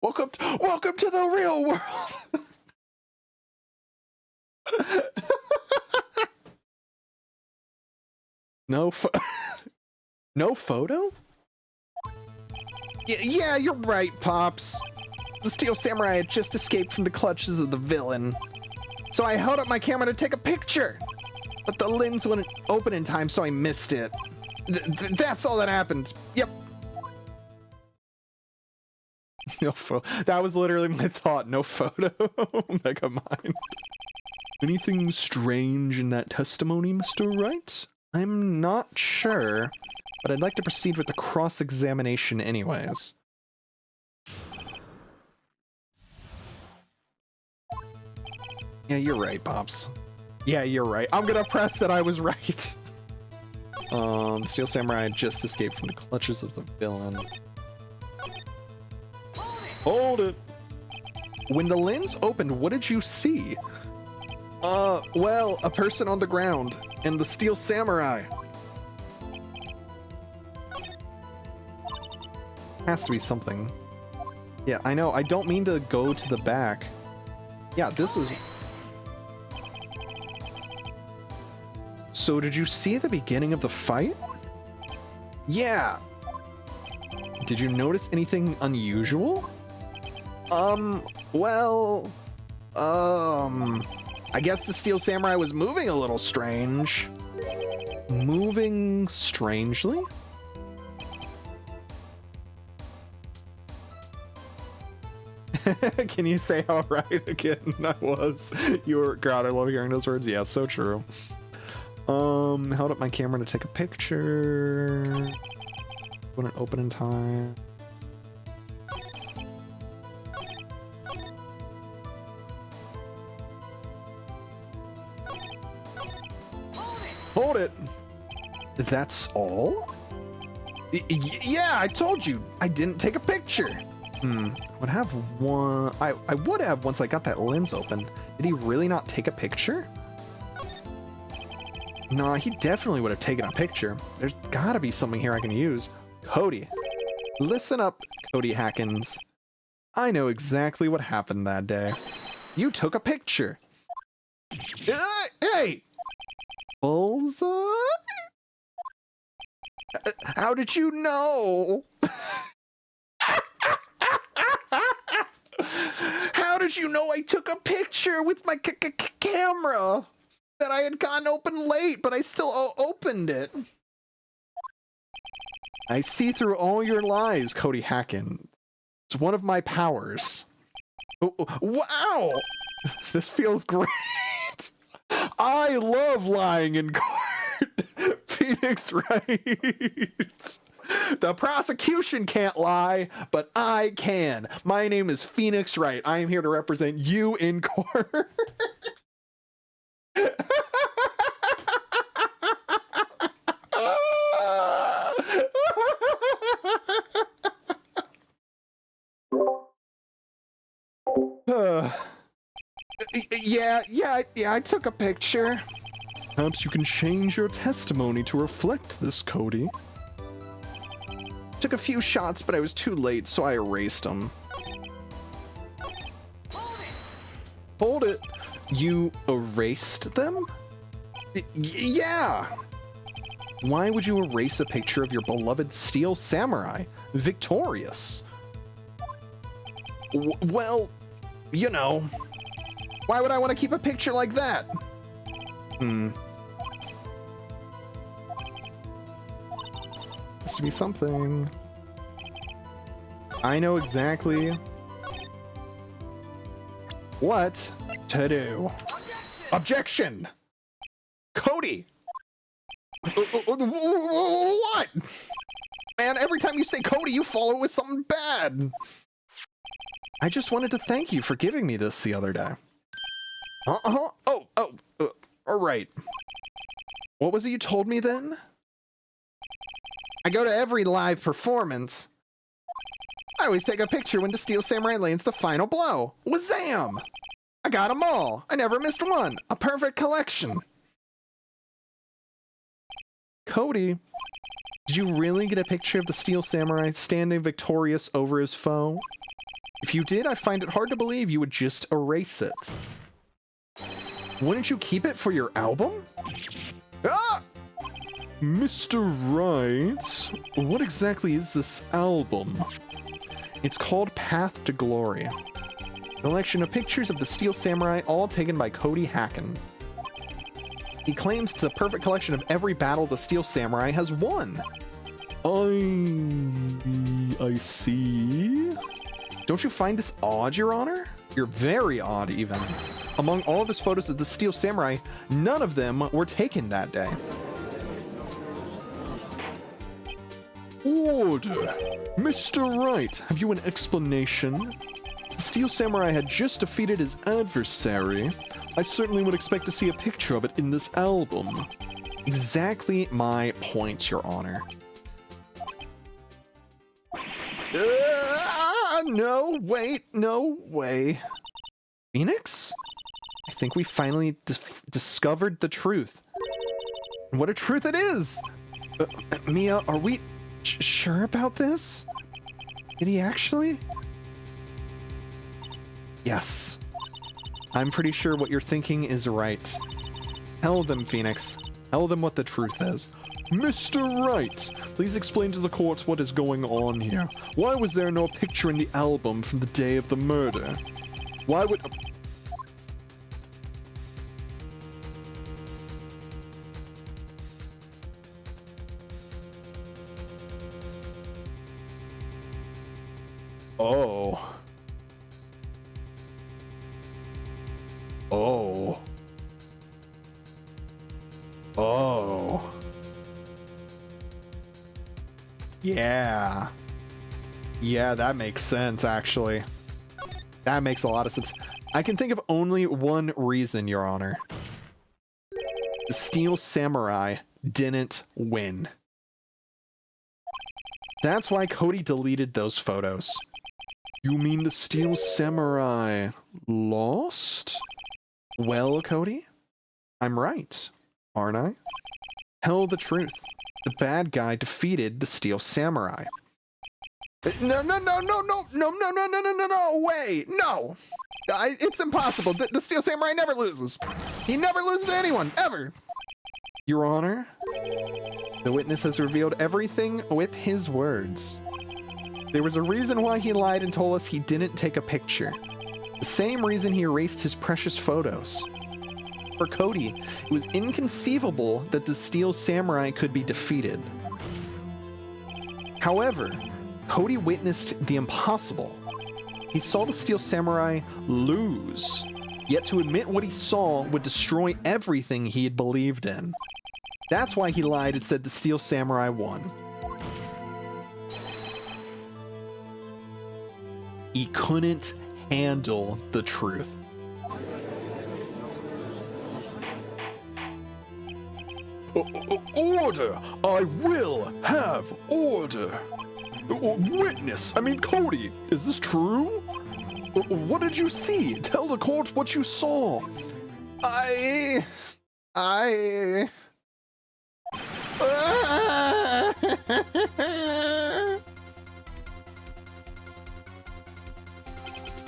Welcome to the real world! No photo? Yeah, you're right, Pops. The Steel Samurai had just escaped from the clutches of the villain. So I held up my camera to take a picture. But the lens wouldn't open in time, so I missed it. That's all that happened. Yep. No that was literally my thought. No photo. Megamind. Anything strange in that testimony, Mr. Wright? I'm not sure, but I'd like to proceed with the cross-examination anyways. Yeah, you're right, Pops. Yeah, you're right. I'm gonna press that I was right. Steel Samurai just escaped from the clutches of the villain. Hold it! When the lens opened, what did you see? Well, a person on the ground, and the Steel Samurai. Has to be something. Yeah, I know, I don't mean to go to the back. Yeah, this is... So did you see the beginning of the fight? Yeah. Did you notice anything unusual? Well... I guess the Steel Samurai was moving a little strange. Moving strangely? Can you say how right again I was? God, I love hearing those words. Yeah, so true. Held up my camera to take a picture. Wouldn't open in time. Hold it! That's all? Yeah, I told you! I didn't take a picture! Would have one... I would have once I got that lens open. Did he really not take a picture? Nah, he definitely would have taken a picture. There's gotta be something here I can use. Cody. Listen up, Cody Hackins. I know exactly what happened that day. You took a picture. Hey! Bullseye? How did you know? How did you know I took a picture with my camera? That I had gotten open late, but I still opened it. I see through all your lies, Cody Hacken. It's one of my powers. Wow! This feels great. I love lying in court. Phoenix Wright. The prosecution can't lie, but I can. My name is Phoenix Wright. I am here to represent you in court. Yeah, I took a picture. Perhaps you can change your testimony to reflect this, Cody. Took a few shots, but I was too late, so I erased them. Hold it. You erased them? Yeah. Why would you erase a picture of your beloved Steel Samurai, victorious? Well, you know. Why would I want to keep a picture like that? Has to be something. I know exactly what to do. Objection! Cody! What? Man, every time you say Cody, you follow with something bad. I just wanted to thank you for giving me this the other day. All right. What was it you told me then? I go to every live performance. I always take a picture when the Steel Samurai lands the final blow. Wazam! I got them all. I never missed one. A perfect collection. Cody, did you really get a picture of the Steel Samurai standing victorious over his foe? If you did, I find it hard to believe you would just erase it. Wouldn't you keep it for your album? Ah! Mr. Wright, what exactly is this album? It's called Path to Glory. A collection of pictures of the Steel Samurai, all taken by Cody Hackins. He claims it's a perfect collection of every battle the Steel Samurai has won. I see. Don't you find this odd, Your Honor? You're very odd, even. Among all of his photos of the Steel Samurai, none of them were taken that day. Order! Mr. Wright, have you an explanation? The Steel Samurai had just defeated his adversary. I certainly would expect to see a picture of it in this album. Exactly my point, Your Honor. No, wait, no way. Phoenix? I think we finally discovered the truth. And what a truth it is! Mia, are we sure about this? Did he actually? Yes. I'm pretty sure what you're thinking is right. Tell them, Phoenix. Tell them what the truth is. Mr. Wright, please explain to the court what is going on here. Why was there no picture in the album from the day of the murder? Why would... Oh. Oh. Oh. Yeah. Yeah, that makes sense, actually. That makes a lot of sense. I can think of only one reason, Your Honor. The Steel Samurai didn't win. That's why Cody deleted those photos. You mean the Steel Samurai lost? Well, Cody, I'm right, aren't I? Tell the truth. The bad guy defeated the Steel Samurai. No, way! No! It's impossible. The Steel Samurai never loses. He never loses to anyone, ever! Your Honor, the witness has revealed everything with his words. There was a reason why he lied and told us he didn't take a picture. The same reason he erased his precious photos. For Cody, it was inconceivable that the Steel Samurai could be defeated. However, Cody witnessed the impossible. He saw the Steel Samurai lose, yet to admit what he saw would destroy everything he had believed in. That's why he lied and said the Steel Samurai won. He couldn't handle the truth. Order! I will have order! Cody, is this true? What did you see? Tell the court what you saw.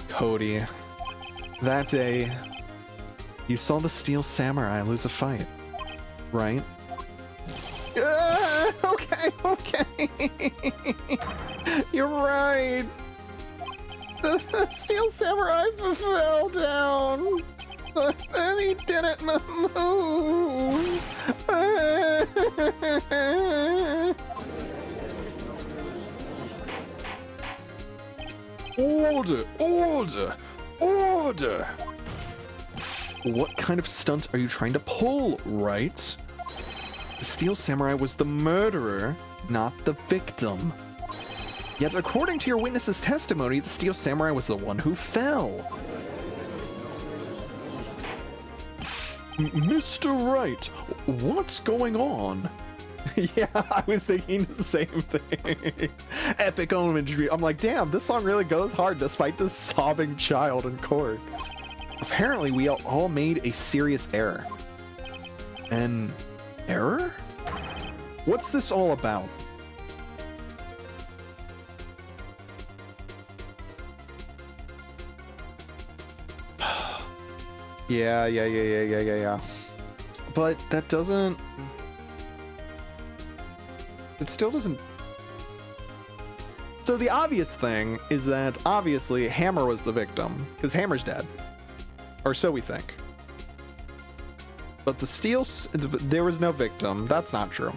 Cody, that day, you saw the Steel Samurai lose a fight, right? Okay. You're right. The Steel Samurai fell down. And he didn't move. Order! What kind of stunt are you trying to pull, right? The Steel Samurai was the murderer, not the victim. Yet according to your witness's testimony, the Steel Samurai was the one who fell. Mr. Wright, what's going on? Yeah, I was thinking the same thing. Epic imagery. I'm like, damn, this song really goes hard despite this sobbing child in court. Apparently, we all made a serious error. An error? What's this all about? Yeah. But that doesn't... It still doesn't... So the obvious thing is that, obviously, Hammer was the victim, because Hammer's dead. Or so we think. But there was no victim. That's not true.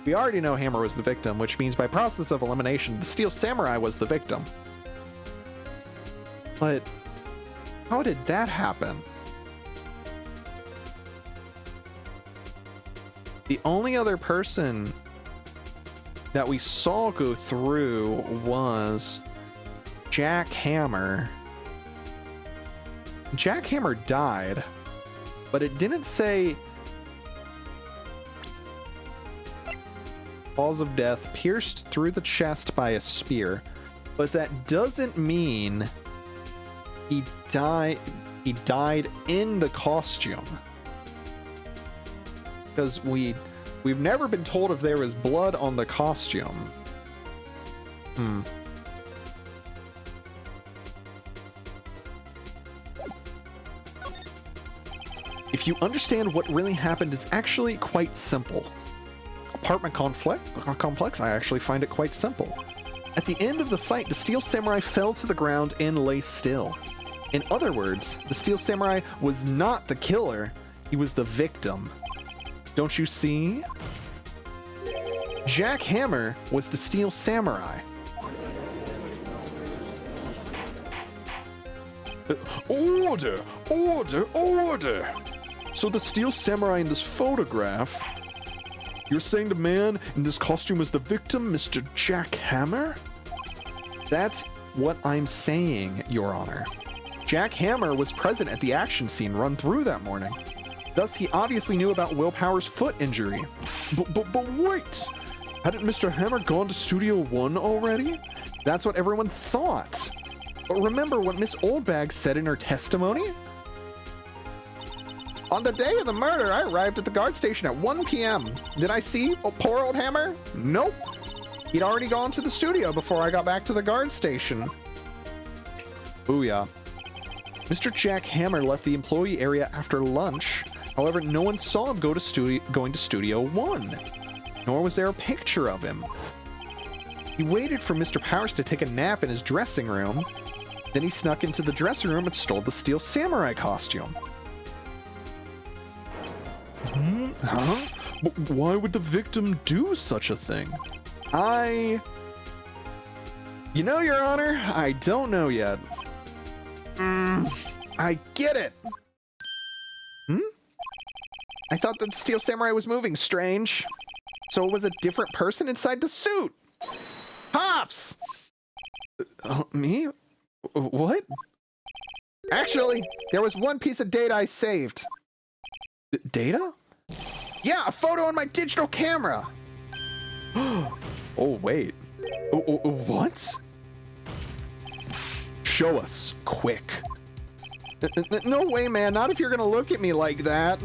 We already know Hammer was the victim, which means by process of elimination, the Steel Samurai was the victim. But how did that happen? The only other person that we saw go through was Jack Hammer. Jack Hammer died, but it didn't say cause of death, pierced through the chest by a spear. But that doesn't mean he died in the costume. Because we've never been told if there was blood on the costume. If you understand what really happened, it's actually quite simple. Apartment complex, I actually find it quite simple. At the end of the fight, the Steel Samurai fell to the ground and lay still. In other words, the Steel Samurai was not the killer, he was the victim. Don't you see? Jack Hammer was the Steel Samurai. Order! Order! Order! So the Steel Samurai in this photograph, you're saying the man in this costume was the victim, Mr. Jack Hammer? That's what I'm saying, Your Honor. Jack Hammer was present at the action scene run through that morning. Thus, he obviously knew about Will Power's foot injury. But wait! Hadn't Mr. Hammer gone to Studio One already? That's what everyone thought. But remember what Miss Oldbag said in her testimony? On the day of the murder, I arrived at the guard station at 1 p.m. Did I see poor old Hammer? Nope. He'd already gone to the studio before I got back to the guard station. Booyah. Mr. Jack Hammer left the employee area after lunch. However, no one saw him going to Studio One. Nor was there a picture of him. He waited for Mr. Powers to take a nap in his dressing room. Then he snuck into the dressing room and stole the Steel Samurai costume. Huh? But why would the victim do such a thing? You know, Your Honor, I don't know yet. I get it. I thought that Steel Samurai was moving strange. So it was a different person inside the suit. Pops! Me? What? Actually, there was one piece of data I saved. Data? Yeah, a photo on my digital camera. Oh, wait. What? Show us, quick. No way, man. Not if you're gonna look at me like that.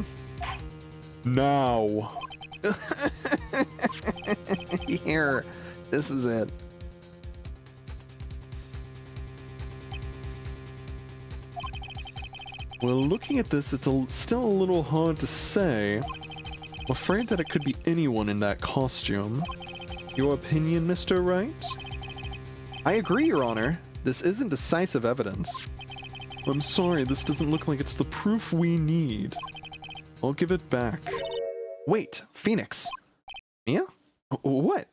Now. Here. This is it. Well, looking at this, it's still a little hard to say. I'm afraid that it could be anyone in that costume. Your opinion, Mr. Wright? I agree, Your Honor. This isn't decisive evidence. I'm sorry, this doesn't look like it's the proof we need. I'll give it back. Wait, Phoenix. Mia? What?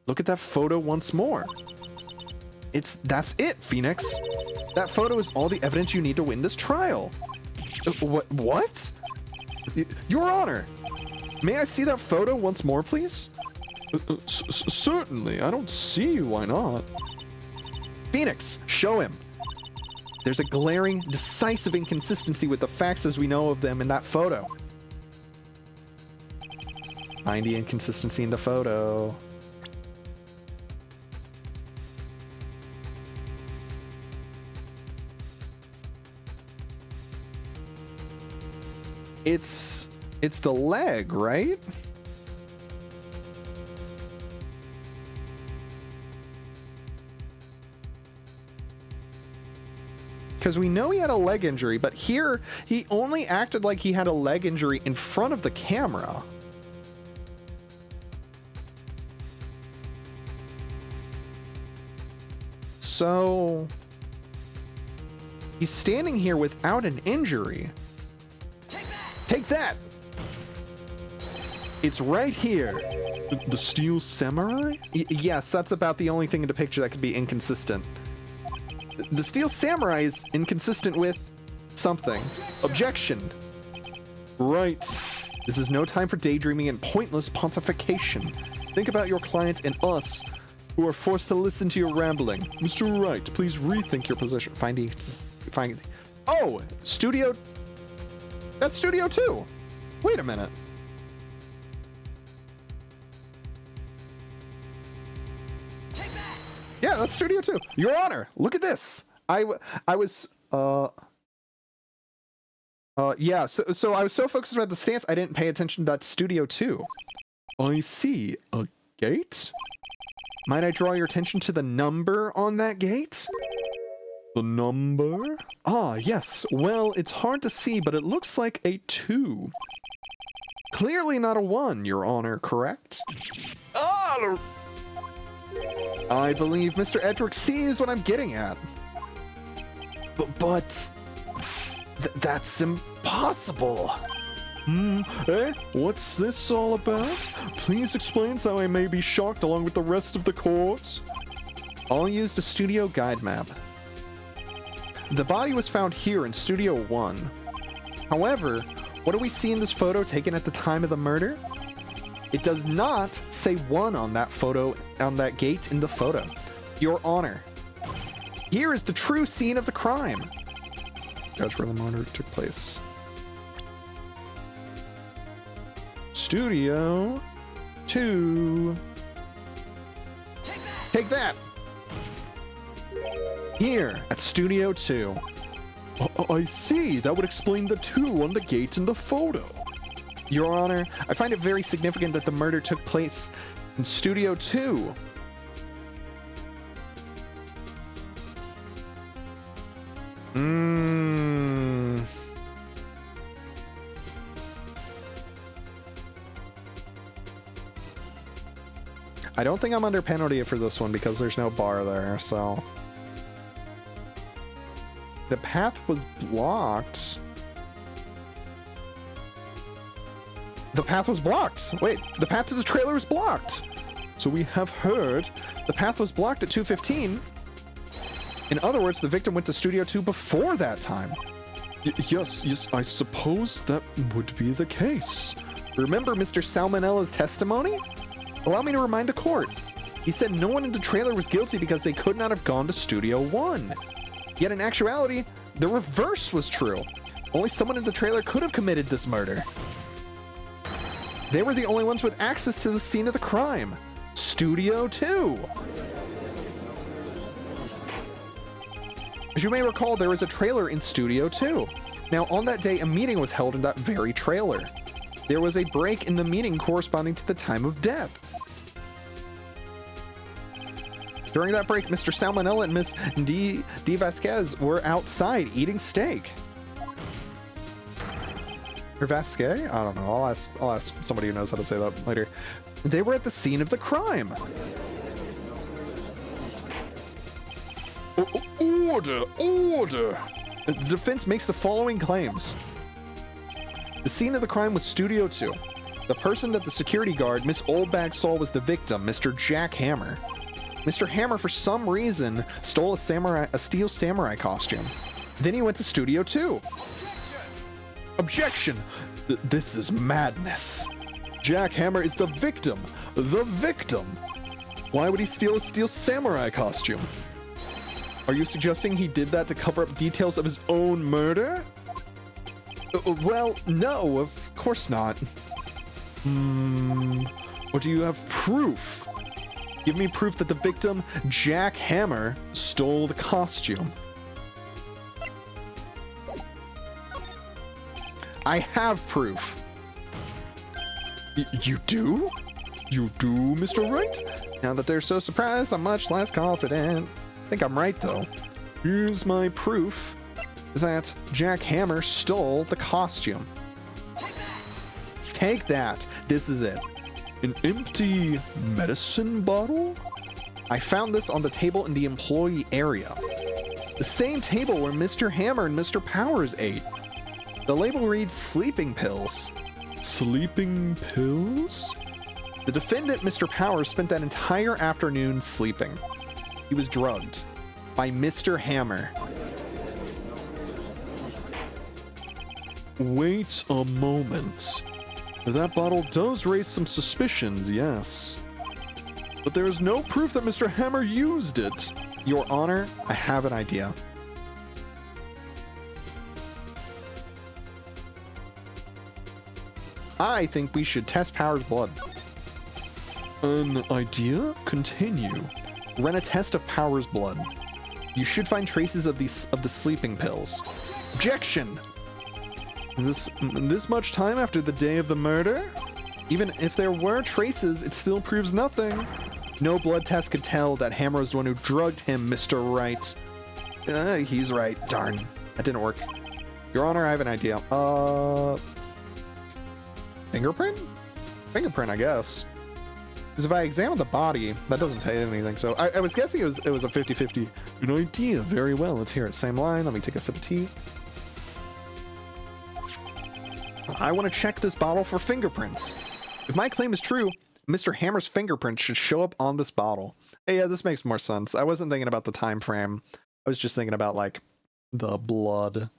Look at that photo once more. That's it, Phoenix. That photo is all the evidence you need to win this trial. What? Your Honor, may I see that photo once more, please? Certainly, I don't see why not. Phoenix, show him. There's a glaring, decisive inconsistency with the facts as we know of them in that photo. Find the inconsistency in the photo. It's the leg, right? Because we know he had a leg injury, but here he only acted like he had a leg injury in front of the camera. So he's standing here without an injury. Take that! It's right here. The Steel Samurai? Yes, that's about the only thing in the picture that could be inconsistent. The Steel Samurai is inconsistent with something. Objection. Right. This is no time for daydreaming and pointless pontification. Think about your client and us, who are forced to listen to your rambling. Mr. Wright, please rethink your position. Finding. Oh, Studio. That's Studio 2. Wait a minute. Yeah, that's Studio 2. Your Honor, look at this. I was yeah, so I was so focused about the stance I didn't pay attention to that Studio 2. I see. A gate? Might I draw your attention to the number on that gate? The number? Ah, yes. Well, it's hard to see, but it looks like a 2. Clearly not a 1, Your Honor, correct? Ah! I believe Mr. Edric sees what I'm getting at. But that's impossible. What's this all about? Please explain so I may be shocked along with the rest of the court. I'll use the studio guide map. The body was found here in Studio 1. However, what do we see in this photo taken at the time of the murder? It does not say 1 on that photo, on that gate in the photo. Your Honor, here is the true scene of the crime. Judge where the murder took place. Studio 2. Take that! Here at Studio 2. I see. That would explain the 2 on the gate in the photo. Your Honor, I find it very significant that the murder took place in Studio 2. I don't think I'm under penalty for this one because there's no bar there, so... The path was blocked. The path was blocked. Wait, the path to the trailer was blocked. So we have heard the path was blocked at 2:15. In other words, the victim went to Studio 2 before that time. Yes, I suppose that would be the case. Remember Mr. Salmonella's testimony? Allow me to remind the court. He said no one in the trailer was guilty because they could not have gone to Studio 1. Yet in actuality, the reverse was true. Only someone in the trailer could have committed this murder. They were the only ones with access to the scene of the crime. Studio 2. As you may recall, there was a trailer in Studio 2. Now, on that day, a meeting was held in that very trailer. There was a break in the meeting corresponding to the time of death. During that break, Mr. Salmonella and Miss D. Vasquez were outside eating steak. Or Vasquez? I don't know. I'll ask somebody who knows how to say that later. They were at the scene of the crime. Order! The defense makes the following claims. The scene of the crime was Studio 2. The person that the security guard, Miss Oldbag, saw was the victim, Mr. Jack Hammer. Mr. Hammer, for some reason, stole a steel samurai costume. Then he went to Studio 2. Objection! This is madness. Jack Hammer is the victim. The victim! Why would he steal a steel samurai costume? Are you suggesting he did that to cover up details of his own murder? Well, no, of course not. Or do you have proof? Give me proof that the victim, Jack Hammer, stole the costume. I have proof. You do? You do, Mr. Wright? Now that they're so surprised, I'm much less confident. I think I'm right, though. Here's my proof. That Jack Hammer stole the costume. Take that. This is it. An empty medicine bottle? I found this on the table in the employee area. The same table where Mr. Hammer and Mr. Powers ate. The label reads sleeping pills. Sleeping pills? The defendant, Mr. Powers, spent that entire afternoon sleeping. He was drugged by Mr. Hammer. Wait a moment. That bottle does raise some suspicions, yes. But there is no proof that Mr. Hammer used it. Your Honor, I have an idea. I think we should test Powers' blood. An idea? Continue. Run a test of Powers' blood. You should find traces of the sleeping pills. Objection! This much time after the day of the murder? Even if there were traces, it still proves nothing. No blood test could tell that Hammer was the one who drugged him, Mr. Wright. He's right. Darn. That didn't work. Your Honor, I have an idea. Fingerprint? Fingerprint, I guess. Because if I examine the body, that doesn't tell you anything. So I was guessing it was a 50-50. An idea. Very well. Let's hear it. Same line. Let me take a sip of tea. I want to check this bottle for fingerprints. If my claim is true, Mr. Hammer's fingerprints should show up on this bottle. Hey, yeah, this makes more sense. I wasn't thinking about the time frame. I was just thinking about, like, the blood.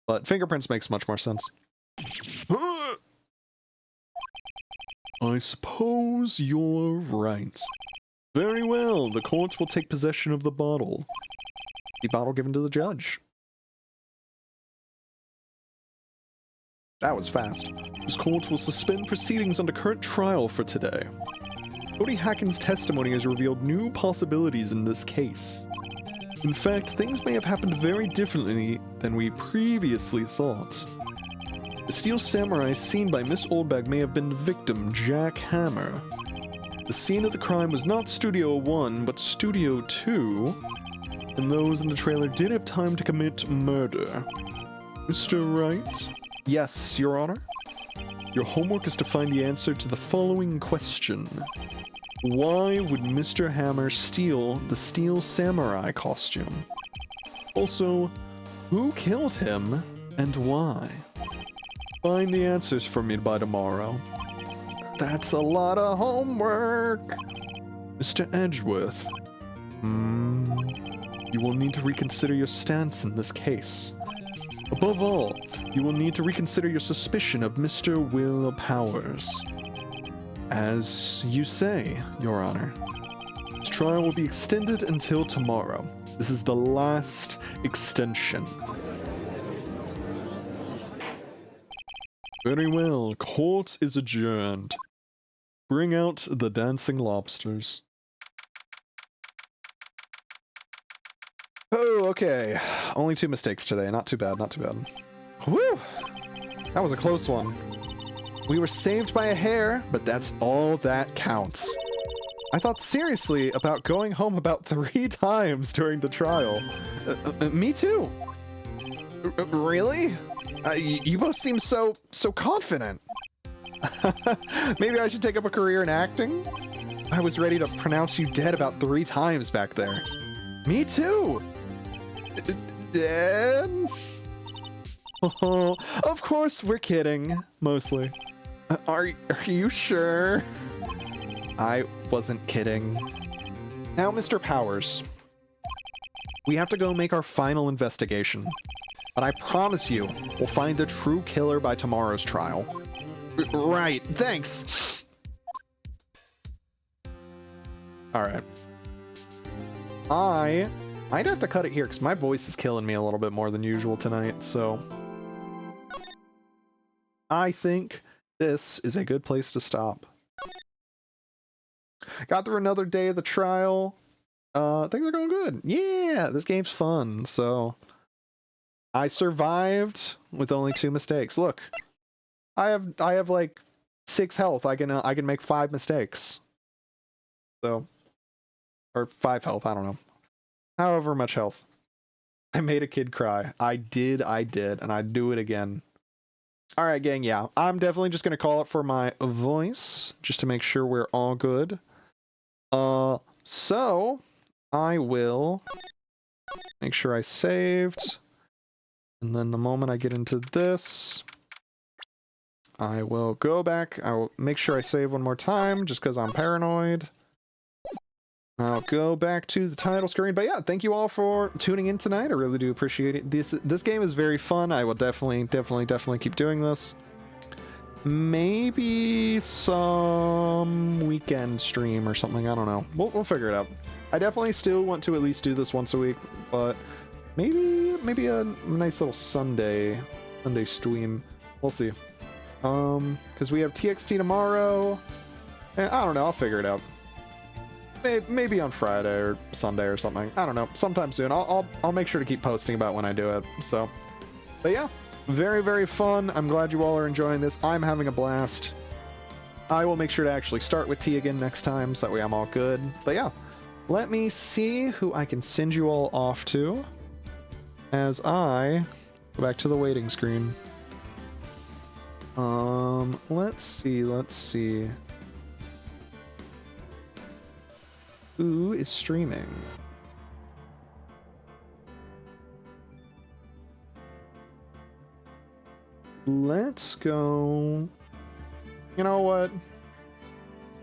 But fingerprints makes much more sense. I suppose you're right. Very well, the courts will take possession of the bottle. The bottle given to the judge. That was fast. This court will suspend proceedings under current trial for today. Cody Hacken's testimony has revealed new possibilities in this case. In fact, things may have happened very differently than we previously thought. The Steel Samurai seen by Miss Oldbag may have been the victim, Jack Hammer. The scene of the crime was not Studio 1, but Studio 2, and those in the trailer did have time to commit murder. Mr. Wright? Yes, Your Honor. Your homework is to find the answer to the following question. Why would Mr. Hammer steal the Steel Samurai costume? Also, who killed him and why? Find the answers for me by tomorrow. That's a lot of homework. Mr. Edgeworth, you will need to reconsider your stance in this case. Above all, you will need to reconsider your suspicion of Mr. Will Powers. As you say, Your Honor. This trial will be extended until tomorrow. This is the last extension. Very well, court is adjourned. Bring out the dancing lobsters. Oh, okay. Only 2 mistakes today. Not too bad, not too bad. Whew! That was a close one. We were saved by a hair, but that's all that counts. I thought seriously about going home about 3 times during the trial. Me too. Really? You both seem so confident. Maybe I should take up a career in acting? I was ready to pronounce you dead about 3 times back there. Me too. Dead? Oh, of course, we're kidding. Mostly. Are you sure? I wasn't kidding. Now, Mr. Powers. We have to go make our final investigation. But I promise you, we'll find the true killer by tomorrow's trial. Right, thanks! Alright. I might have to cut it here, because my voice is killing me a little bit more than usual tonight, so... I think this is a good place to stop. Got through another day of the trial. Things are going good. Yeah, this game's fun, so... I survived with only 2 mistakes. Look, I have like 6 health. I can make 5 mistakes. So, or 5 health. I don't know. However much health. I made a kid cry. I did, and I'd do it again. All right, gang. Yeah, I'm definitely just gonna call it for my voice, just to make sure we're all good. So I will make sure I saved, and then the moment I get into this, I will go back. I will make sure I save one more time, just because I'm paranoid. I'll go back to the title screen. But yeah, thank you all for tuning in tonight. I really do appreciate it. This game is very fun. I will definitely keep doing this. Maybe some weekend stream or something. I don't know. We'll figure it out. I definitely still want to at least do this once a week, but maybe a nice little Sunday stream. We'll see. Because we have TXT tomorrow. And I don't know. I'll figure it out. Maybe on Friday or Sunday or something. I don't know. Sometime soon. I'll make sure to keep posting about when I do it. So, but yeah, very, very fun. I'm glad you all are enjoying this. I'm having a blast. I will make sure to actually start with T again next time, so that way I'm all good. But yeah, let me see who I can send you all off to as I go back to the waiting screen. Let's see. Who is streaming? Let's go. You know what?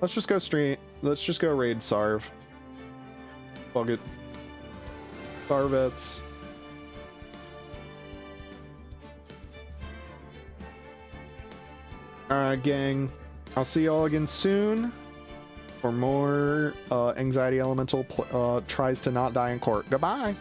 Let's just go stream. Let's just go raid Sarv. Fuck it. Sarvets. Alright, gang. I'll see y'all again soon. For more Anxiety Elemental tries to not die in court. Goodbye.